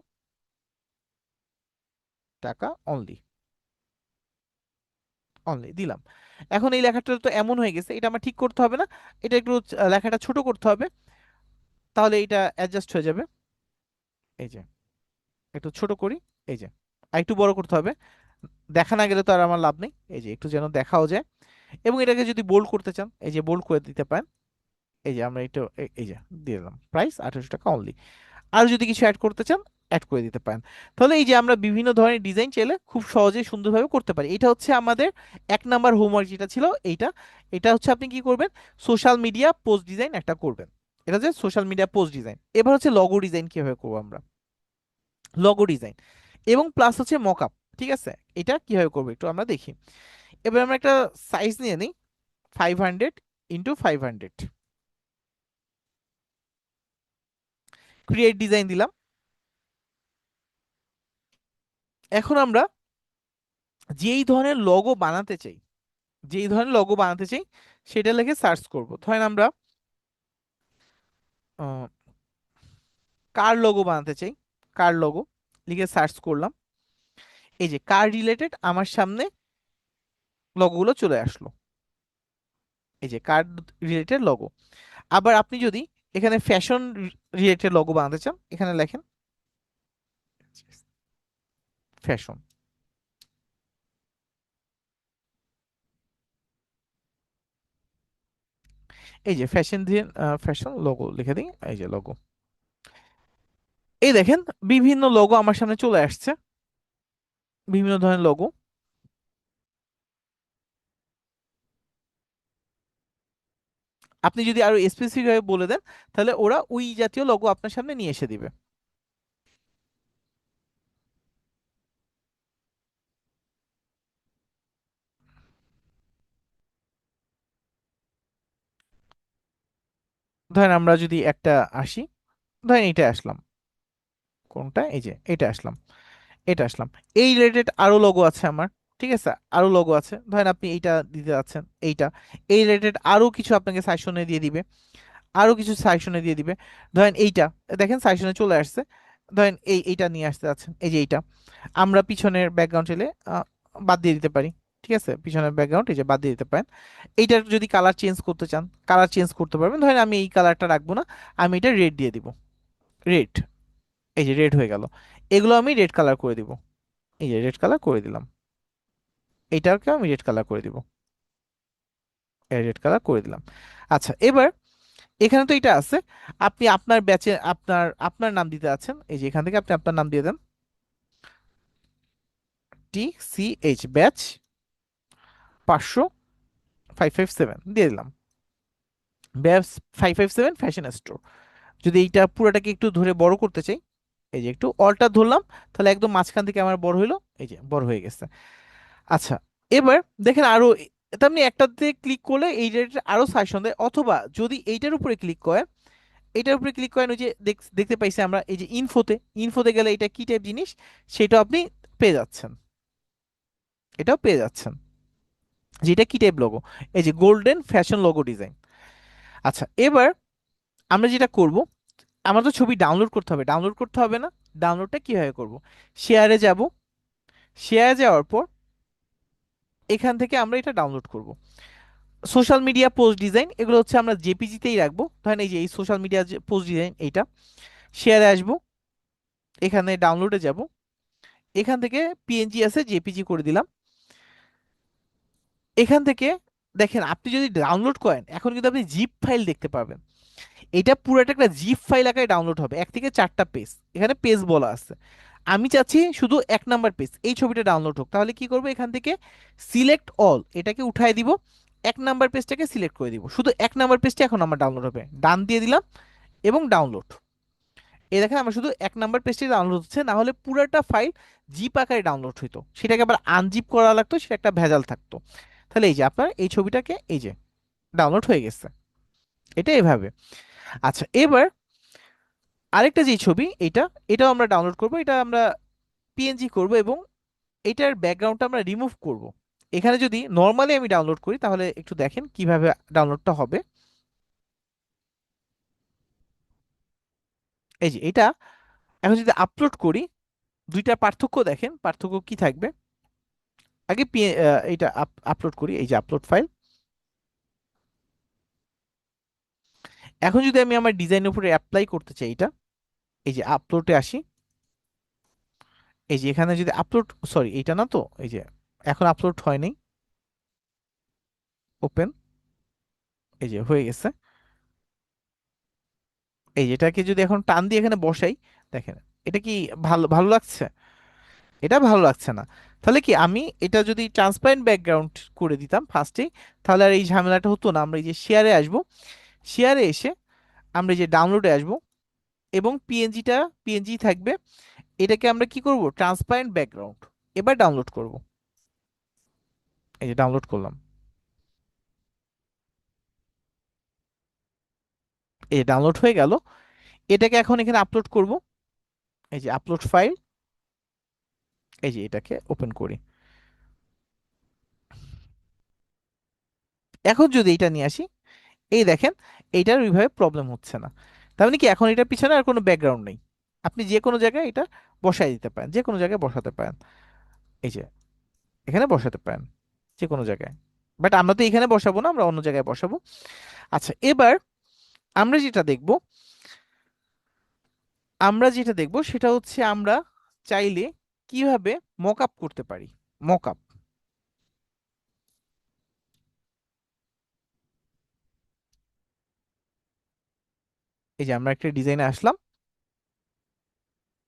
টাকা অনলি, অনলি দিলাম। এখন এই লেখাটা তো এমন হয়ে গেছে, এটা আমার ঠিক করতে হবে না, এটা একটু লেখাটা ছোট করতে হবে, তাহলে এটা অ্যাডজাস্ট হয়ে যাবে। এই যে একটু ছোট করি, এই যে আর একটু বড় করতে হবে, দেখা না গেলে তো আর আমার লাভ নেই, এই যে একটু যেন দেখাও যায়। এবং এটাকে যদি বোল্ড করতে চান এই যে বোল্ড করে দিতে পারেন, এই যে আমরা একটু এই যে দিয়ে দিলাম প্রাইস 1800 টাকা অনলি। আর যদি কিছু অ্যাড করতে চান অ্যাড করে দিতে পারেন। তাহলে এই যে আমরা বিভিন্ন ধরনের ডিজাইন চাইলে খুব সহজেই সুন্দরভাবে করতে পারি। এটা হচ্ছে আমাদের 1 নাম্বার হোমওয়ার্ক যেটা ছিল এইটা। এটা হচ্ছে আপনি কি করবেন, সোশ্যাল মিডিয়া পোস্ট ডিজাইন একটা করবেন, এটা হচ্ছে সোশ্যাল মিডিয়া পোস্ট ডিজাইন। এবার হচ্ছে লগো ডিজাইন কিভাবে করবো আমরা, লগো ডিজাইন এবং প্লাস হচ্ছে মকআপ, ঠিক আছে, এটা কিভাবে করবো একটু আমরা দেখি। এবার আমরা একটা সাইজ নিয়ে নিই 500 × 500, ক্রিয়েট ডিজাইন দিলাম। এখন আমরা যেই ধরনের লগো বানাতে চাই, যেই ধরনের লগো বানাতে চাই সেটা লিখে সার্চ করব। ধরেন আমরা কার লগো বানাতে চাই, কার লগো লিখে সার্চ করলাম, এই যে কার রিলেটেড আমার সামনে লগোগুলো চলে আসলো, এই যে কার রিলেটেড লগো। আবার আপনি যদি এখানে ফ্যাশন রিলেটেড লগো বানাতে চান এখানে লেখেন ফ্যাশন, এই যে ফ্যাশন দিয়ে ফ্যাশন লোগো লিখে দিই, এই যে লোগো, এই দেখেন বিভিন্ন লোগো আমার সামনে চলে আসছে, বিভিন্ন ধরনের লোগো। আপনি যদি আরো স্পেসিফিক ভাবে বলে দেন তাহলে ওরা ওই জাতীয় লোগো আপনার সামনে নিয়ে এসে দিবে। ধরেন আমরা যদি একটা আসি, ধরেন এইটা আসলাম, কোনটা, এই যে এটা আসলাম, এটা আসলাম, এই রিলেটেড আরো লোগো আছে আমার, ঠিক আছে, আরো লোগো আছে, ধরেন আপনি এইটা দিতে যাচ্ছেন, এইটা এই রিলেটেড আরো কিছু আপনাকে সাজেশনে দিয়ে দিবে, আরো কিছু সাজেশনে দিয়ে দিবে। ধরেন এইটা দেখেন সাজেশনে চলে আসছে, ধরেন এইটা নিয়ে আসতে যাচ্ছেন, এই যে এইটা আমরা পিছনের ব্যাকগ্রাউন্ড চাইলে বাদ দিয়ে দিতে পারি, ঠিক আছে, পিছনের ব্যাকগ্রাউন্ড এই যে বাদ দিয়ে দিতে পারেন। এইটার যদি কালার চেঞ্জ করতে চান কালার চেঞ্জ করতে পারবেন, ধরেন আমি এই কালারটা রাখবো না, আমি এটা রেড দিয়ে দিব, রেড, এই যে রেড হয়ে গেল, এগুলো আমি রেড কালার করে দিব, এই যে রেড কালার করে দিলাম, এইটাকে আমি রেড কালার করে দিব, রেড কালার করে দিলাম। আচ্ছা এবার এখানে তো এটা আছে, আপনি আপনার ব্যাচে আপনার আপনার নাম দিতে আছেন, এই যে এখান থেকে আপনি আপনার নাম দিয়ে দেন, TCH ব্যাচ 500 557 দিয়ে দিলাম, ব্যাচ 557 ফ্যাশন স্টোর। যদি এইটা পুরোটাকে একটু ধরে বড় করতে চাই, এই যে একটু অলটা ধরলাম, তাহলে একদম মাঝখান থেকে আমার বড় হইলো, এই যে বড় হয়ে গেছে। আচ্ছা এবার দেখেন আরো, তেমনি একটাতে ক্লিক করলে এই রিলেটেড আরো সাজেশন দেয়, অথবা যদি এইটার উপরে ক্লিক করেন, এটার উপরে ক্লিক করেন, ওই যে দেখতে পাইছি আমরা এই যে ইনফোতে, ইনফোতে গেলে এটা কি টাইপ জিনিস সেটা আপনি পেয়ে যাচ্ছেন, এটাও পেয়ে যাচ্ছেন যেটা কি টাইপ লোগো, এই যে গোল্ডেন ফ্যাশন লোগো ডিজাইন। আচ্ছা এবার আমরা যেটা করব, আমার তো ছবি ডাউনলোড করতে হবে, ডাউনলোড করতে হবে না, ডাউনলোডটা কিভাবে করব, শেয়ারে যাব, শেয়ারে যাওয়ার পর এখান থেকে আমরা এটা ডাউনলোড করব। সোশ্যাল মিডিয়া পোস্ট ডিজাইন এগুলো হচ্ছে আমরা জেপিজিতেই রাখবো, ধরেন এই যে এই সোশ্যাল মিডিয়া পোস্ট ডিজাইন এইটা, শেয়ারে আসবো, এখানে ডাউনলোডে যাব, এখান থেকে পিএনজি আছে জেপিজি করে দিলাম। এখান থেকে দেখেন আপনি যদি ডাউনলোড করেন এখন কিন্তু আপনি জিপ ফাইল দেখতে পাবেন, এটা পুরোটা একটা জিপ ফাইল আকারে ডাউনলোড হবে, 1 থেকে 4টা পেজ, এখানে পেজ বলা আছে। আমি চাচ্ছি শুধু 1 নাম্বার পেজ এই ছবিটা ডাউনলোড হোক, তাহলে কি করব, এখান থেকে সিলেক্ট অল এটাকে উঠায় দিব, এক নাম্বার পেজটাকে সিলেক্ট করে দিব, শুধু এক নাম্বার পেজটা এখন আমার ডাউনলোড হবে, ডান দিয়ে দিলাম এবং ডাউনলোড। এই দেখেন আমার শুধু এক নাম্বার পেজটি ডাউনলোড হচ্ছে, না হলে পুরোটা ফাইল জিপ আকারে ডাউনলোড হইতো, সেটাকে আবার আনজিপ করা লাগতো, সেটা একটা ভেজাল থাকতো। তাহলে এই যে আপনার এই ছবিটাকে এই যে ডাউনলোড হয়ে গেছে, এটা এভাবে। আচ্ছা, এবার আরেকটা যে ছবি এটা, এটাও আমরা ডাউনলোড করব, এটা আমরা পিএনজি করব এবং এটার ব্যাকগ্রাউন্ডটা আমরা রিমুভ করব। এখানে যদি নর্মালি আমি ডাউনলোড করি তাহলে একটু দেখেন কিভাবে ডাউনলোডটা হবে। এই যে এটা এখন যদি আপলোড করি, দুইটা পার্থক্য দেখেন, পার্থক্য কি থাকবে। আগে এটা আপলোড করি, এই যে আপলোড ফাইল। এখন যদি আমি আমার ডিজাইনের উপরে অ্যাপ্লাই করতে চাই এটা, এই যে আপলোডে আসি, এই যে এখানে যদি আপলোড, সরি এটা না তো, এই যে এখন আপলোড হয়নি, ওপেন, এই যে হয়ে গেছে। এই যেটাকে যদি এখন টান দিয়ে এখানে বসাই, দেখেন এটা কি ভালো ভালো লাগছে? এটা ভালো লাগছে না। তাহলে কি আমি এটা যদি ট্রান্সপারেন্ট ব্যাকগ্রাউন্ড করে দিতাম ফার্স্টেই, তাহলে আর এই ঝামেলাটা হতো না। আমরা এই যে শেয়ারে আসবো, শেয়ারে এসে আমরা এই যে ডাউনলোডে আসবো এবং পিএনজি থাকবে, এটাকে আমরা কি করব, ট্রান্সপারেন্ট ব্যাকগ্রাউন্ড, এবার ডাউনলোড করব। এই যে ডাউনলোড করলাম, এই যে ডাউনলোড হয়ে গেল। এটাকে এখন এখানে আপলোড করব, এই যে আপলোড ফাইল, এই যে এটাকে ওপেন করি। এখন যদি এটা নিয়ে আসি, এই দেখেন এইটার ওইভাবে প্রবলেম হচ্ছে না। তার মানে কি এখন এটার পিছনে আর কোনো ব্যাকগ্রাউন্ড নেই, আপনি যে কোনো জায়গায় এটা বসাই দিতে পারেন, যে কোনো জায়গায় বসাতে পারেন, এই যে এখানে বসাতে পারেন যে কোনো জায়গায়। বাট আমরা তো এখানে বসাবো না, আমরা অন্য জায়গায় বসাবো। আচ্ছা, এবার আমরা যেটা দেখব, সেটা হচ্ছে আমরা চাইলে কিভাবে মক আপ করতে পারি। মক আপ, এই যে আমরা একটা ডিজাইনে আসলাম,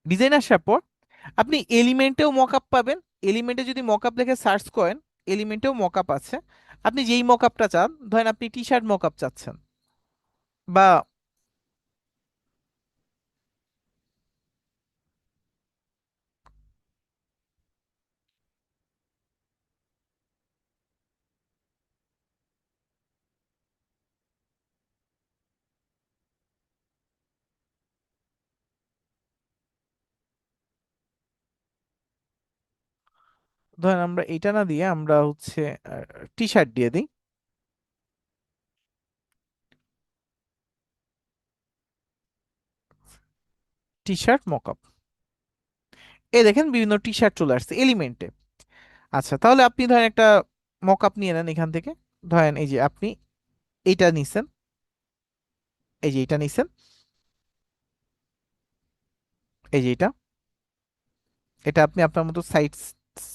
ডিজাইন আসার পর আপনি এলিমেন্টেও মকআপ পাবেন। এলিমেন্টে যদি মকআপ লিখে সার্চ করেন, এলিমেন্টেও মকআপ আছে। আপনি যেই মকআপটা চান, ধরেন আপনি টি শার্ট মকআপ চাচ্ছেন, বা ধরেন আমরা এটা না দিয়ে আমরা হচ্ছে টি শার্ট দিয়ে দিই, টি শার্ট মকআপ। এই দেখেন বিভিন্ন টি শার্ট চলে আসছে এলিমেন্টে। আচ্ছা, তাহলে আপনি ধরেন একটা মকআপ নিয়ে নেন এখান থেকে, ধরেন এই যে আপনি এইটা নিছেন, এই যে এটা নিছেন, এই যে এটা, এটা আপনি আপনার মতো সাইজ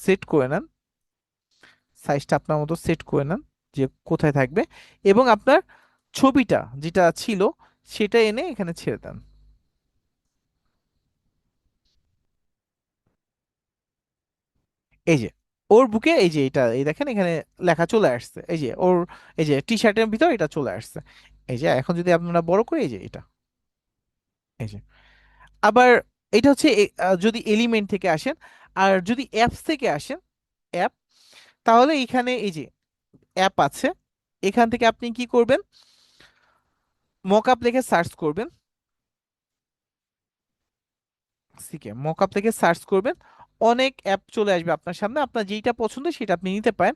সেট করে নেন, সাইজটা আপনার মতো সেট করে নেন যে কোথায় থাকবে, এবং আপনার ছবিটা যেটা ছিল সেটা এনে এখানে ছেড়ে দেন। এই যে ওর বুকে এই যে এটা, এই দেখেন এখানে লেখা চলে আসছে, এই যে ওর এই যে টি শার্টের ভিতর এটা চলে আসছে। এই যে এখন যদি আপনারা বড় করে, এই যে এটা, এই যে আবার এটা হচ্ছে যদি এলিমেন্ট থেকে আসেন। আর যদি অ্যাপস থেকে আসেন, অ্যাপ, তাহলে এখানে এই যে অ্যাপ আছে, এখান থেকে আপনি কি করবেন, মকআপ লিখে সার্চ করবেন, সিকে মকআপ থেকে সার্চ করবেন, অনেক অ্যাপ চলে আসবে আপনার সামনে, আপনার যেইটা পছন্দ সেটা আপনি নিতে পারেন।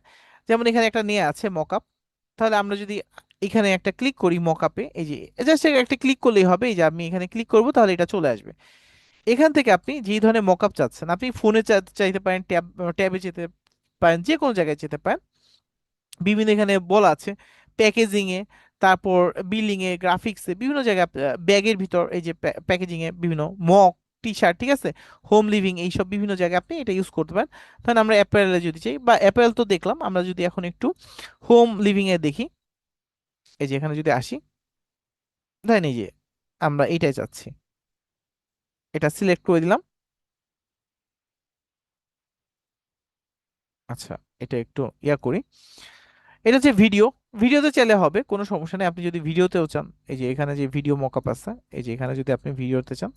যেমন এখানে একটা নিয়ে আছে মকআপ, তাহলে আমরা যদি এখানে একটা ক্লিক করি মকআপে, এই যে জাস্ট একটা ক্লিক করলেই হবে, এই যে আমি এখানে ক্লিক করব তাহলে এটা চলে আসবে। এখান থেকে আপনি যেই ধরনের মকআপ চাচ্ছেন, আপনি ফোনে চাইতে পারেন, ট্যাবে যেতে পারেন, যে কোনো জায়গায় যেতে পারেন। বিভিন্ন এখানে বলা আছে প্যাকেজিং এ, তারপর বিল্ডিং এ, গ্রাফিক্সে, বিভিন্ন জায়গায়, ব্যাগের ভিতর, এই যে প্যাকেজিং এ বিভিন্ন মক, টি শার্ট, ঠিক আছে, হোম লিভিং, এইসব বিভিন্ন জায়গায় আপনি এটা ইউজ করতে পারেন। ধরেন আমরা অ্যাপারেলে যদি চাই, বা অ্যাপারেল তো দেখলাম, আমরা যদি এখন একটু হোম লিভিং এ দেখি, এই যে এখানে যদি আসি, ধরেন এই যে আমরা এইটাই চাচ্ছি, এটা সিলেক্ট করে দিলাম। আচ্ছা, এটা একটু ইয়া করি, এটা হচ্ছে ভিডিও, ভিডিওতে চাইলে হবে, কোনো সমস্যা নেই। আপনি যদি ভিডিওতেও চান, এই যে এখানে যে ভিডিও মকআপ আছে, এই যে এখানে যদি আপনি ভিডিওতে চান,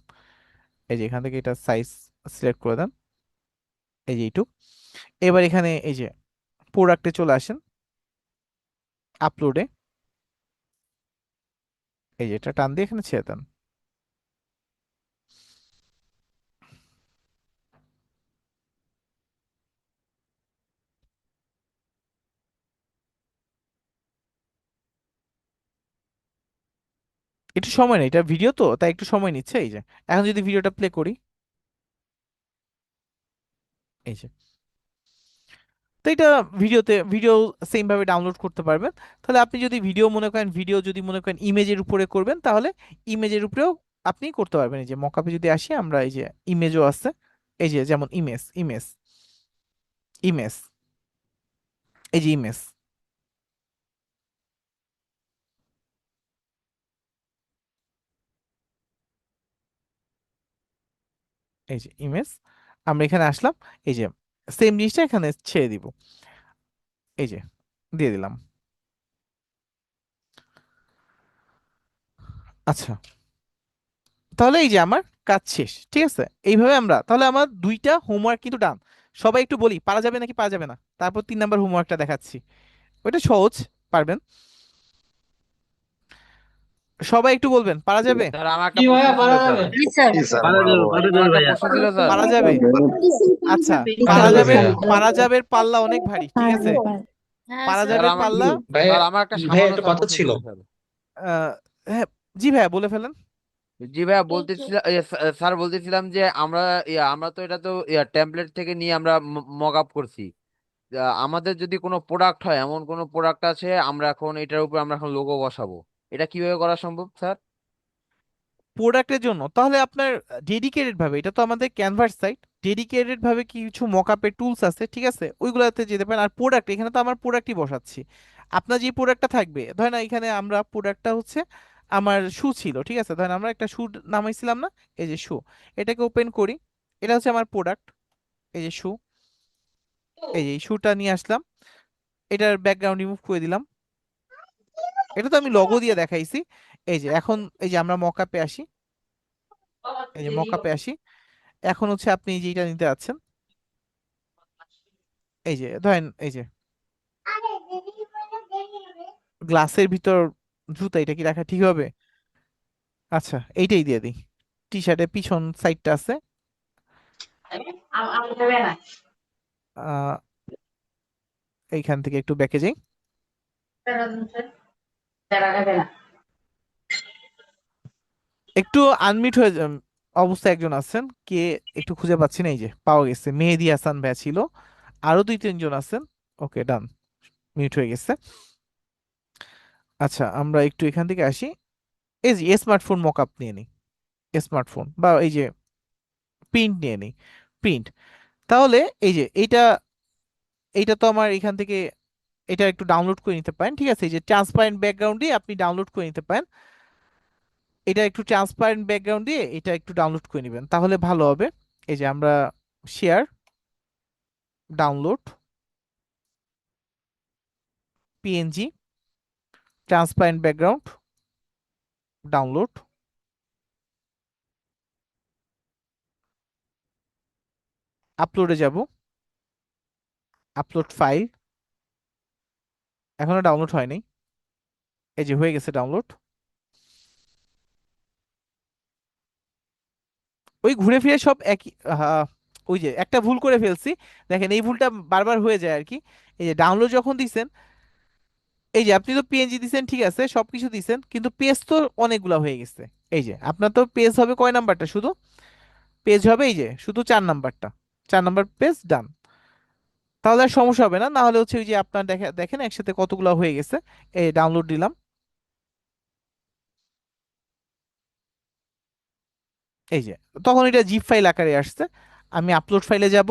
এই যে এখান থেকে এটা সাইজ সিলেক্ট করে দেন, এই যে এইটুক। এবার এখানে এই যে প্রোডাক্টে চলে আসেন, আপলোডে, এই যে এটা টান দিয়ে এখানে ছেড়ে দেন। একটু সময় নেই, এটা ভিডিও তো তাই একটু সময় নিচ্ছে। এই যে এখন যদি ভিডিওটা প্লে করি, এই যে, তো এটা ভিডিও সেম ভাবে ডাউনলোড করতে পারবেন। তাহলে আপনি যদি ভিডিও মনে করেন, ভিডিও যদি মনে করেন ইমেজের উপরে করবেন, তাহলে ইমেজের উপরেও আপনি করতে পারবেন। এই যে মকআপে যদি আসি আমরা, এই যে ইমেজও আছে, এই যে যেমন ইমেজ ইমেজ ইমেজ, এই যে ইমেজ, এই যে ইমেজ, আমরা এখানে আসলাম, এই যে সেম জিনিসটা এখানে ছেড়ে দিব, এই যে দিয়ে দিলাম। আচ্ছা, তাহলে এই যে আমার কাজ শেষ, ঠিক আছে। এইভাবে আমরা, তাহলে আমার দুইটা হোমওয়ার্ক কিন্তু ডান। সবাই একটু বলি পারা যাবে নাকি পারা যাবে না, তারপর 3 নাম্বার হোমওয়ার্কটা দেখাচ্ছি, ওইটা সহজ, পারবেন। সবাই একটু বলবেন পারা যাবে, স্যার আমার একটা প্রশ্ন ছিল স্যার। জি স্যার, পারা যাবে বরাবর। পারা আমার যাবে একটা ভাইয়া। প্রশ্ন ছিল স্যার। পারা যাবে। আচ্ছা, পারা পারা যাবে যাবে, ভাইয়া। পারা যাবের পাল্লা অনেক ভারী, ঠিক আছে। পারা স্যার যাবের আমার পাল্লা, স্যার আমার একটা সামান্য স্যার প্রশ্ন ছিল স্যার। আহ, হ্যাঁ, জি ভাইয়া বলে ফেলেন। জি ভাইয়া বলতেছিলাম, স্যার বলতেছিলাম যে আমরা আমরা তো এটা তো টেমপ্লেট থেকে নিয়ে আমরা মক আপ করছি। আমাদের যদি কোনো প্রোডাক্ট হয়, এমন কোনো প্রোডাক্ট আছে, আমরা এখন এটার উপর আমরা এখন লোগো বসাবো, এটা কিভাবে করা সম্ভব স্যার? প্রোডাক্টের জন্য তাহলে আপনার ডেডিকেটেড ভাবে, এটা তো আমাদের ক্যানভাস সাইট, ডেডিকেটেড ভাবে কিছু মকআপের টুলস আছে, ঠিক আছে, ওইগুলোতে যেতে পারেন। আর প্রোডাক্ট, এখানে তো আমার প্রোডাক্টই বসাচ্ছি। আপনার যে প্রোডাক্টটা থাকবে, ধরেন এখানে আমরা প্রোডাক্টটা হচ্ছে আমার শু ছিল, ঠিক আছে, ধরেন আমরা একটা শু নামাইছিলাম না, এই যে শু, এটাকে ওপেন করি, এটা হচ্ছে আমার প্রোডাক্ট, এই যে শু, এই যে শুটা নিয়ে আসলাম, এটার ব্যাকগ্রাউন্ড রিমুভ করে দিলাম, এটা তো আমি লগো দিয়ে দেখাইছি। এই যে এখন এই যে আমরা মকআপে আসি, এই যে মকআপে আসি, এখন হচ্ছে আপনি যেটা নিতে যাচ্ছেন, এই যে ধরেন এই যে গ্লাসের ভিতর জুতা, এটা কি রাখা ঠিক হবে? আচ্ছা, এইটাই দিয়ে দিই। টি শার্টের পিছন সাইডটা আছে, আহ, এইখান থেকে একটু ব্যাকে যাই, একটু আনমিট হয়ে অবস্থা একজন আছেন কে, একটু খুঁজে পাচ্ছি না, এই যে পাওয়া গেছে, মেহেদি হাসান ভাইয়া ছিল, আরো 2-3 জন আছেন। ওকে, ডান, মিউট হয়ে গেছে। আচ্ছা, আমরা একটু এখান থেকে আসি, এই যে স্মার্টফোন মকআপ নিয়ে নিই, স্মার্টফোন বা এই যে প্রিন্ট নিয়ে নিই, প্রিন্ট। তাহলে এই যে এইটা, এইটা তো আমার এখান থেকে এটা একটু ডাউনলোড করে নিতে পারেন, ঠিক আছে, এই যে ট্রান্সপারেন্ট ব্যাকগ্রাউন্ড দিয়ে আপনি ডাউনলোড করে নিতে পারেন। এটা একটু ট্রান্সপারেন্ট ব্যাকগ্রাউন্ড দিয়ে এটা একটু ডাউনলোড করে নেবেন, তাহলে ভালো হবে। এই যে আমরা share, download, PNG, transparent background, download, আপলোডে যাব, আপলোড ফাইল, এখনো ডাউনলোড হয়নি, এই যে হয়ে গেছে ডাউনলোড। ওই ঘুরে ফিরে সব একই, ওই যে একটা ভুল করে ফেলছি, দেখেন এই ভুলটা বারবার হয়ে যায় আর কি। এই যে ডাউনলোড যখন দিছেন, এই যে আপনি তো পিএনজি দিছেন, ঠিক আছে, সবকিছু দিছেন, কিন্তু পেজ তো অনেকগুলা হয়ে গেছে। এই যে আপনার তো পেজ হবে কয় নাম্বারটা, শুধু পেজ হবে এই যে শুধু 4 নাম্বারটা, 4 নাম্বার পেজ, ডান। তাহলে আর সমস্যা হবে না, না হলে হচ্ছে ওই যে আপনার দেখেন একসাথে কতগুলো হয়ে গেছে। এই ডাউনলোড দিলাম, এই যে তখন এটা জিপ ফাইল আকারে আসছে। আমি আপলোড ফাইলে যাব,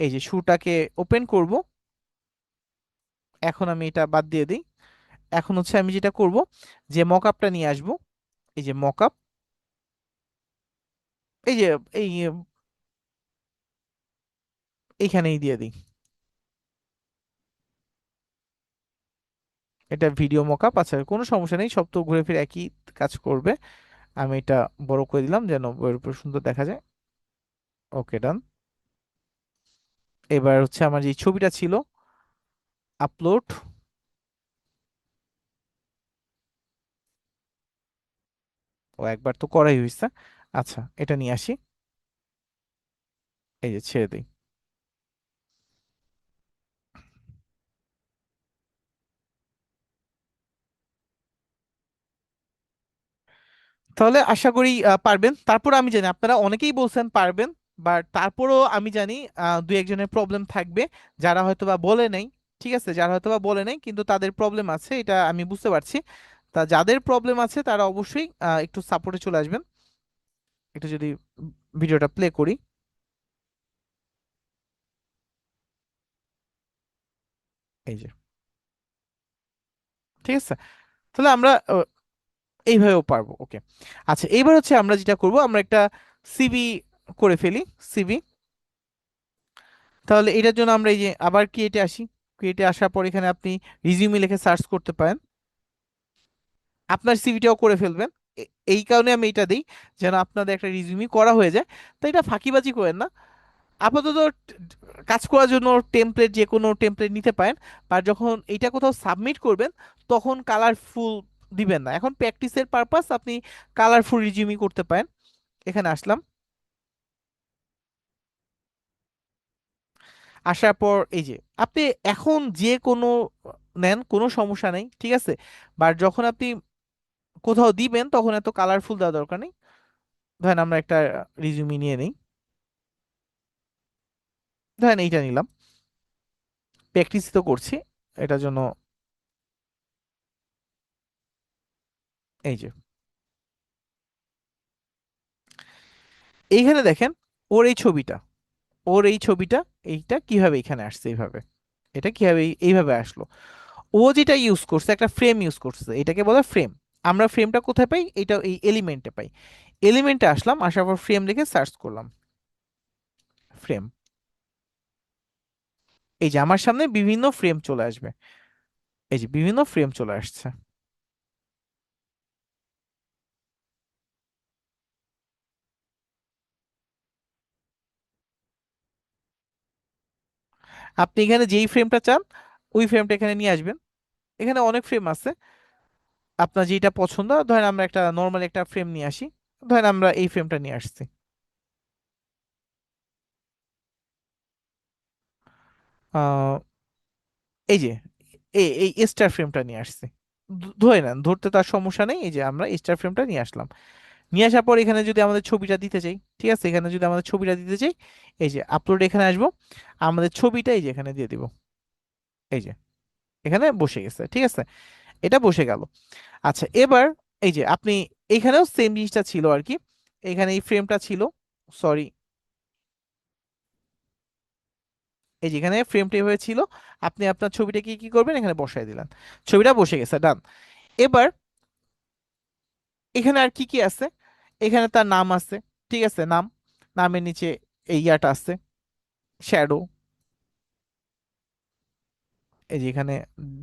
এই যে শুটাকে ওপেন করব, এখন আমি এটা বাদ দিয়ে দিই। এখন হচ্ছে আমি যেটা করব, যে মকআপটা নিয়ে আসব, এই যে মকআপ, এই যে এই এইখানেই দিয়ে দিই, এটা ভিডিও মকআপ। আচ্ছা কোনো সমস্যা নেই, সব তো ঘুরে ফিরে একই কাজ করবে। আমি এটা বড় করে দিলাম যেন বইয়ের উপর সুন্দর দেখা যায়। ওকে ডান। এবার হচ্ছে আমার যে ছবিটা ছিল, আপলোড। ও একবার তো করাই হয়েছে। আচ্ছা এটা নিয়ে আসি, এই যে ছেড়ে দিই। তাহলে আশা করি পারবেন। তারপর আমি জানি আপনারা অনেকেই বলছেন পারবেন, বাট তারপরও আমি জানি দুই একজনের প্রবলেম থাকবে, যারা হয়তো বা বলে নাই। ঠিক আছে, যারা হয়তো বা বলে নাই কিন্তু তাদের প্রবলেম আছে, এটা আমি বুঝতে পারছি। তা যাদের প্রবলেম আছে তারা অবশ্যই একটু সাপোর্টে চলে আসবেন। একটু যদি ভিডিওটা প্লে করি, এই যে, ঠিক আছে। তাহলে আমরা এইভাবেও পারবো। ওকে, আচ্ছা এইবার হচ্ছে আমরা যেটা করব, আমরা একটা সিভি করে ফেলি। সিভি, তাহলে এটার জন্য আমরা এই যে আবার ক্রিয়েটে আসি। ক্রিয়েটে আসার পর এখানে আপনি রিজিউমি লিখে সার্চ করতে পারেন, আপনার সিভিটাও করে ফেলবেন। এই কারণে আমি এটা দিই, যেন আপনাদের একটা রিজিউমি করা হয়ে যায়। তো এটা ফাঁকিবাজি করেন না। আপাতত কাজ করার জন্য টেমপ্লেট, যে কোনো টেমপ্লেট নিতে পারেন। আর যখন এটা কোথাও সাবমিট করবেন তখন কালারফুল দিবেন না। এখন প্র্যাকটিসের পারপাস আপনি কালারফুল রিজিউমি করতে পারেন। এখানে আসলাম, আসার পর এই যে আপনি এখন যে কোনো নেন, কোনো সমস্যা নেই, ঠিক আছে। বাট যখন আপনি কোথাও দিবেন তখন এত কালারফুল দেওয়া দরকার নেই। ধরেন আমরা একটা রিজিউমি নিয়ে নিই, ধরেন এইটা নিলাম, প্র্যাকটিস তো করছি এটার জন্য। এই যে এইখানে দেখেন ওর এই ছবিটা, ওর এই ছবিটা, এইটা কিভাবে এখানে আসছে এইভাবে, এটা কিভাবে এইভাবে আসলো। ও যেটা ইউজ করছে একটা ফ্রেম ইউজ করছে, এটাকে বলে ফ্রেম। আমরা ফ্রেমটা কোথায় পাই? এটা এই এলিমেন্টে পাই। এলিমেন্টে আসলাম, আসার পর ফ্রেম লিখে সার্চ করলাম, ফ্রেম। এই যে আমার সামনে বিভিন্ন ফ্রেম চলে আসবে, এই যে বিভিন্ন ফ্রেম চলে আসছে। আপনি এখানে যেই ফ্রেমটা চান ওই ফ্রেমটা এখানে নিয়ে আসবেন। এখানে অনেক ফ্রেম আছে, আপনার যেটা পছন্দ। ধরেন আমরা একটা নর্মাল একটা ফ্রেম নিয়ে আসি, ধরেন আমরা এই ফ্রেমটা নিয়ে আসছি। আহ, এই যে এই স্টার ফ্রেমটা নিয়ে আসছি। ধরে নেন, ধরতে তার সমস্যা নেই। এই যে আমরা স্টার ফ্রেমটা নিয়ে আসলাম। নিয়ে আসার পর এখানে যদি আমাদের ছবিটা দিতে চাই, ঠিক আছে, এখানে যদি আমাদের ছবিটা দিতে চাই, এই যে আপলোড, এখানে আসবো, আমাদের ছবিটা এই যে এখানে দিয়ে দিব। এই যে এখানে বসে গেছে, ঠিক আছে, এটা বসে গেল। আচ্ছা এবার এই যে আপনি, এখানেও সেম জিনিসটা ছিল আর কি। এখানে এই ফ্রেমটা ছিল, সরি, এই যেখানে ফ্রেমটা এভাবে ছিল। আপনি আপনার ছবিটাকে কি করবেন, এখানে বসায় দিলেন, ছবিটা বসে গেছে, ডান। এবার এখানে আর কি কি আছে? এখানে তার নাম আছে, ঠিক আছে, নাম, নামের নিচে এই ইয়াটা আছে, শ্যাডো। এই যে এখানে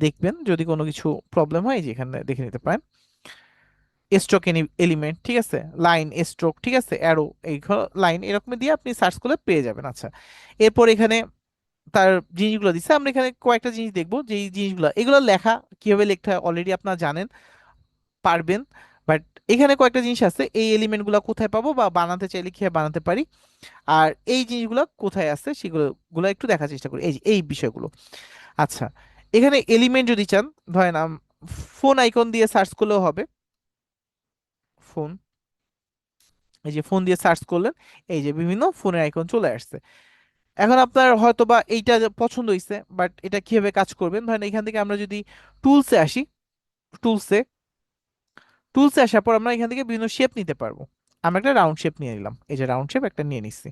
দেখবেন যদি কোনো কিছু প্রবলেম হয়, এই যে এখানে দেখে নিতে পারেন। স্ট্রোক এলিমেন্ট, ঠিক আছে, লাইন স্ট্রোক, ঠিক আছে, অ্যারো, এই লাইন এরকম দিয়ে আপনি সার্চ করলে পেয়ে যাবেন। আচ্ছা এরপর এখানে তার জিনিসগুলো দিচ্ছে। আমরা এখানে কয়েকটা জিনিস দেখবো, যে এই জিনিসগুলো, এগুলো লেখা কিভাবে লিখতে হয় অলরেডি আপনারা জানেন, পারবেন। বাট এখানে কয়েকটা জিনিস আছে, এই এলিমেন্ট গুলা কোথায় পাবো বা বানাতে চাইলে কিভাবে বানাতে পারি, আর এই জিনিসগুলো কোথায় আছে সেগুলো গুলো একটু দেখার চেষ্টা করি, এই যে এই বিষয়গুলো। আচ্ছা এখানে এলিমেন্ট যদি চান, ধরেন ফোন আইকন দিয়ে সার্চ করলেও হবে, ফোন, এই যে ফোন দিয়ে সার্চ করলেন, এই যে বিভিন্ন ফোনের আইকন চলে আসছে। এখন আপনার হয়তো বা এইটা পছন্দ হয়েছে, বাট এটা কিভাবে কাজ করবেন, ধরেন এখান থেকে আমরা যদি টুলসে আসি, টুলসে, টুলসে আসার পর আমরা এখান থেকে বিভিন্ন শেপ নিতে পারবো। আমরা একটা রাউন্ড শেপ নিয়ে নিলাম, এই যে রাউন্ড শেপ একটা নিয়ে নিচ্ছি,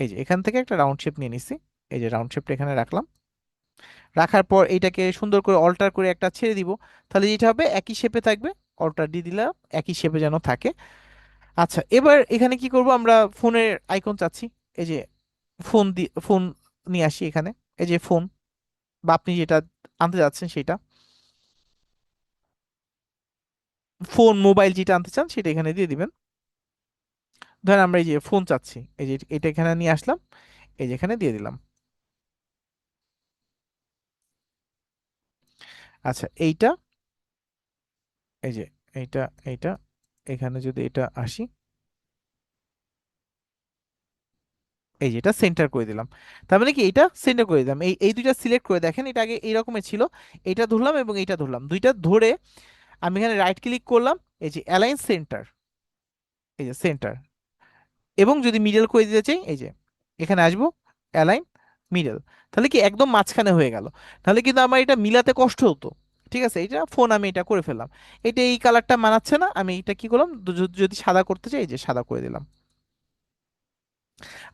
এই যে এখান থেকে একটা রাউন্ড শেপ নিয়ে নিচ্ছি। এই যে রাউন্ড শেপটা এখানে রাখলাম, রাখার পর এইটাকে সুন্দর করে অল্টার করে একটা ছেড়ে দিব। তাহলে যেটা হবে একই শেপে থাকবে, অল্টার দিয়ে দিলাম, একই শেপে যেন থাকে। আচ্ছা এবার এখানে কি করব, আমরা ফোনের আইকন চাচ্ছি, এই যে ফোন ফোন নিয়ে আসি এখানে, এই যে ফোন, বা আপনি যেটা আনতে যাচ্ছেন সেটা, ফোন মোবাইল যেটা আনতে চান সেটা এখানে দিয়ে দিবেন। ধরেন আমরা এই যে ফোন চাচ্ছি, এই যে এটা এখানে নিয়ে আসলাম, এই যে এখানে দিয়ে দিলাম। আচ্ছা এইটা, এই যে এইটা, এইটা এখানে যদি এটা আসি, এই যে এটা সেন্টার করে দিলাম। তার মানে কি এটা সেন্টার করে দিলাম। এই এই দুইটা সিলেক্ট করে দেখেন, এটা আগে এই রকমের ছিল, এটা ধরলাম এবং এইটা ধরলাম, দুইটা ধরে আমি এখানে রাইট ক্লিক করলাম, এই যে অ্যালাইন সেন্টার, এই যে সেন্টার। এবং যদি মিডল করে দিতে চাই, এই যে এখানে আসবো, অ্যালাইন মিডল, তাহলে কি একদম মাঝখানে হয়ে গেল। তাহলে কিন্তু আমার এটা মিলাতে কষ্ট হতো। ঠিক আছে, এটা ফোন আমি এটা করে ফেললাম। এটা এই কালারটা মানাচ্ছে না, আমি এটা কি করলাম, যদি সাদা করতে চাই, এই যে সাদা করে দিলাম।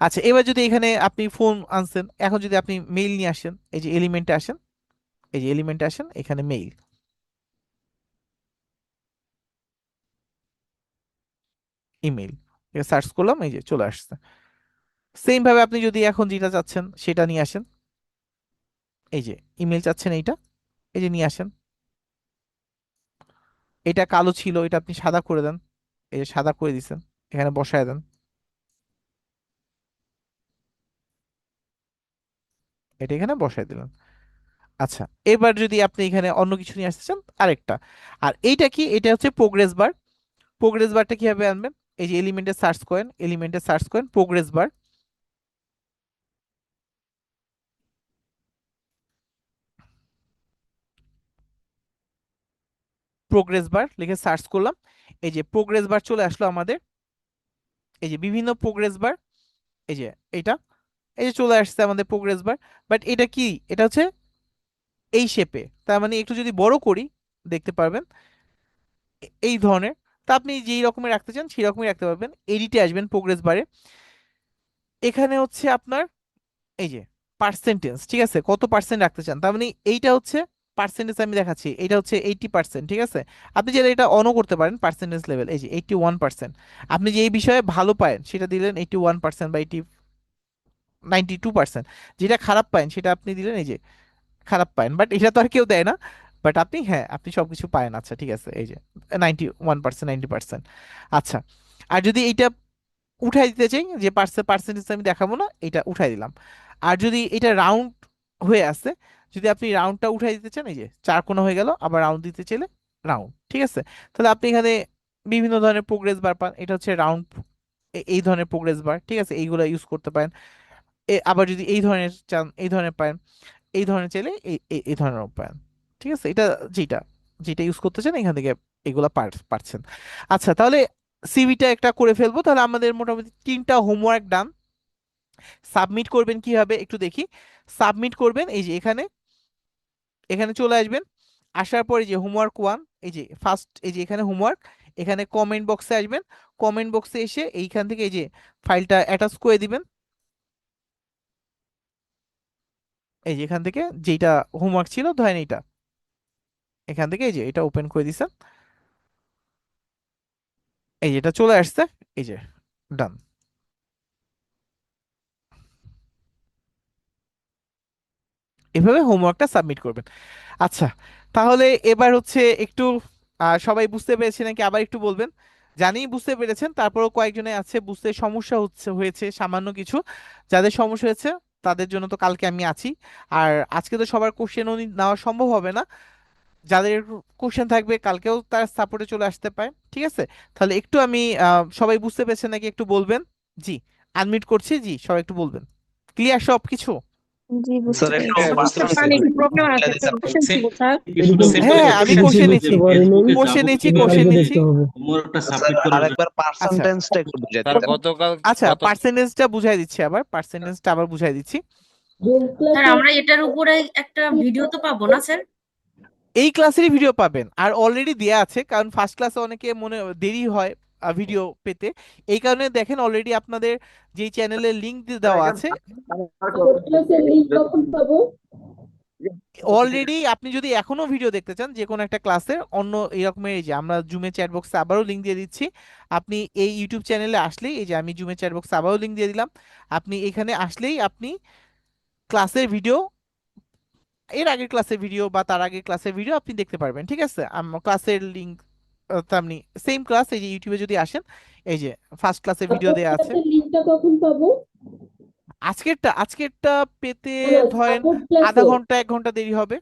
আচ্ছা এবার যদি এখানে আপনি ফোন আনছেন, এখন যদি আপনি মেইল নিয়ে আসেন, এই যে এলিমেন্টে আসেন, এই যে এলিমেন্টে আসেন, এখানে মেইল, ইমেইল সার্চ করলাম, এই যে চলে আসছে। সেম ভাবে আপনি যদি এখন যেটা চাচ্ছেন সেটা নিয়ে আসেন, এই যে ইমেল চাচ্ছেন এইটা, এই যে নিয়ে আসেন। এটা কালো ছিল, এটা আপনি সাদা করে দেন, এই যে সাদা করে দিছেন, এখানে বসায় দেন, এটা এখানে বসায় দিলেন। আচ্ছা এবার যদি আপনি এখানে অন্য কিছু নিয়ে আসতে চান আরেকটা, আর এইটা কি, এটা হচ্ছে প্রোগ্রেস বার। প্রোগ্রেস বারটা কিভাবে আনবেন, এই যে এলিমেন্টে সার্চ করেন, এলিমেন্টে সার্চ করেন প্রোগ্রেস বার, প্রোগ্রেস বার লিখে সার্চ করলাম, এই যে প্রোগ্রেস বার চলে আসলো আমাদের, এই যে বিভিন্ন প্রোগ্রেস বার, এই যে এটা, এই যে চলে আসছে আমাদের প্রোগ্রেস বার। বাট এটা কি, এটা হচ্ছে এই শেপে, তার মানে একটু যদি বড় করি দেখতে পারবেন এই ধরনের। তা আপনি যেই রকমের রাখতে চান সেই রকমই রাখতে পারবেন। এডিটে আসবেন প্রোগ্রেস বারে, এখানে হচ্ছে আপনার এই যে পার্সেন্টেজ, ঠিক আছে, কত পার্সেন্ট রাখতে চান, তার মানে এইটা হচ্ছে পার্সেন্টেজ আমি দেখাচ্ছি, এটা হচ্ছে 80%, ঠিক আছে। আপনি চাইলে এটা অনও করতে পারেন পার্সেন্টেজ লেভেল, এই যে 81%। আপনি যে এই বিষয়ে ভালো পায়েন সেটা দিলেন 81% বা 92%। যেটা খারাপ পায়েন সেটা আপনি দিলেন এই যে খারাপ পায়েন, বাট এটা তো আর কেউ দেয় না। বাট আপনি, হ্যাঁ আপনি সবকিছু পায়েন, আচ্ছা ঠিক আছে, এই যে 91%, 90%। আচ্ছা আর যদি এইটা উঠাই দিতে চাই, যে পার্সেন্টেজ আমি দেখাবো না, এটা উঠাই দিলাম। আর যদি এটা রাউন্ড হয়ে আসে, যদি আপনি রাউন্ডটা উঠাই দিতে চান, এই যে চার কোণা হয়ে গেল, আবার রাউন্ড দিতে চাইলে রাউন্ড, ঠিক আছে। তাহলে আপনি এখানে বিভিন্ন ধরনের প্রোগ্রেস বার পান, এটা হচ্ছে রাউন্ড, এই ধরনের প্রোগ্রেস বার, ঠিক আছে, এইগুলো ইউজ করতে পারেন। আবার যদি এই ধরনের চান এই ধরনের পান, এই ধরনের চাইলে এই ধরনের পান, ঠিক আছে। এটা যেটা যেটা ইউজ করতে চান এখান থেকে এগুলা পারছেন। আচ্ছা তাহলে সিভিটা একটা করে ফেলবো, তাহলে আমাদের মোটামুটি 3টা হোমওয়ার্ক ডান। সাবমিট করবেন কিভাবে একটু দেখি। সাবমিট করবেন এই যে এখানে, এখানে চলে আসবেন, আসার পরে যে হোমওয়ার্ক 1, এই যে ফার্স্ট, এই যে এখানে হোমওয়ার্ক, এখানে কমেন্ট বক্সে আসবেন, কমেন্ট বক্সে এসে এইখান থেকে এই যে ফাইলটা অ্যাটাচ করে দিবেন, এই যে এখান থেকে যেটা হোমওয়ার্ক ছিল ধরেন এইটা, এখান থেকে এই যে এটা ওপেন করে দিছেন, এই যে এটা চলে আসছে, এই যে ডান। এভাবে হোমওয়ার্কটা সাবমিট করবেন। আচ্ছা তাহলে এবার হচ্ছে একটু সবাই বুঝতে পেরেছে নাকি আবার একটু বলবেন। জানি বুঝতে পেরেছেন, তারপরেও কয়েকজনে আছে বুঝতে সমস্যা হয়েছে সামান্য কিছু। যাদের সমস্যা হয়েছে তাদের জন্য তো কালকে আমি আছি। আর আজকে তো সবার কোশ্চেনও নেওয়া সম্ভব হবে না, যাদের কোশ্চেন থাকবে কালকেও তার সাপোর্টে চলে আসতে পারে, ঠিক আছে। তাহলে একটু আমি সবাই বুঝতে পেরেছেন নাকি একটু বলবেন। জি আনমিউট করছি, জি সবাই একটু বলবেন। ক্লিয়ার সব কিছু? জি বুঝতে স্যার একটু পেরেছি। পার্সেন্টেজ স্যার একটু প্রবলেম আছে, একটা কোশ্চেন ছিল স্যার। হ্যাঁ আমি কোশ্চেন নিচ্ছি, কোশ্চেন নিচ্ছি, কোশ্চেন নিচ্ছি। হোমওয়ার্কটা স্যার সাবমিট করার আরেকবার আচ্ছা পার্সেন্টেজটা একটু বুঝাই স্যার দিবেন। গতকাল আচ্ছা গত পার্সেন্টেজটা বুঝাই দিচ্ছি, আবার পার্সেন্টেজটা আবার বুঝাই দিচ্ছি। স্যার আমরা এটার উপরে একটা ভিডিও তো পাবো না স্যার? এই ক্লাসেরই ভিডিও পাবেন, আর অলরেডি দেয়া আছে, কারণ ফার্স্ট ক্লাসে অনেকে মনে দেরি হয় ভিডিও পেতে। এই কারণে দেখেন অলরেডি আপনাদের যেই চ্যানেলের লিংক দেওয়া আছে, অলরেডি আপনি যদি এখনো ভিডিও দেখতে চান যে কোনো একটা ক্লাসের অন্য এরকমের, এই যে আমরা জুমে চ্যাট বক্সে আবারও লিংক দিয়ে দিচ্ছি। আপনি এই ইউটিউব চ্যানেলে আসলেই, এই যে আমি জুমে চ্যাট বক্সে আবারও লিংক দিয়ে দিলাম, আপনি এখানে আসলেই আপনি ক্লাসের ভিডিও, এর আগের ক্লাসের ভিডিও বা তার আগের ক্লাসের ভিডিও আপনি দেখতে পারবেন, ঠিক আছে। ক্লাসের লিংক তেমনি সেম ক্লাস এই যে ইউটিউবে যদি আসেন, এই যে ফার্স্ট ক্লাসের ভিডিও সাপোর্ট দেওয়া আছে। ক্লাসের লিংকটা কখন পাবো? আজকেরটা পেতে না না, ধরেন সাপোর্ট আধা ক্লাসে, ঘন্টা 1 ঘন্টা দেরি হবে।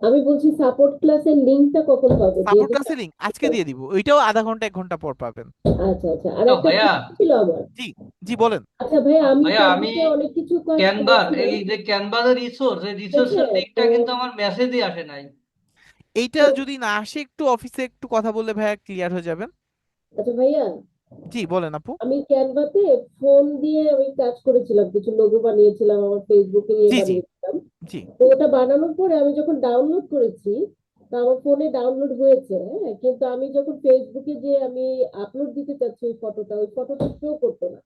আমি বলছি সাপোর্ট ক্লাসের লিংকটা কখন পাবো, সাপোর্ট যেহেতু ক্লাসের লিঙ্ক আজকে দিয়ে দিব, ওইটাও আধা ঘন্টা 1 ঘন্টা পর পাবেন। আচ্ছা আচ্ছা, আর তো একটা ভাইয়া প্রশ্ন ছিল আমার। জি জি বলেন। আচ্ছা ভাইয়া, আমি ভাইয়া আমি ক্যানভাতে অনেক কিছু কাজ ক্যানভার করেছিলাম, এই যে ক্যানভার রিসোর্স এই ঠিক আছে? রিসোর্সের তো লিঙ্কটা কিন্তু আমার মেসেজে আসে নাই। এইটা যদি না আসে একটু অফিসে একটু কথা বললে ভাইয়া ক্লিয়ার হয়ে যাবেন। আচ্ছা ভাইয়া, জি বলেন আপু। আমি ক্যানভাতে ফোন দিয়ে আমি কাজ করেছিলাম, কিছু লোগো বানিয়েছিলাম, আমার ফেসবুকে নিয়ে জি জি বানিয়েছিলাম। জি তো ওটা বানানোর পরে আমি যখন ডাউনলোড করেছি, তো আমার ফোনে ডাউনলোড হয়েছে, হ্যাঁ, কিন্তু আমি যখন ফেসবুকে যে আমি আপলোড দিতে চাচ্ছি ওই ফটোটা শো করতো না।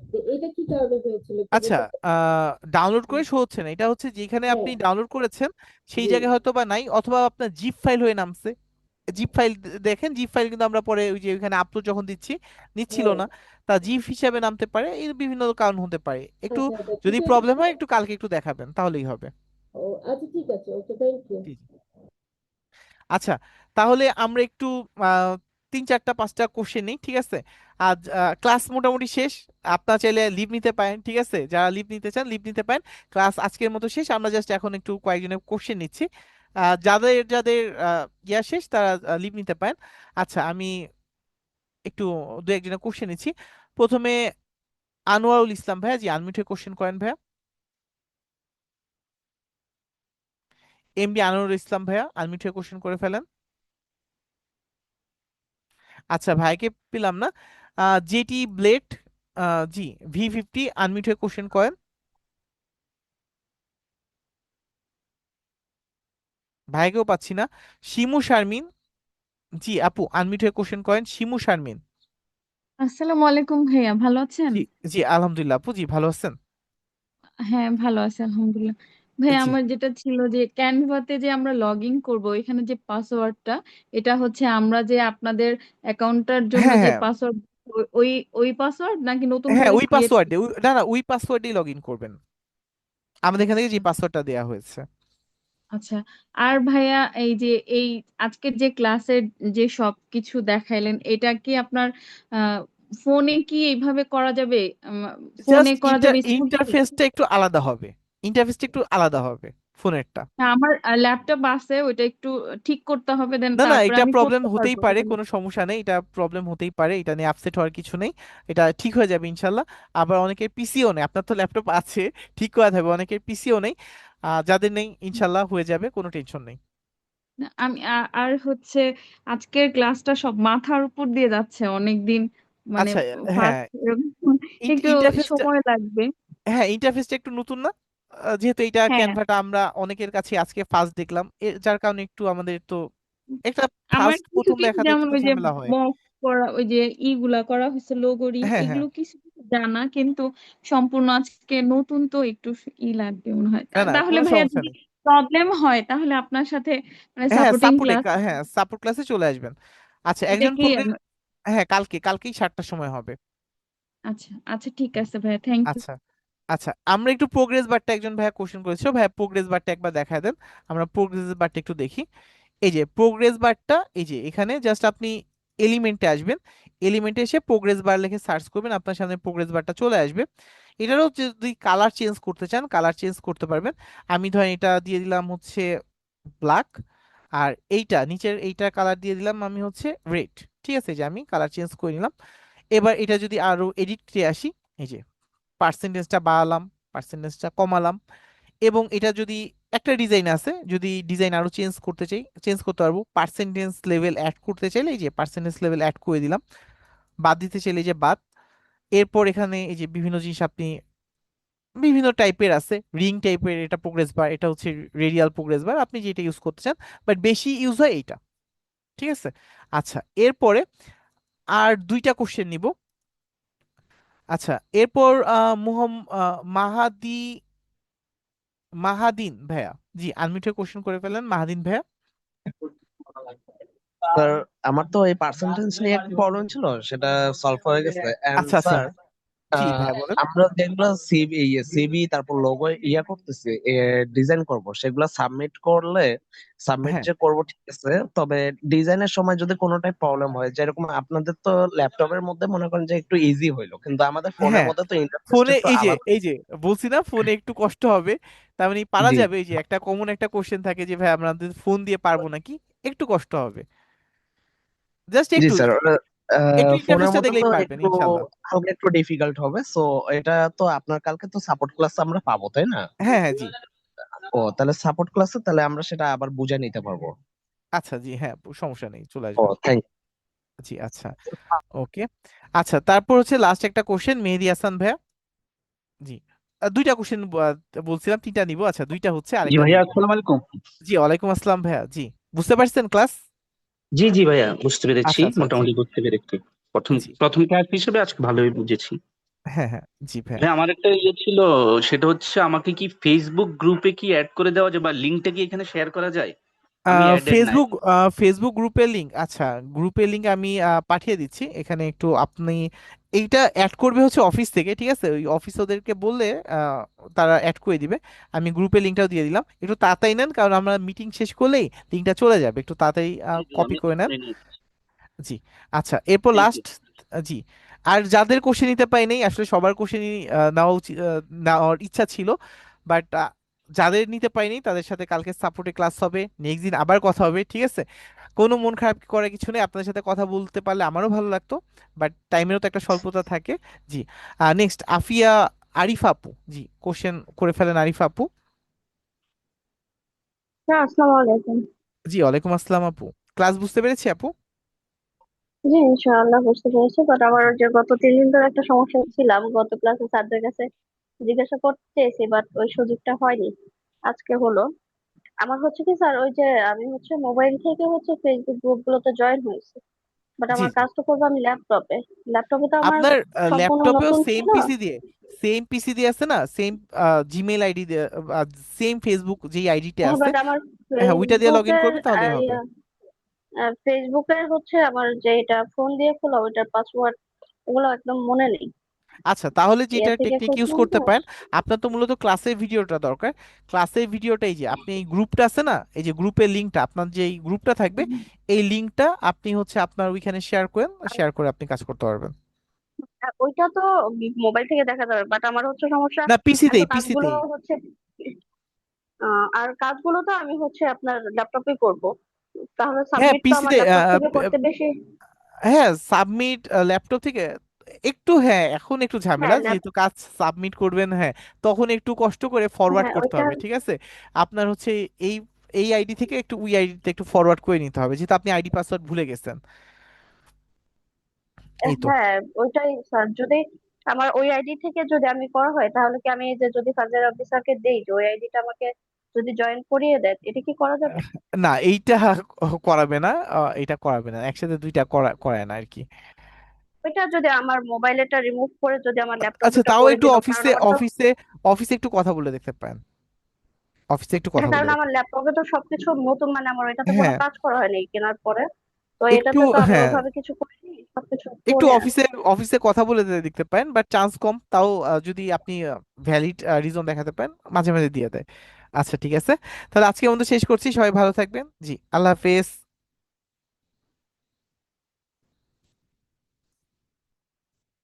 তো এটা কি কারণে হয়েছিল, একটু আচ্ছা, বলতে পারবেন? ডাউনলোড করে শো হচ্ছে না, এটা হচ্ছে যেখানে হ্যাঁ। আপনি ডাউনলোড করেছেন সেই জি। জায়গায় হয়তো বা নাই, অথবা আপনার জিপ ফাইল হয়ে নামছে। জিপ ফাইল দেখেন, জিপ ফাইল কিন্তু আমরা পরে ওই যে ওইখানে আপলোড যখন নিচ্ছিল হ্যাঁ। না, তা জিপ হিসাবে নামতে পারে, এই বিভিন্ন কারণ হতে পারে একটু। আচ্ছা আচ্ছা, যদি ঠিক আছে। প্রবলেম হয় একটু কালকে একটু দেখাবেন তাহলেই হবে। ও আচ্ছা, ঠিক আছে, ওকে, থ্যাংক ইউ। জি জি। আচ্ছা, তাহলে আমরা একটু আহ, 3 4 5টা কোশ্চেন নিই, ঠিক আছে? আজ ক্লাস মোটামুটি শেষ। আপনার চাইলে লিভ নিতে পারেন, ঠিক আছে? যারা লিভ নিতে চান লিভ নিতে পারেন। ক্লাস আজকের মতো শেষ, আমরা জাস্ট এখন একটু কয়েকজনের কোশ্চেন নিচ্ছি। যাদের যাদের ইয়া শেষ তারা লিভ নিতে পারেন। আচ্ছা, আমি একটু 2 1 জনের কোশ্চেন নিচ্ছি। প্রথমে আনোয়ারুল ইসলাম ভাইয়া, জি আনমিউট হয়ে কোশ্চেন করেন ভাইয়া। এমবি আনোয়ারুল ইসলাম ভাইয়া, আনমিউট হয়ে কোশ্চেন করে ফেলেন। আচ্ছা, ভাইকে পেলাম না। জেটি ব্লেড, জি V50, আনমিউট হয়ে কোশ্চেন করেন। ভাইকেও পাচ্ছি না। শিমু শারমিন, জি আপু আনমিউট হয়ে কোশ্চেন করেন, শিমু শারমিন। আসসালামু আলাইকুম ভাইয়া, ভালো আছেন? জি জি আলহামদুলিল্লাহ আপু, জি ভালো আছেন? হ্যাঁ, ভালো আছি আলহামদুলিল্লাহ। ভাইয়া জি আমার যেটা ছিল যে ক্যানভাতে যে আমরা লগ ইন করবো, এখানে যে পাসওয়ার্ডটা, এটা হচ্ছে আমরা যে আপনাদের অ্যাকাউন্টটার জন্য হ্যাঁ যে হ্যাঁ পাসওয়ার্ড, ওই ওই পাসওয়ার্ড নাকি নতুন হ্যাঁ, করে ওই ক্রিয়েট? পাসওয়ার্ডে, না না, ওই পাসওয়ার্ডেই লগ ইন করবেন, আমাদের এখান থেকে আচ্ছা যে পাসওয়ার্ডটা দেওয়া হয়েছে। আচ্ছা। আর ভাইয়া এই যে এই আজকের যে ক্লাসের যে সব কিছু দেখাইলেন, এটা কি আপনার আহ ফোনে কি এইভাবে করা যাবে? ফোনে জাস্ট করা যাবে স্মুথলি? ইন্টারফেসটা একটু আলাদা হবে, ইন্টারফেসটা একটু আলাদা হবে ফোনেরটা। আমার ল্যাপটপ আছে, ওইটা একটু ঠিক করতে হবে, দেন না না, তারপরে এটা আমি প্রবলেম করতে হতেই পারবো। পারে, কোনো সমস্যা নেই, এটা প্রবলেম হতেই পারে, এটা নিয়ে আপসেট হওয়ার কিছু নেই। এটা ঠিক হয়ে যাবে ইনশাল্লাহ। আবার অনেকের পিসিও নেই, আপনার তো ল্যাপটপ আছে, ঠিক করা যাবে, অনেকের পিসিও নেই। যাদের নেই ইনশাল্লাহ হয়ে যাবে, কোনো টেনশন নেই। না, আমি আর হচ্ছে আজকের ক্লাসটা সব মাথার উপর দিয়ে যাচ্ছে অনেক দিন, মানে আচ্ছা, হ্যাঁ, ফার্স্ট একটু ইন্টারফেসটা, সময় লাগবে। হ্যাঁ ইন্টারফেসটা একটু নতুন না? যেহেতু এটা হ্যাঁ, ক্যানভাটা আমরা অনেকের কাছে আজকে ফার্স্ট দেখলাম, যার কারণে একটু আমাদের তো একটা আমার ফার্স্ট কিছু প্রথম কিছু দেখাতে একটু যেমন তো ওই যে ঝামেলা হয়। মক করা, ওই যে ইগুলা করা হয়েছে লোগোরি, হ্যাঁ হ্যাঁ, এগুলো কিছু কিছু জানা, কিন্তু সম্পূর্ণ আজকে নতুন তো একটু লাগবে মনে হয়। না না, তাহলে কোনো ভাইয়া সমস্যা যদি নেই। প্রবলেম হয় তাহলে আপনার সাথে মানে হ্যাঁ সাপোর্টিং সাপোর্টে, ক্লাস, হ্যাঁ সাপোর্ট ক্লাসে চলে আসবেন। আচ্ছা, এটা একজন কি? প্রোগ্রেস, হ্যাঁ কালকেই 7টার সময় হবে। আচ্ছা আচ্ছা, ঠিক আছে ভাইয়া, থ্যাংক ইউ। আচ্ছা আচ্ছা, আমরা একটু প্রোগ্রেস বারটা, একজন ভাইয়া কোশ্চেন করেছিল, ভাইয়া প্রোগ্রেস বারটা একবার দেখায় দেন। আমরা প্রোগ্রেস বারটা একটু দেখি। এই যে প্রোগ্রেস বারটা, এই যে এখানে জাস্ট আপনি এলিমেন্টে আসবেন, এলিমেন্টে এসে প্রোগ্রেস বার লিখে সার্চ করবেন, আপনার সামনে প্রোগ্রেস বারটা চলে আসবে। এটারও যদি কালার চেঞ্জ করতে চান কালার চেঞ্জ করতে পারবেন। আমি ধরেন এটা দিয়ে দিলাম হচ্ছে ব্ল্যাক, আর এইটা নিচের এইটা কালার দিয়ে দিলাম আমি হচ্ছে রেড। ঠিক আছে, এই যে আমি কালার চেঞ্জ করে নিলাম। এবার এটা যদি আরো এডিটে আসি, এই যে পার্সেন্টেজটা বাড়ালাম, পার্সেন্টেজটা কমালাম, এবং এটা যদি একটা ডিজাইন আছে, যদি ডিজাইন আরো চেঞ্জ করতে চাই চেঞ্জ করতে পারবো। পার্সেন্টেজ লেভেল অ্যাড করতে চাইলে এই যে পার্সেন্টেজ লেভেল অ্যাড করে দিলাম, বাদ দিতে চাইলে এই যে বাদ। এরপর এখানে এই যে বিভিন্ন জিনিস আপনি বিভিন্ন টাইপের আছে, রিং টাইপের, এটা প্রোগ্রেস বার, এটা হচ্ছে রেডিয়াল প্রোগ্রেস বার, আপনি যেটা ইউজ করতে চান, বাট বেশি ইউজ হয় এইটা। ঠিক আছে। আচ্ছা, এরপরে আর 2টা কোশ্চেন নিব। আচ্ছা, এরপর মাহাদি মাহাদিন ভাইয়া, জি আনমিউটেড কোশ্চেন করে ফেলেন মাহাদিন ভাইয়া। স্যার, আমার তো এই পার্সেন্টেজ নিয়ে একটা প্রবলেম ছিল, সেটা সলভ হয়ে গেছে। এন্ড আচ্ছা আচ্ছা, স্যার, জি ভাইয়া বলেন। আমরা যেগুলো সিবি তারপর লোগো করতেছি, ডিজাইন করব, সেগুলো সাবমিট করলে, সাবমিট হ্যাঁ যে করব ঠিক আছে, তবে ডিজাইনের সময় যদি কোনোটাই প্রবলেম হয়, যেরকম আপনাদের তো ল্যাপটপের মধ্যে মনে করেন যে একটু ইজি হইলো, কিন্তু আমাদের ফোনের হ্যাঁ মধ্যে তো ইন্টারফেসটা ফোনে একটু আলাদা। এই যে বলছি না ফোনে একটু কষ্ট হবে, তার মানে পারা জি যাবে। এই যে একটা কমন একটা কোশ্চেন থাকে যে ভাই আমাদের ফোন দিয়ে পারবো নাকি, একটু কষ্ট হবে, জাস্ট জি একটু স্যার, একটু ফোনের ইন্টারফেসটা মধ্যে তো দেখলেই পারবেন একটু ইনশাল্লাহ। হালকা একটু ডিফিকাল্ট হবে, সো এটা তো আপনার কালকে তো সাপোর্ট ক্লাস আমরা পাবো, তাই না? হ্যাঁ হ্যাঁ জি। ও তাহলে সাপোর্ট ক্লাসে তাহলে আমরা সেটা আবার বুঝে নিতে পারবো। আচ্ছা জি হ্যাঁ সমস্যা নেই, চলে ও আসবেন। থ্যাংক জি আচ্ছা ওকে। আচ্ছা তারপর হচ্ছে লাস্ট একটা কোশ্চেন মেহেদী হাসান ভাইয়া। জি দুইটা কোশ্চেন বলছিলাম, তিনটা নিব, আচ্ছা দুইটা হচ্ছে জি আরেকটা ভাইয়া, দিয়ে দিন। আসসালামু আলাইকুম। জি ওয়ালাইকুম আসসালাম ভাইয়া। জি বুঝতে পারছেন ক্লাস? জি জি ভাইয়া, বুঝতে পেরেছি, আচ্ছা আচ্ছা জি মোটামুটি বুঝতে পেরেছি। প্রথম জি প্রথম ক্লাস হিসেবে আজকে ভালোই বুঝেছি। হ্যাঁ হ্যাঁ জি ভাইয়া। ভাই আমার একটা ছিল, সেটা হচ্ছে আমাকে কি ফেসবুক গ্রুপে কি অ্যাড করে দেওয়া যায়, বা লিঙ্কটা কি এখানে শেয়ার করা যায়? আমি অ্যাডেড নাই। ফেসবুক ফেসবুক গ্রুপের লিংক, আচ্ছা গ্রুপের লিংক আমি পাঠিয়ে দিচ্ছি এখানে, একটু আপনি এইটা অ্যাড করবে হচ্ছে অফিস থেকে, ঠিক আছে? ওই অফিস ওদেরকে বললে তারা অ্যাড করে দিবে। আমি গ্রুপের লিংকটাও দিয়ে দিলাম, একটু তাড়াতাড়ি নেন কারণ আমরা মিটিং শেষ করলেই লিংকটা চলে যাবে, একটু তাড়াতাড়ি জি জি, কপি আমি করে নেন। করে নিয়েছি। জি আচ্ছা এরপর থ্যাংক ইউ। লাস্ট জি, আর যাদের কোশ্চেন নিতে পাই নাই আসলে সবার কোশ্চেনই নেওয়া উচিত, নেওয়ার ইচ্ছা ছিল, বাট যাদের নিতে পাইনি তাদের সাথে কালকে সাপোর্টে ক্লাস হবে, নেক্সট দিন আবার কথা হবে, ঠিক আছে? কোনো মন খারাপ করার কিছু নেই, আপনাদের সাথে কথা বলতে পারলে আমারও ভালো লাগতো, বাট টাইমেরও তো একটা স্বল্পতা থাকে। জি নেক্সট আফিয়া আরিফা আপু, জি কোশ্চেন করে ফেলেন আরিফা আপু। হ্যাঁ, আসসালামু আলাইকুম। জি ওয়ালাইকুম আসসালাম আপু, ক্লাস বুঝতে পেরেছি আপু? জি ইনশাআল্লাহ বুঝতে পেরেছি, বাট আমার ওই যে গত 3 দিন ধরে একটা সমস্যা ছিলাম, গত ক্লাসে স্যারদের কাছে জিজ্ঞাসা করতে চেয়েছি বাট ওই সুযোগটা হয়নি, আজকে হলো। আমার হচ্ছে কি স্যার, ওই যে আমি হচ্ছে মোবাইল থেকে হচ্ছে ফেসবুক গ্রুপ গুলোতে জয়েন হয়েছি, বাট জি আমার জি কাজটা করবো আমি ল্যাপটপে। ল্যাপটপে তো আমার আপনার সম্পূর্ণ ল্যাপটপেও নতুন সেম ছিল। পিসি দিয়ে, সেম পিসি দিয়ে আছে না, সেম জিমেল আইডি দিয়ে, সেম ফেসবুক যেই আইডিটা হ্যাঁ, আছে, বাট আমার হ্যাঁ ওইটা দিয়ে লগ ইন ফেসবুকের করবে তাহলেই হবে। ফেসবুকের হচ্ছে আমার যেটা ফোন দিয়ে খোলা ওইটার পাসওয়ার্ড ওগুলো একদম মনে নেই। আচ্ছা তাহলে যেটা ইয়ে থেকে টেকনিক ইউজ খুঁজলাম করতে তো। পারেন, আপনার তো মূলত ক্লাসের ভিডিওটা দরকার। ক্লাসের ভিডিওটা এই যে আপনি এই গ্রুপটা আছে না, এই যে গ্রুপের লিঙ্কটা, আপনার যে এই গ্রুপটা থাকবে এই লিঙ্কটা আপনি হচ্ছে আপনার ওইখানে শেয়ার করেন, শেয়ার করে আপনি কাজ করতে পারবেন। ওইটা তো মোবাইল থেকে দেখা যাবে, বাট আমার হচ্ছে সমস্যা, না আমি পিসিতেই তো কাজগুলো পিসিতেই হচ্ছে আর কাজগুলো তো আমি হচ্ছে আপনার ল্যাপটপে করব, তাহলে হ্যাঁ সাবমিট তো আমার পিসিতে ল্যাপটপ থেকে করতে বেশি। হ্যাঁ সাবমিট ল্যাপটপ থেকে একটু, হ্যাঁ এখন একটু ঝামেলা হ্যাঁ যেহেতু কাজ সাবমিট করবেন, হ্যাঁ তখন একটু কষ্ট করে ফরওয়ার্ড হ্যাঁ করতে ওইটা। হবে, ঠিক আছে? আপনার হচ্ছে এই এই আইডি থেকে একটু ওই আইডিতে একটু ফরওয়ার্ড করে নিতে হবে, যেহেতু আপনি আইডি পাসওয়ার্ড ভুলে গেছেন। এই তো হ্যাঁ ওইটাই স্যার, যদি আমার ওই আইডি থেকে যদি আমি করা হয় তাহলে কি আমি এই যে যদি সার্জারি অফিসারকে দেই যে ওই আইডিটা আমাকে যদি জয়েন করিয়ে দেয় এটা কি করা যাবে? না এইটা করাবে না, এটা করাবে না, একসাথে দুইটা করায় না আর কি। ওইটা যদি আমার মোবাইলেটা রিমুভ করে যদি আমার ল্যাপটপে আচ্ছা ওটা তাও করে একটু দিত, কারণ অফিসে আমার তো অফিসে অফিসে একটু কথা বলে দেখতে পারেন, অফিসে একটু কথা হ্যাঁ, বলে কারণ দেখতে আমার ল্যাপটপে তো সবকিছু নতুন, মানে আমার ওইটাতে কোনো হ্যাঁ কাজ করা হয়নি কেনার পরে, তো একটু এটাতে তো আমি হ্যাঁ ওইভাবে কিছু করিনি, সবকিছু একটু পরে অফিসে অফিসে কথা বলে দেখতে পারেন, বাট চান্স কম, তাও যদি আপনি ভ্যালিড রিজন দেখাতে পারেন মাঝে মাঝে দিয়ে দেয়। আচ্ছা ঠিক আছে, তাহলে আজকে আমাদের শেষ করছি, সবাই ভালো থাকবেন, জি আল্লাহ হাফেজ।